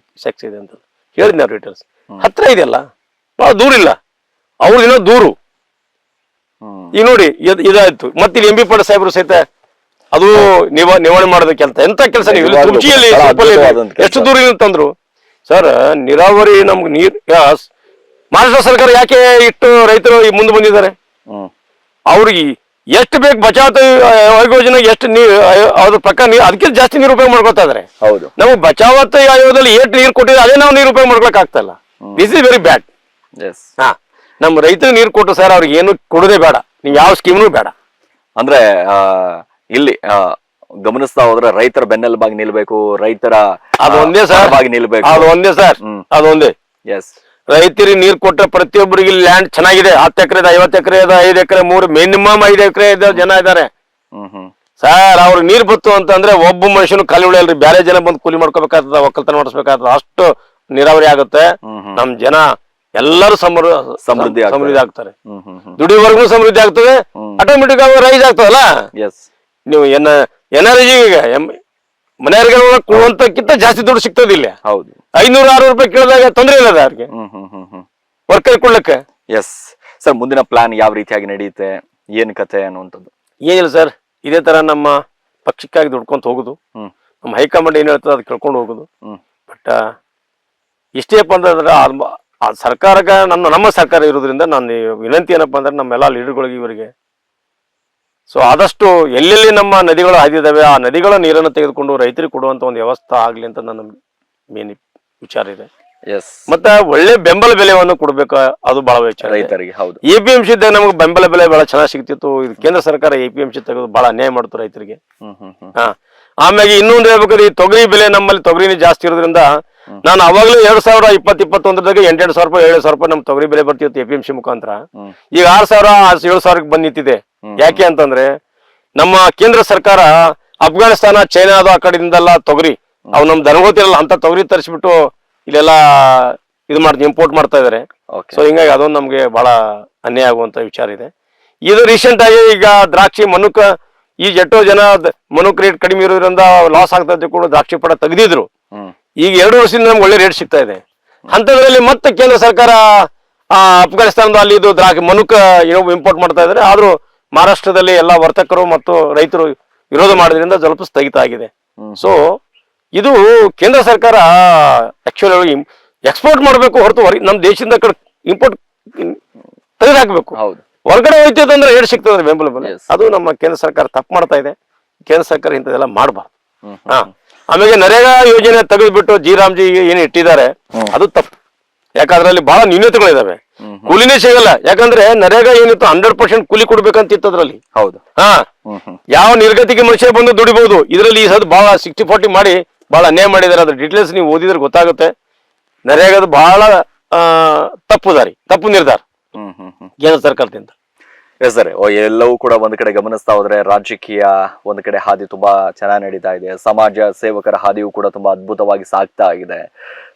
ಸೆಕ್ಸ್ ಇದೆ ಅಂತ ಹೇಳಿದ್ನಿ. ಅವ್ರು ಡೀಟೇಲ್ಸ್ ಹತ್ರ ಇದೆಯಲ್ಲ, ಬಹಳ ದೂರ ಇಲ್ಲ, ಅವ್ರದಿನ ದೂರು. ಈಗ ನೋಡಿ ಇದಾಯ್ತು. ಮತ್ತೆ ಇಲ್ಲಿ MB ಪಾಟೀಲ್ ಸಾಹೇಬ್ರು ಸಹಿತ ಅದು ನಿವಾರಣೆ ಮಾಡೋದ ಕೆಲಸ, ಎಂತ ಕೆಲಸ ನೀವು ತುರ್ಚಿಯಲ್ಲಿ ಎಷ್ಟು ದೂರ ಅಂತಂದ್ರು. ಸರ್, ನೀರಾವರಿ ನಮ್ಗೆ ಮಹಾರಾಷ್ಟ್ರ ಸರ್ಕಾರ ಯಾಕೆ ಇಷ್ಟು ರೈತರು ಮುಂದೆ ಬಂದಿದ್ದಾರೆ? ಅವ್ರಿಗೆ ಎಷ್ಟು ಬೇಕು ಬಚಾವ್ ಯೋಜನೆ, ಎಷ್ಟು ನೀರು ಅದ್ರ ಪ್ರಕಾರ ನೀರು ಅದಕ್ಕೆ ಜಾಸ್ತಿ ನೀರು ಉಪಯೋಗ ಮಾಡ್ಕೊತಾ ಇದಾರೆ. ಹೌದು, ನಮಗೆ ಬಚಾವತ್ ಆಯೋಗದಲ್ಲಿ ಎಷ್ಟು ನೀರು ಕೊಟ್ಟಿದ್ರೆ ಅದೇ ನಾವು ನೀರು ಉಪಯೋಗ ಮಾಡ್ಕೊಳಕ್ ಆಗ್ತಾ ಇಲ್ಲ. This is very bad. ನಮ್ಮ ರೈತರಿಗೆ ನೀರು ಕೊಟ್ಟು ಸರ್ ಅವ್ರಿಗೆ ಏನು ಕೊಡೋದೇ ಬೇಡ, ನೀವು ಯಾವ ಸ್ಕೀಮ್ನು ಬೇಡ. ಅಂದ್ರೆ ಇಲ್ಲಿ ಗಮನಿಸ್ತಾ ಹೋದ್ರೆ ರೈತರ ಬೆನ್ನೆಲುಬಾಗಿ ನಿಲ್ಬೇಕು, ರೈತರ ಅದೊಂದೇ ಸರ್ ನಿಲ್ಬೇಕು, ಅದೊಂದೇ ಸರ್, ಅದೊಂದೇ. ಎಸ್, ರೈತರಿಗೆ ನೀರು ಕೊಟ್ಟ ಪ್ರತಿಯೊಬ್ಬರಿಗೆ ಲ್ಯಾಂಡ್ ಚೆನ್ನಾಗಿದೆ, 10 ಎಕರೆ 50 ಎಕರೆ 5 ಎಕರೆ 3 ಮಿನಿಮಮ್ 5 ಎಕರೆ ಜನ ಇದ್ದಾರೆ ಸರ್. ಅವ್ರಿಗೆ ನೀರು ಬತ್ತು ಅಂತಂದ್ರೆ ಒಬ್ಬ ಮನುಷ್ಯನು ಖಾಲಿ ಉಳಿಯಲ್ರಿ, ಬೇರೆ ಜನ ಬಂದು ಕೂಲಿ ಮಾಡ್ಕೋಬೇಕಾಗ್ತದ, ಒಕ್ಕಲ್ತನ ಮಾಡಿಸ್ಬೇಕಾಗ್ತದ, ಅಷ್ಟು ನೀರಾವರಿ ಆಗುತ್ತೆ. ನಮ್ ಜನ ಎಲ್ಲರೂ ಸಮೃದ್ಧಿ ಆಗ್ತಾರೆ, ದುಡಿವರ್ಗೂ ಸಮೃದ್ಧಿ ಆಗ್ತದೆ, ಆಟೋಮೆಟಿಕ್ ಆಗಿ ರೈಸ್ ಆಗ್ತದಲ್ಲ. ನೀವು ಎನರ್ಜಿ ಮನೆಯವರಿಗೆ ಕೊಡುವಂತಕ್ಕಿಂತ ಜಾಸ್ತಿ ದುಡ್ಡು ಸಿಗ್ತದಿಲ್ಲ. ಹೌದು, 500-600 ರೂಪಾಯಿ ಕೇಳಿದಾಗ ತೊಂದರೆ ಇಲ್ಲ ಅವ್ರಿಗೆ ವರ್ಕರ್ ಕೊಡ್ಲಿಕ್ಕೆ. ಎಸ್ ಸರ್, ಮುಂದಿನ ಪ್ಲಾನ್ ಯಾವ ರೀತಿಯಾಗಿ ನಡೆಯುತ್ತೆ, ಏನ್ ಕತೆ ಅನ್ನುವಂಥದ್ದು? ಏನಿಲ್ಲ ಸರ್, ಇದೇ ತರ ನಮ್ಮ ಪಕ್ಷಕ್ಕಾಗಿ ದುಡ್ಕೊಂತ ಹೋಗುದು, ನಮ್ಮ ಹೈಕಮಾಂಡ್ ಏನ್ ಹೇಳ್ತದೆ ಅದು ಕೇಳ್ಕೊಂಡು ಹೋಗುದು. ಬಟ್ ಇಷ್ಟೇಪ್ಪ ಅಂತಂದ್ರೆ ಸರ್ಕಾರಕ್ಕೆ ನಮ್ಮ ಸರ್ಕಾರ ಇರೋದ್ರಿಂದ ನನ್ನ ವಿನಂತಿ ಏನಪ್ಪಾ ಅಂದ್ರೆ ನಮ್ಮೆಲ್ಲಾ ಲೀಡರ್ಗಳಿಗೆ ಇವರಿಗೆ ಸೊ ಆದಷ್ಟು ಎಲ್ಲೆಲ್ಲಿ ನಮ್ಮ ನದಿಗಳು ಹಾದಿದಾವೆ ಆ ನದಿಗಳ ನೀರನ್ನು ತೆಗೆದುಕೊಂಡು ರೈತರಿಗೆ ಕೊಡುವಂತ ಒಂದು ವ್ಯವಸ್ಥೆ ಆಗ್ಲಿ ಅಂತ ನನ್ನ ಮೇನ್ ವಿಚಾರ ಇದೆ. ಮತ್ತೆ ಒಳ್ಳೆ ಬೆಂಬಲ ಬೆಲೆಯನ್ನು ಕೊಡ್ಬೇಕು, ಅದು ಬಹಳ ವಿಚಾರ ರೈತರಿಗೆ. ಹೌದು, APMC ಇದ್ದಾಗ ನಮಗೆ ಬೆಂಬಲ ಬೆಲೆ ಬಹಳ ಚೆನ್ನಾಗಿ ಸಿಗ್ತಿತ್ತು. ಇದು ಕೇಂದ್ರ ಸರ್ಕಾರ APMC ತೆಗೆದು ಬಹಳ ಅನ್ಯಾಯ ಮಾಡ್ತು ರೈತರಿಗೆ. ಆಮೇಲೆ ಇನ್ನೊಂದು ಹೇಳ್ಬೇಕಾದ್ರೆ ಈ ತೊಗರಿ ಬೆಲೆ ನಮ್ಮಲ್ಲಿ ತೊಗರಿನೇ ಜಾಸ್ತಿ ಇರೋದ್ರಿಂದ ನಾನು ಅವಾಗಲೂ 2020-21ದಾಗ 8,000 ರೂಪಾಯಿ 7,000 ರೂಪಾಯಿ ನಮ್ ತೊಗರಿ ಬೆಲೆ ಬರ್ತಿತ್ತು APMC ಮುಖಾಂತರ. ಈಗ 6,000-7,000 ಬಂದ್ ನಿಂತಿದೆ. ಯಾಕೆ ಅಂತಂದ್ರೆ ನಮ್ಮ ಕೇಂದ್ರ ಸರ್ಕಾರ ಅಫ್ಘಾನಿಸ್ತಾನ ಚೈನಾದ ಆ ಕಡೆಯಿಂದೆಲ್ಲ ತೊಗರಿ ಅವು ನಮ್ ದನಗೋತಿರಲ್ಲ ಅಂತ ತೊಗರಿ ತರಿಸ್ಬಿಟ್ಟು ಇಲ್ಲೆಲ್ಲ ಇದು ಇಂಪೋರ್ಟ್ ಮಾಡ್ತಾ ಇದಾರೆ. ಸೊ ಹಿಂಗಾಗಿ ಅದೊಂದು ನಮ್ಗೆ ಬಹಳ ಅನ್ಯಾಯ ಆಗುವಂತ ವಿಚಾರ ಇದೆ. ಇದು ರೀಸೆಂಟ್ ಆಗಿ ಈಗ ದ್ರಾಕ್ಷಿ ಮನುಕ ಈ ಎಷ್ಟೋ ಜನ ಮನುಕ್ ರೇಟ್ ಕಡಿಮೆ ಇರೋದ್ರಿಂದ ಲಾಸ್ ಆಗ್ತಾ ಕೂಡ ದ್ರಾಕ್ಷಿ ಪಡ ತೆಗೆದಿದ್ರು. ಈಗ 2 ವರ್ಷದಿಂದ ನಮ್ಗೆ ಒಳ್ಳೆ ರೇಟ್ ಸಿಗ್ತಾ ಇದೆ. ಅಂತದ್ರಲ್ಲಿ ಮತ್ತೆ ಕೇಂದ್ರ ಸರ್ಕಾರ ಅಫ್ಘಾನಿಸ್ತಾನದ ಅಲ್ಲಿ ಇದು ಮನುಕ ಇಂಪೋರ್ಟ್ ಮಾಡ್ತಾ ಇದಾರೆ. ಆದ್ರೂ ಮಹಾರಾಷ್ಟ್ರದಲ್ಲಿ ಎಲ್ಲ ವರ್ತಕರು ಮತ್ತು ರೈತರು ವಿರೋಧ ಮಾಡೋದ್ರಿಂದ ಸ್ವಲ್ಪ ಸ್ಥಗಿತ ಆಗಿದೆ. ಸೊ ಇದು ಕೇಂದ್ರ ಸರ್ಕಾರ ಆಕ್ಚುಲಿ ಎಕ್ಸ್ಪೋರ್ಟ್ ಮಾಡಬೇಕು ಹೊರತು ನಮ್ಮ ದೇಶದಿಂದ ಕಡೆ ಇಂಪೋರ್ಟ್ ತೆಗೆದು ಹಾಕ್ಬೇಕು. ಹೊರಗಡೆ ಹೋಯ್ತಂದ್ರೆ ರೇಟ್ ಸಿಗ್ತದೆ ಬೆಂಬಲ ಬೆಲೆ. ಅದು ನಮ್ಮ ಕೇಂದ್ರ ಸರ್ಕಾರ ತಪ್ಪು ಮಾಡ್ತಾ ಇದೆ. ಕೇಂದ್ರ ಸರ್ಕಾರ ಇಂಥದೆಲ್ಲ ಮಾಡಬಾರ್ದು. ಆಮೇಲೆ ನರೇಗಾ ಯೋಜನೆ ತೆಗೆದ್ಬಿಟ್ಟು ಜಿ ಏನು ಇಟ್ಟಿದ್ದಾರೆ ಅದು ತಪ್ಪು. ಯಾಕಂದ್ರೆ ಅಲ್ಲಿ ಬಹಳ ನ್ಯೂನತೆಗಳಿದಾವೆ, ಕೂಲಿನೇ ಸಿಗಲ್ಲ. ಯಾಕಂದ್ರೆ ನರೇಗಾ ಏನಿತ್ತು 100% ಕೂಲಿ ಕೊಡ್ಬೇಕಂತ ಇತ್ತು ಅದ್ರಲ್ಲಿ. ಹೌದು, ಯಾವ ನಿರ್ಗತಿಗೆ ಮನುಷ್ಯ ಬಂದು ದುಡಿಬಹುದು. ಇದರಲ್ಲಿ ಈ ಸದ್ ಬಹಳ 60-40 ಮಾಡಿ ಬಹಳ ಅನ್ಯಾಯ ಮಾಡಿದಾರೆ. ಅದ್ರ ಡೀಟೇಲ್ಸ್ ನೀವು ಓದಿದ್ರೆ ಗೊತ್ತಾಗುತ್ತೆ. ನರೇಗಾದ ಬಹಳ ತಪ್ಪು ನಿರ್ಧಾರ ಕೇಂದ್ರ ಸರ್ಕಾರದಿಂದ. ಎಸ್ ಸರ್, ಎಲ್ಲವೂ ಕೂಡ ಒಂದ್ ಕಡೆ ಗಮನಿಸ್ತಾ ಹೋದ್ರೆ ರಾಜಕೀಯ ಒಂದ್ ಕಡೆ ಹಾದಿ ತುಂಬಾ ಚೆನ್ನಾಗಿ ನಡೀತಾ ಇದೆ, ಸಮಾಜ ಸೇವಕರ ಹಾದಿಯೂ ಕೂಡ ತುಂಬಾ ಅದ್ಭುತವಾಗಿ ಸಾಗ್ತಾ ಇದೆ.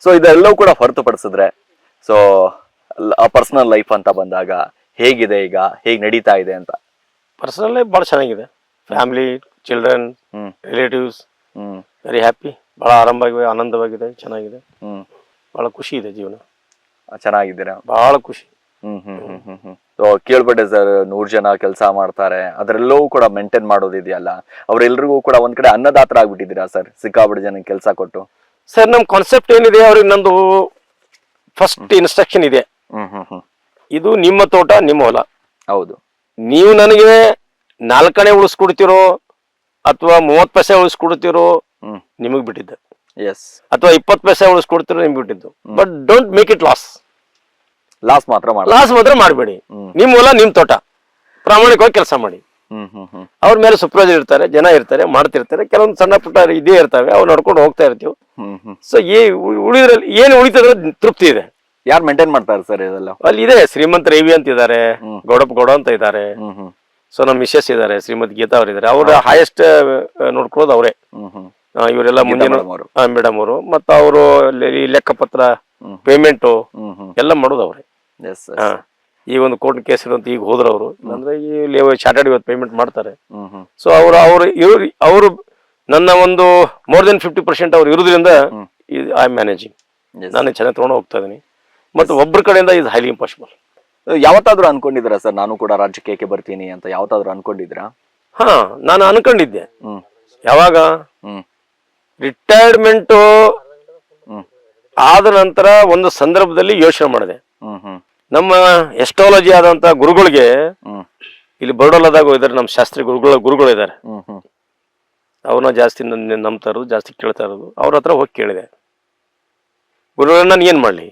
ಸೊ ಇದೆಲ್ಲವೂ ಕೂಡ ಹೊರತುಪಡಿಸಿದ್ರೆ ಸೊ ಪರ್ಸನಲ್ ಲೈಫ್ ಅಂತ ಬಂದಾಗ ಹೇಗಿದೆ, ಈಗ ಹೇಗ್ ನಡೀತಾ ಇದೆ ಅಂತ? ಪರ್ಸನಲ್ ಲೈಫ್ ಬಹಳ ಚೆನ್ನಾಗಿದೆ. ಫ್ಯಾಮಿಲಿ ಚಿಲ್ಡ್ರನ್, ಹ್ಮ್ ರಿಲೇಟಿವ್ಸ್, ಹ್ಮ್ ವೆರಿ ಹ್ಯಾಪಿ. ಭಾಳ ಆರಂಭವಾಗಿ ಆನಂದವಾಗಿದೆ, ಚೆನ್ನಾಗಿದೆ, ಹ್ಮ್ ಭಾಳ ಖುಷಿ ಇದೆ ಜೀವನ, ಚೆನ್ನಾಗಿದ್ದೀರಾ? ಭಾಳ ಖುಷಿ. ಸೊ ಕೇಳ್ಪಟ್ಟೆ ಸರ್, 100 ಜನ ಕೆಲಸ ಮಾಡ್ತಾರೆ, ಅದ್ರೆಲ್ಲವೂ ಕೂಡ ಮೇಂಟೈನ್ ಮಾಡೋದಿದೆಯಲ್ಲ, ಅವ್ರೆಲ್ರಿಗೂ ಕೂಡ ಒಂದ್ ಕಡೆ ಅನ್ನದಾತರ ಆಗ್ಬಿಟ್ಟಿದ್ದೀರಾ ಸರ್, ಸಿಕ್ಕಾಬಿಟ್ಟು ಜನ ಕೆಲಸ ಕೊಟ್ಟು. ಸರ್ ನಮ್ಮ ಕಾನ್ಸೆಪ್ಟ್ ಏನಿದೆ, ಅವ್ರಿಗೆ ನಂದು ಫಸ್ಟ್ ಇನ್ಸ್ಟ್ರಕ್ಷನ್ ಇದೆ, ಇದು ನಿಮ್ಮ ತೋಟ ನಿಮ್ಮ ಹೊಲ, ಹೌದು. ನೀವು ನನಗೆ 4 ಉಳಿಸ್ಕೊಡ್ತಿರೋ ಅಥವಾ 30 ಪೈಸೆ ಉಳಿಸ್ಕೊಡ್ತಿರೋ ನಿಮಗ್ ಬಿಟ್ಟಿದ್ದೆ, ಎಸ್, ಅಥವಾ 20 ಪೈಸೆ ಉಳಿಸ್ಕೊಡ್ತಿರೋ ನಿಮ್ಗೆ ಬಿಟ್ಟಿದ್ದು. But don't make it loss ಮಾತ್ರ ಮಾಡಬೇಡಿ. ನಿಮ್ ಹೊಲ ನಿಮ್ ತೋಟ, ಪ್ರಾಮಾಣಿಕವಾಗಿ ಕೆಲಸ ಮಾಡಿ. ಅವ್ರ ಮೇಲೆ ಸೂಪರ್ವೈಸರ್ ಇರ್ತಾರೆ, ಜನ ಇರ್ತಾರೆ, ಮಾಡ್ತಿರ್ತಾರೆ, ಕೆಲವೊಂದು ಸಣ್ಣ ಪುಟ್ಟ ಇದೇ ಇರ್ತವೆ, ಅವ್ರು ನಡ್ಕೊಂಡು ಹೋಗ್ತಾ ಇರ್ತೀವಿ. ಸೊ ಉಳಿದ್ರಲ್ಲಿ ಏನು ಉಳಿತದ್ರೆ ತೃಪ್ತಿ ಇದೆ. ಯಾರು ಮೇಂಟೈನ್ ಮಾಡ್ತಾರೆ ಸರ್ ಇದೆಲ್ಲ? ಅಲ್ಲಿ ಇದೆ ಶ್ರೀಮಂತ ರೇವಿ ಅಂತ ಇದ್ದಾರೆ, ಗೌಡಪ್ಪ ಗೌಡ ಅಂತ ಇದ್ದಾರೆ, ಸೊ ನಮ್ಮ ಮಿಸ್ಸಸ್ ಇದ್ದಾರೆ, ಶ್ರೀಮತಿ ಗೀತಾ ಅವ್ರು ಇದ್ದಾರೆ. ಅವ್ರ ಹೈಯೆಸ್ಟ್ ನೋಡ್ಕೊಳ್ಳೋದು ಅವರೇ. ಇವರೆಲ್ಲ ಮುಂದಿನ ಮೇಡಮ್ ಅವರು, ಮತ್ತ ಅವರು ಲೆಕ್ಕಪತ್ರ, ಪೇಮೆಂಟು ಎಲ್ಲ ಮಾಡೋದು ಅವ್ರೆ. ಈ ಒಂದು ಕೋರ್ಟ್ ಕೇಸ್ ಇರುವಂತ ಈಗ ಹೋದ್ರು ಅವರು, ಅಂದ್ರೆ ಈ ಚಾರ್ಟರ್ಡ್ ಇವತ್ತು ಪೇಮೆಂಟ್ ಮಾಡ್ತಾರೆ. ಸೊ ಅವರು ನನ್ನ ಒಂದು ಮೋರ್ ದೆನ್ 50% ಅವ್ರು ಇರೋದ್ರಿಂದ ಐ ಆಮ್ ಮ್ಯಾನೇಜಿಂಗ್, ನಾನು ಚೆನ್ನಾಗಿ ತಗೊಂಡು ಹೋಗ್ತಾ ಇದೀನಿ. ಮತ್ತು ಒಬ್ಬರ ಕಡೆಯಿಂದ ಇದು ಹೈಲಿ ಇಂಪಾಸಿಬಲ್. ಯಾವತ್ತಾದ್ರೂ ಅನ್ಕೊಂಡಿದ್ದೀರಾ ಸರ್ ನಾನು ಕೂಡ ರಾಜಕೀಯಕ್ಕೆ ಬರ್ತೀನಿ ಅಂತ? ಯಾವತ್ತಾದ್ರೂ ಅನ್ಕೊಂಡಿದ್ದೀರಾ? ಹಾ, ನಾನು ಅನ್ಕೊಂಡಿದ್ದೆ. ಯಾವಾಗ ರಿಟೈರ್ಮೆಂಟ್ ಆದ ನಂತರ ಒಂದು ಸಂದರ್ಭದಲ್ಲಿ ಯೋಚನೆ ಮಾಡಿದೆ. ನಮ್ಮ ಎಸ್ಟ್ರಾಲಜಿ ಆದಂತ ಗುರುಗಳಿಗೆ ಇಲ್ಲಿ ಬರೋಡಲ್ಲದಾಗ ಇದಾರೆ, ನಮ್ಮ ಶಾಸ್ತ್ರಿ ಗುರುಗಳು ಇದ್ದಾರೆ. ಅವ್ರನ್ನ ಜಾಸ್ತಿ ನಂಬ್ತಾ ಇರೋದು, ಜಾಸ್ತಿ ಕೇಳ್ತಾ ಇರೋದು. ಅವ್ರ ಹತ್ರ ಹೋಗಿ ಕೇಳಿದೆ, ಗುರುಗಳನ್ನ ನಾನು ಏನ್ ಮಾಡ್ಲಿ?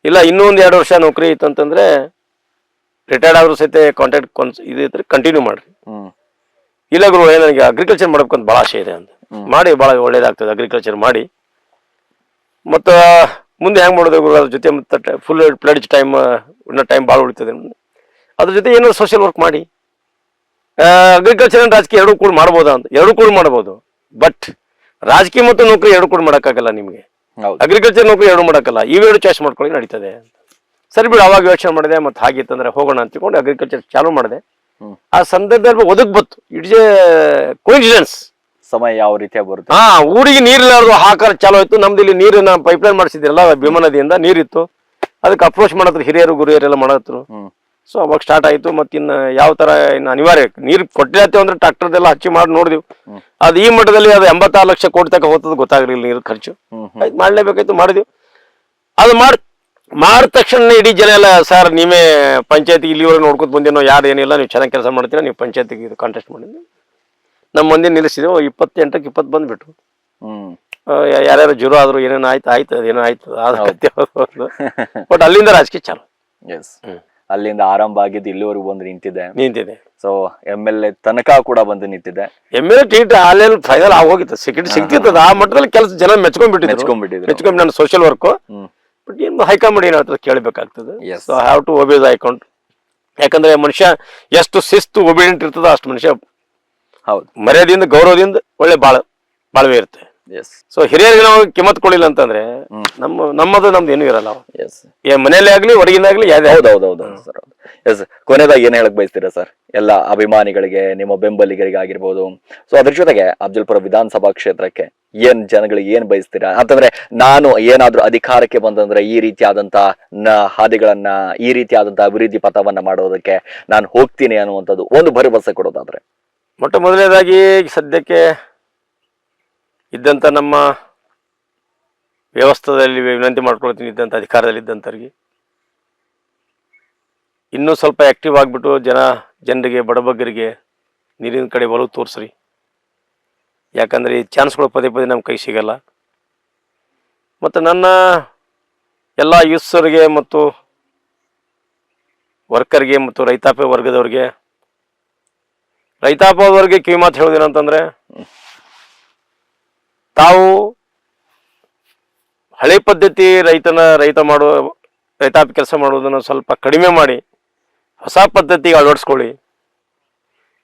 ಇಲ್ಲ, ಇನ್ನೂ 1-2 ವರ್ಷ ನೌಕರಿ ಇತ್ತಂತಂದ್ರೆ ರಿಟೈರ್ಡ್ ಆದ್ರೂ ಸಹಿತ ಕಾಂಟ್ರಾಕ್ಟ್ ಇದು ಕಂಟಿನ್ಯೂ ಮಾಡ್ರಿ. ಇಲ್ಲ ಗುರು, ನನಗೆ ಅಗ್ರಿಕಲ್ಚರ್ ಮಾಡ್ಬೇಕಂತ ಭಾಳ ಆಸೆ ಇದೆ ಅಂತ. ಮಾಡಿ, ಭಾಳ ಒಳ್ಳೇದಾಗ್ತದೆ ಅಗ್ರಿಕಲ್ಚರ್ ಮಾಡಿ. ಮತ್ತು ಮುಂದೆ ಹೆಂಗೆ ಮಾಡೋದು ಗುರು, ಅದ್ರ ಜೊತೆ ಮತ್ತೆ ಫುಲ್ ಪ್ಲಡ್ಜ್ ಟೈಮ್ ಭಾಳ ಉಳಿತದೆ. ಅದ್ರ ಜೊತೆ ಏನೋ ಸೋಷಿಯಲ್ ವರ್ಕ್ ಮಾಡಿ. ಅಗ್ರಿಕಲ್ಚರ್ ಅಂಡ್ ರಾಜಕೀಯ ಎರಡೂ ಕೂಡ ಮಾಡ್ಬೋದಾ ಅಂತ? ಎರಡೂ ಕೂಡ ಮಾಡ್ಬೋದು, ಬಟ್ ರಾಜಕೀಯ ಮತ್ತು ನೌಕರಿ ಎರಡೂ ಕೂಡ ಮಾಡೋಕ್ಕಾಗಲ್ಲ ನಿಮಗೆ. ಅಗ್ರಿಕಲ್ಚರ್ ನೌಕರಿ ಎರಡು ಮಾಡೋಕ್ಕಲ್ಲ, ಇವೆರಡು ಚಾಯ್ಸ್ ಮಾಡ್ಕೊಳ್ಳಿ ನಡೀತದೆ. ಸರಿ ಬಿಡು, ಅವಾಗ ಯೋಚನೆ ಮಾಡಿದೆ. ಮತ್ತೆ ಹಾಗಿತ್ತಂದ್ರೆ ಹೋಗೋಣ ಅಂತಿಕೊಂಡು ಅಗ್ರಿಕಲ್ಚರ್ ಚಾಲೂ ಮಾಡಿದೆ. ಆ ಸಂದರ್ಭದಲ್ಲಿ ಒದಗ್ ಬತ್ತು. It's A coincidence. ಸಮಯ ಯಾವ ರೀತಿಯಾಗಿ ಬರುತ್ತೆ? ಊರಿಗೆ ನೀರಿಲ್ಲಾರ್ದು ಹಾಕಾರ ಚಾಲೂ ಆಯ್ತು. ನಮ್ದು ಇಲ್ಲಿ ನೀರಿನ ಪೈಪ್ಲೈನ್ ಮಾಡಿಸಿದ್ರಲ್ಲ ಭೀಮಾ ನದಿಯಿಂದ ನೀರಿತ್ತು, ಅದಕ್ಕೆ ಅಪ್ರೋಚ್ ಮಾಡತ್ರ ಹಿರಿಯರು ಗುರಿಯರೆಲ್ಲ ಮಾಡತ್ರು. ಸೊ ಅವಾಗ ಸ್ಟಾರ್ಟ್ ಆಯ್ತು. ಮತ್ತಿನ್ನು ಯಾವ ತರ ಇನ್ನು ಅನಿವಾರ್ಯ ನೀರು ಕೊಟ್ಟಿರತ್ತೇವೆ ಅಂದ್ರೆ ಟ್ರಾಕ್ಟರ್ದೆಲ್ಲ ಹಚ್ಚಿ ಮಾಡಿ ನೋಡಿದ್ವಿ. ಅದು ಈ ಮಟ್ಟದಲ್ಲಿ ಅದು 86 ಲಕ್ಷ ಕೋಟಿ ತನಕ ಹೋಗ್ತದೆ, ಗೊತ್ತಾಗ್ಲಿಲ್ಲ ನೀರು ಖರ್ಚು. ಆಯ್ತು, ಮಾಡ್ಲೇಬೇಕಾಯ್ತು, ಮಾಡಿದ್ವಿ. ಅದು ಮಾಡಿದ ತಕ್ಷಣ ಇಡೀ ಜನ ಎಲ್ಲ, ಸರ್ ನೀವೇ ಪಂಚಾಯತಿಗೆ ಇಲ್ಲಿವರೆಗೆ ನೋಡ್ಕೊತ ಬಂದೇನೋ, ಯಾರು ಏನಿಲ್ಲ, ನೀವು ಚೆನ್ನಾಗಿ ಕೆಲಸ ಮಾಡ್ತೀರಾ, ನೀವು ಪಂಚಾಯತಿಗೆ ಇದು ಕಾಂಟೆಸ್ಟ್ ಮಾಡಿದ್ವಿ. ನಮ್ಮ ಮಂದಿ ನಿಲ್ಲಿಸಿದೆವು. 28ಕ್ಕೆ 20 ಬಂದ್ಬಿಟ್ರು. ಯಾರ್ಯಾರು ಜುರು ಆದ್ರು, ಏನೇನು ಆಯ್ತು ಅದೇನೋ ಆಯ್ತು, ಬಟ್ ಅಲ್ಲಿಂದ ರಾಜಕೀಯ ಚಾಲು. ಅಲ್ಲಿಂದ ಆರಂಭ ಆಗಿದ್ದು ಇಲ್ಲಿವರೆಗೂ ಬಂದು ನಿಂತಿದೆ. ಸೊ MLA ತನಕ ಕೂಡ ಬಂದು ನಿಂತಿದೆ. MLA ಟಿಕೆಟ್ ಅಲ್ಲೆಲ್ಲ ಫೈನಲ್ ಆಗೋಗಿತ್ತು, ಸಿಗ್ತಿರ್ತದ. ಆ ಮಟ್ಟದಲ್ಲಿ ಕೆಲಸ ಜನ ಮೆಚ್ಕೊಂಡ್ಬಿಟ್ಟಿದ್ರು. ನನ್ನ ಸೋಷಿಯಲ್ ವರ್ಕ್. ಬಟ್ ಏನು ಹೈಕಮಾಂಡ್ ಏನ್ ಹೇಳ್ತದೆ ಕೇಳಬೇಕಾಗ್ತದೆ. So I have to obey the high command. ಯಾಕಂದ್ರೆ ಮನುಷ್ಯ ಎಷ್ಟು ಶಿಸ್ತು ಒಬಿಡಿಯಂಟ್ ಇರ್ತದ ಅಷ್ಟು ಮನುಷ್ಯ ಮರ್ಯಾದೆಯಿಂದ ಗೌರವದಿಂದ ಒಳ್ಳೆ ಬಾಳ್ವೆ ಇರುತ್ತೆ. ಸೊ ಹಿರಿಯರಿಗೆ ನಾವು ಕಿಮ್ಮತ್ ಕೊಡಿಲ್ಲ ಅಂತಂದ್ರೆ ನಮ್ಮದು ಏನು ಇರಲ್ಲ. ಮನೆಯಲ್ಲೇ ಆಗ್ಲಿ ಹೊರಗಿನಾಗ್ಲಿ. ಸರ್, ಎಸ್, ಕೊನೆದಾಗ ಏನ್ ಹೇಳಕ್ ಬಯಸ್ತೀರಾ ಸರ್ ಎಲ್ಲ ಅಭಿಮಾನಿಗಳಿಗೆ, ನಿಮ್ಮ ಬೆಂಬಲಿಗರಿಗೆ ಆಗಿರ್ಬೋದು? ಸೊ ಅದ್ರ ಜೊತೆಗೆ ಅಫ್ಜಲ್ಪುರ ವಿಧಾನಸಭಾ ಕ್ಷೇತ್ರಕ್ಕೆ ಜನಗಳಿಗೆ ಏನ್ ಬಯಸ್ತೀರಾ ಅಂತಂದ್ರೆ, ನಾನು ಏನಾದ್ರೂ ಅಧಿಕಾರಕ್ಕೆ ಬಂದಂದ್ರೆ ಈ ರೀತಿಯಾದಂತ ಹಾದಿಗಳನ್ನ, ಈ ರೀತಿಯಾದಂತ ಅಭಿವೃದ್ಧಿ ಪಥವನ್ನ ಮಾಡೋದಕ್ಕೆ ನಾನು ಹೋಗ್ತೀನಿ ಅನ್ನುವಂಥದ್ದು ಒಂದು ಭರವಸೆ ಕೊಡೋದಾದ್ರೆ? ಮೊಟ್ಟ ಮೊದಲನೇದಾಗಿ ಸದ್ಯಕ್ಕೆ ಇದ್ದಂತ ನಮ್ಮ ವ್ಯವಸ್ಥೆಯಲ್ಲಿ ವಿನಂತಿ ಮಾಡ್ಕೊಳ್ತೀನಿ, ಇದ್ದಂತ ಅಧಿಕಾರದಲ್ಲಿ ಇದ್ದಂಥವ್ರಿಗೆ ಇನ್ನೂ ಸ್ವಲ್ಪ ಆಕ್ಟಿವ್ ಆಗಿಬಿಟ್ಟು ಜನರಿಗೆ, ಬಡಬಗ್ಗರಿಗೆ ನೀರಿನ ಕಡೆ ಒಲವು ತೋರಿಸ್ರಿ. ಯಾಕಂದ್ರೆ ಈ ಚಾನ್ಸ್ಗಳು ಪದೇ ಪದೇ ನಮ್ಮ ಕೈ ಸಿಗಲ್ಲ. ಮತ್ತು ನನ್ನ ಎಲ್ಲ ಯೂತ್ಸರಿಗೆ ಮತ್ತು ವರ್ಕರ್ಗೆ ಮತ್ತು ರೈತಾಪಿ ವರ್ಗದವ್ರಿಗೆ ಕಿವಿ ಮಾತು ಹೇಳೋದೇನಂತಂದ್ರೆ, ತಾವು ಹಳೆ ಪದ್ಧತಿ ರೈತಾಪಿ ಕೆಲಸ ಮಾಡೋದನ್ನು ಸ್ವಲ್ಪ ಕಡಿಮೆ ಮಾಡಿ ಹೊಸ ಪದ್ಧತಿಗೆ ಅಳವಡಿಸ್ಕೊಳ್ಳಿ.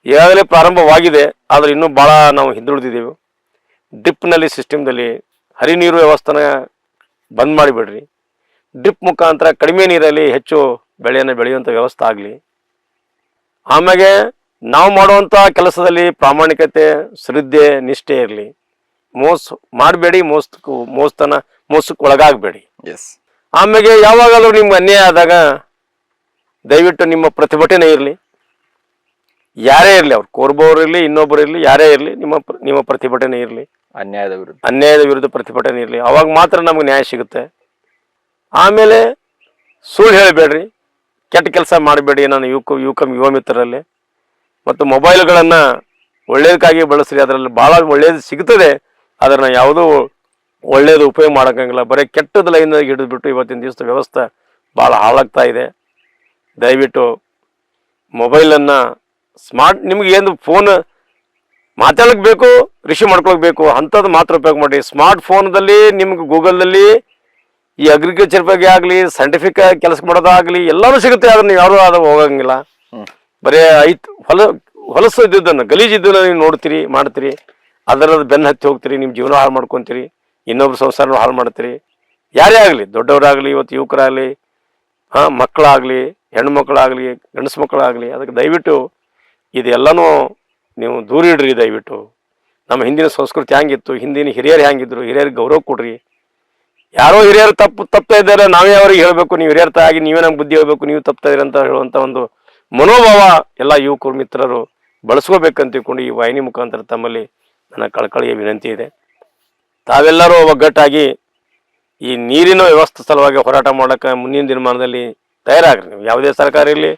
ಈಗಾಗಲೇ ಪ್ರಾರಂಭವಾಗಿದೆ, ಆದರೆ ಇನ್ನೂ ಭಾಳ ನಾವು ಹಿಂದುಳಿದಿದ್ದೇವೆ. ಡ್ರಿಪ್ನಲ್ಲಿ ಸಿಸ್ಟಮ್ದಲ್ಲಿ ಹರಿ ನೀರು ವ್ಯವಸ್ಥೆನ ಬಂದ್ ಮಾಡಿಬಿಡ್ರಿ. ಡ್ರಿಪ್ ಮುಖಾಂತರ ಕಡಿಮೆ ನೀರಲ್ಲಿ ಹೆಚ್ಚು ಬೆಳೆಯನ್ನು ಬೆಳೆಯುವಂಥ ವ್ಯವಸ್ಥೆ ಆಗಲಿ. ಆಮೇಲೆ ನಾವು ಮಾಡುವಂಥ ಕೆಲಸದಲ್ಲಿ ಪ್ರಾಮಾಣಿಕತೆ, ಶ್ರದ್ಧೆ, ನಿಷ್ಠೆ ಇರಲಿ. ಮಾಡಬೇಡಿ, ಮೋಸಕ್ಕೆ ಒಳಗಾಗಬೇಡಿ. ಎಸ್. ಆಮೇಲೆ ಯಾವಾಗಲೂ ನಿಮ್ಗೆ ಅನ್ಯಾಯ ಆದಾಗ ದಯವಿಟ್ಟು ನಿಮ್ಮ ಪ್ರತಿಭಟನೆ ಇರಲಿ. ಯಾರೇ ಇರಲಿ, ಅವ್ರು ಕೋರ್ಬೋರು ಇರಲಿ, ಇನ್ನೊಬ್ಬರು ಇರಲಿ, ಯಾರೇ ಇರಲಿ, ನಿಮ್ಮ ಪ್ರತಿಭಟನೆ ಇರಲಿ. ಅನ್ಯಾಯದ ವಿರುದ್ಧ ಪ್ರತಿಭಟನೆ ಇರಲಿ. ಅವಾಗ ಮಾತ್ರ ನಮ್ಗೆ ನ್ಯಾಯ ಸಿಗುತ್ತೆ. ಆಮೇಲೆ ಸುಳ್ಳು ಹೇಳಬೇಡ್ರಿ, ಕೆಟ್ಟ ಕೆಲಸ ಮಾಡಬೇಡಿ. ನಾನು ಯುವ ಮಿತ್ರರಲ್ಲಿ ಮತ್ತು ಮೊಬೈಲ್ಗಳನ್ನು ಒಳ್ಳೇದಕ್ಕಾಗಿ ಬಳಸ್ರಿ. ಅದರಲ್ಲಿ ಭಾಳ ಒಳ್ಳೇದು ಸಿಗ್ತದೆ. ಅದನ್ನು ಯಾವುದೂ ಒಳ್ಳೇದು ಉಪಯೋಗ ಮಾಡೋಕ್ಕಾಗಿಲ್ಲ. ಬರೀ ಕೆಟ್ಟದ ಲೈನಾಗಿ ಹಿಡಿದ್ಬಿಟ್ಟು ಇವತ್ತಿನ ದಿವಸದ ವ್ಯವಸ್ಥೆ ಭಾಳ ಹಾಳಾಗ್ತಾ ಇದೆ. ದಯವಿಟ್ಟು ಮೊಬೈಲನ್ನು ನಿಮ್ಗೆ ಏನು ಫೋನ್ ಮಾತಾಡೋಕೆ ಬೇಕು, ರಿಸೀವ್ ಮಾಡ್ಕೊಳಕ್ ಬೇಕು, ಅಂಥದ್ದು ಮಾತ್ರ ಉಪಯೋಗ ಮಾಡಿ. ಸ್ಮಾರ್ಟ್ ಫೋನ್ದಲ್ಲಿ ನಿಮ್ಗೆ ಗೂಗಲ್ನಲ್ಲಿ ಈ ಅಗ್ರಿಕಲ್ಚರ್ ಬಗ್ಗೆ ಆಗಲಿ, ಸೈಂಟಿಫಿಕ್ ಕೆಲಸ ಮಾಡೋದಾಗಲಿ ಎಲ್ಲನೂ ಸಿಗುತ್ತೆ. ಅದನ್ನು ನೀವು ಯಾರೂ ಅದು ಹೋಗಂಗಿಲ್ಲ. ಬರೀ ಹೊಲಸು ಇದ್ದುದನ್ನು, ಗಲೀಜಿದ್ದನ್ನು ನೀವು ನೋಡ್ತೀರಿ, ಮಾಡ್ತೀರಿ, ಅದರದ್ದು ಬೆನ್ನು ಹತ್ತಿ ಹೋಗ್ತೀರಿ, ನಿಮ್ಮ ಜೀವನ ಹಾಳು ಮಾಡ್ಕೊತೀರಿ, ಇನ್ನೊಬ್ರು ಸಂಸಾರನೂ ಹಾಳು ಮಾಡ್ತೀರಿ. ಯಾರೇ ಆಗಲಿ, ದೊಡ್ಡವರಾಗಲಿ, ಇವತ್ತು ಯುವಕರಾಗಲಿ, ಮಕ್ಕಳಾಗಲಿ, ಹೆಣ್ಣು ಮಕ್ಕಳಾಗಲಿ, ಗಂಡಸು ಮಕ್ಕಳಾಗಲಿ, ಅದಕ್ಕೆ ದಯವಿಟ್ಟು ಇದೆಲ್ಲನೂ ನೀವು ದೂರ ಇಡ್ರಿ. ದಯವಿಟ್ಟು ನಮ್ಮ ಹಿಂದಿನ ಸಂಸ್ಕೃತಿ ಹ್ಯಾಂಗಿತ್ತು, ಹಿಂದಿನ ಹಿರಿಯರು ಹ್ಯಾಂಗಿದ್ರು, ಹಿರಿಯರಿಗೆ ಗೌರವ ಕೊಡ್ರಿ. ಯಾರೋ ಹಿರಿಯರು ತಪ್ತಾ ಇದ್ದಾರೆ, ನಾವೇ ಅವ್ರಿಗೆ ಹೇಳಬೇಕು, ನೀವು ಹಿರಿಯರ್ತ ಆಗಿ ನೀವೇ ನಮ್ಗೆ ಬುದ್ಧಿ ಹೇಳ್ಬೇಕು, ನೀವು ತಪ್ತಾ ಇದ್ದೀರಿ ಅಂತ ಹೇಳುವಂಥ ಒಂದು ಮನೋಭಾವ ಎಲ್ಲ ಯುವಕರು ಮಿತ್ರರು ಬಳಸ್ಕೋಬೇಕಂತ ತಿಳ್ಕೊಂಡು ಈ ವಾಹಿನಿ ಮುಖಾಂತರ ತಮ್ಮಲ್ಲಿ ನನ್ನ ಕಳಕಳಿಯ ವಿನಂತಿ ಇದೆ. ತಾವೆಲ್ಲರೂ ಒಗ್ಗಟ್ಟಾಗಿ ಈ ನೀರಿನ ವ್ಯವಸ್ಥೆ ಸಲುವಾಗಿ ಹೋರಾಟ ಮಾಡೋಕೆ ಮುಂದಿನ ದಿನಮಾನದಲ್ಲಿ ತಯಾರಾಗ್ರಿ. ನೀವು ಯಾವುದೇ ಸರ್ಕಾರ ಇರಲಿ,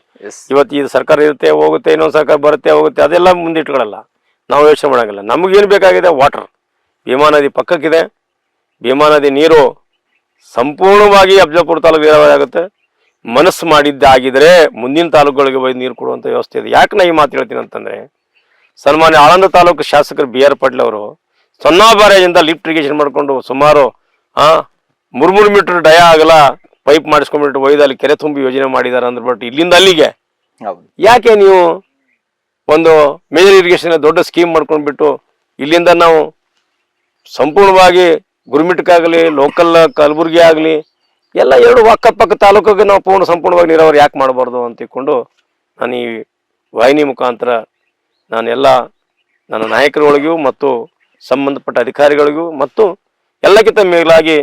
ಇವತ್ತು ಈ ಸರ್ಕಾರ ಇರುತ್ತೆ ಹೋಗುತ್ತೆ, ಇನ್ನೊಂದು ಸರ್ಕಾರ ಬರುತ್ತೆ ಹೋಗುತ್ತೆ, ಅದೆಲ್ಲ ಮುಂದಿಟ್ಕೊಳ್ಳಲ್ಲ. ನಾವು ಯೋಚನೆ ಮಾಡೋಂಗಿಲ್ಲ. ನಮಗೇನು ಬೇಕಾಗಿದೆ? ವಾಟರ್. ಭೀಮಾ ನದಿ ಪಕ್ಕಕ್ಕಿದೆ. ಭೀಮಾ ನದಿ ನೀರು ಸಂಪೂರ್ಣವಾಗಿ ಅಫಜಲ್ಪುರ ತಾಲೂಕು ನೀರಾವರಿ ಆಗುತ್ತೆ. ಮನಸ್ಸು ಮಾಡಿದ್ದಾಗಿದ್ರೆ ಮುಂದಿನ ತಾಲೂಕುಗಳಿಗೆ ಹೋಗಿ ನೀರು ಕೊಡುವಂಥ ವ್ಯವಸ್ಥೆ ಇದೆ. ಯಾಕೆ ನಾ ಈ ಮಾತು ಹೇಳ್ತೀನಿ ಅಂತಂದರೆ, ಸನ್ಮಾನ್ಯ ಆಳಂದ ತಾಲೂಕು ಶಾಸಕರು BR ಪಾಟೀಲ್ ಅವರು ಸೊನ್ನಾ ಬ್ಯಾರೇಜಿಂದ ಲಿಫ್ಟ್ ಇರಿಗೇಷನ್ ಮಾಡಿಕೊಂಡು ಸುಮಾರು 3 ಮೀಟರ್ ಡಯ ಆಗಲ್ಲ ಪೈಪ್ ಮಾಡಿಸ್ಕೊಂಡ್ಬಿಟ್ಟು ಒಯ್ದು ಅಲ್ಲಿ ಕೆರೆ ತುಂಬಿ ಯೋಜನೆ ಮಾಡಿದ್ದಾರೆ ಅಂದ್ರೆ, ಬಟ್ ಇಲ್ಲಿಂದ ಅಲ್ಲಿಗೆ ಯಾಕೆ ನೀವು ಒಂದು ಮೇಜರ್ ಇರಿಗೇಷನ್ ದೊಡ್ಡ ಸ್ಕೀಮ್ ಮಾಡ್ಕೊಂಡ್ಬಿಟ್ಟು ಇಲ್ಲಿಂದ ನಾವು ಸಂಪೂರ್ಣವಾಗಿ ಗುರುಮಿಟ್ಕಾಗಲಿ, ಲೋಕಲ್ ಕಲಬುರ್ಗಿ ಆಗಲಿ ಎಲ್ಲ ಎರಡು ಅಕ್ಕಪಕ್ಕ ತಾಲೂಕಿಗೆ ನಾವು ಸಂಪೂರ್ಣವಾಗಿ ನೀರಾವರಿ ಯಾಕೆ ಮಾಡಬಾರ್ದು ಅಂತ ತಿಳ್ಕೊಂಡು ನಾನು ಈ ವಾಹಿನಿ ಮುಖಾಂತರ ನಾನೆಲ್ಲ ನನ್ನ ನಾಯಕರೊಳಗೂ ಮತ್ತು ಸಂಬಂಧಪಟ್ಟ ಅಧಿಕಾರಿಗಳಿಗೂ ಮತ್ತು ಎಲ್ಲಕ್ಕಿಂತ ಮೇಲಾಗಿ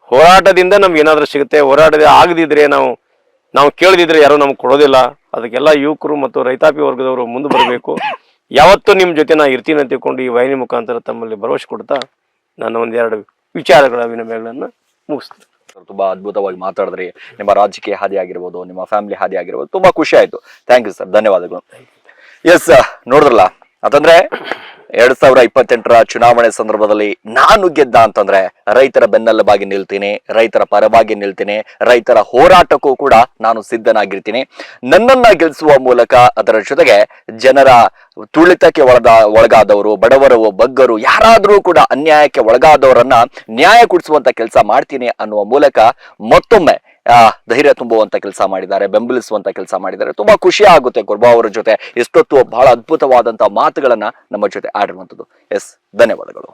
ಹೋರಾಟದಿಂದ ನಮ್ಗೆ ಏನಾದರೂ ಸಿಗುತ್ತೆ. ಹೋರಾಟದ ಆಗದಿದ್ರೆ ನಾವು ಕೇಳದಿದ್ರೆ ಯಾರೂ ನಮ್ಗೆ ಕೊಡೋದಿಲ್ಲ. ಅದಕ್ಕೆಲ್ಲ ಯುವಕರು ಮತ್ತು ರೈತಾಪಿ ವರ್ಗದವರು ಮುಂದೆ ಬರಬೇಕು. ಯಾವತ್ತೂ ನಿಮ್ಮ ಜೊತೆ ನಾ ಇರ್ತೀನಿ ಅಂತ ತಿಳ್ಕೊಂಡು ಈ ವಾಹಿನಿ ಮುಖಾಂತರ ತಮ್ಮಲ್ಲಿ ಭರವಸೆ ಕೊಡ್ತಾ ನಾನು ಒಂದೆರಡು ವಿಚಾರಗಳ ವಿನಿಮಯಗಳನ್ನು ಮುಗಿಸ್ತೀನಿ. ತುಂಬಾ ಅದ್ಭುತವಾಗಿ ಮಾತಾಡಿದ್ರಿ. ನಿಮ್ಮ ರಾಜಕೀಯ ಹಾದಿ ಆಗಿರ್ಬೋದು, ನಿಮ್ಮ ಫ್ಯಾಮಿಲಿ ಹಾದಿ ಆಗಿರ್ಬೋದು, ತುಂಬಾ ಖುಷಿ ಆಯ್ತು. ಥ್ಯಾಂಕ್ ಯು ಸರ್, ಧನ್ಯವಾದಗಳು. ಎಸ್, ನೋಡಿದ್ರಲ್ಲ, ಅಂತಂದ್ರೆ 2028ರ ಚುನಾವಣೆ ಸಂದರ್ಭದಲ್ಲಿ ನಾನು ಗೆದ್ದ ಅಂತಂದ್ರೆ ರೈತರ ಬೆನ್ನೆಲುಬಾಗಿ ನಿಲ್ತೀನಿ, ರೈತರ ಪರವಾಗಿ ನಿಲ್ತೀನಿ, ರೈತರ ಹೋರಾಟಕ್ಕೂ ಕೂಡ ನಾನು ಸಿದ್ಧನಾಗಿರ್ತೀನಿ. ನನ್ನನ್ನ ಗೆಲ್ಲಿಸುವ ಮೂಲಕ ಅದರ ಜೊತೆಗೆ ಜನರ ತುಳಿತಕ್ಕೆ ಒಳಗಾದವರು, ಬಡವರು, ಬಗ್ಗರು, ಯಾರಾದ್ರೂ ಕೂಡ ಅನ್ಯಾಯಕ್ಕೆ ಒಳಗಾದವರನ್ನ ನ್ಯಾಯ ಕೊಡಿಸುವಂತ ಕೆಲಸ ಮಾಡ್ತೀನಿ ಅನ್ನುವ ಮೂಲಕ ಮತ್ತೊಮ್ಮೆ ಧೈರ್ಯ ತುಂಬುವಂತ ಕೆಲಸ ಮಾಡಿದ್ದಾರೆ, ಬೆಂಬಲಿಸುವಂತ ಕೆಲಸ ಮಾಡಿದ್ದಾರೆ. ತುಂಬಾ ಖುಷಿ ಆಗುತ್ತೆ ಕುರ್ಬಾ ಅವರ ಜೊತೆ ಇಷ್ಟೊತ್ತು ಬಹಳ ಅದ್ಭುತವಾದಂತಹ ಮಾತುಗಳನ್ನ ನಮ್ಮ ಜೊತೆ ಆಡಿರುವಂತದ್ದು. ಎಸ್, ಧನ್ಯವಾದಗಳು.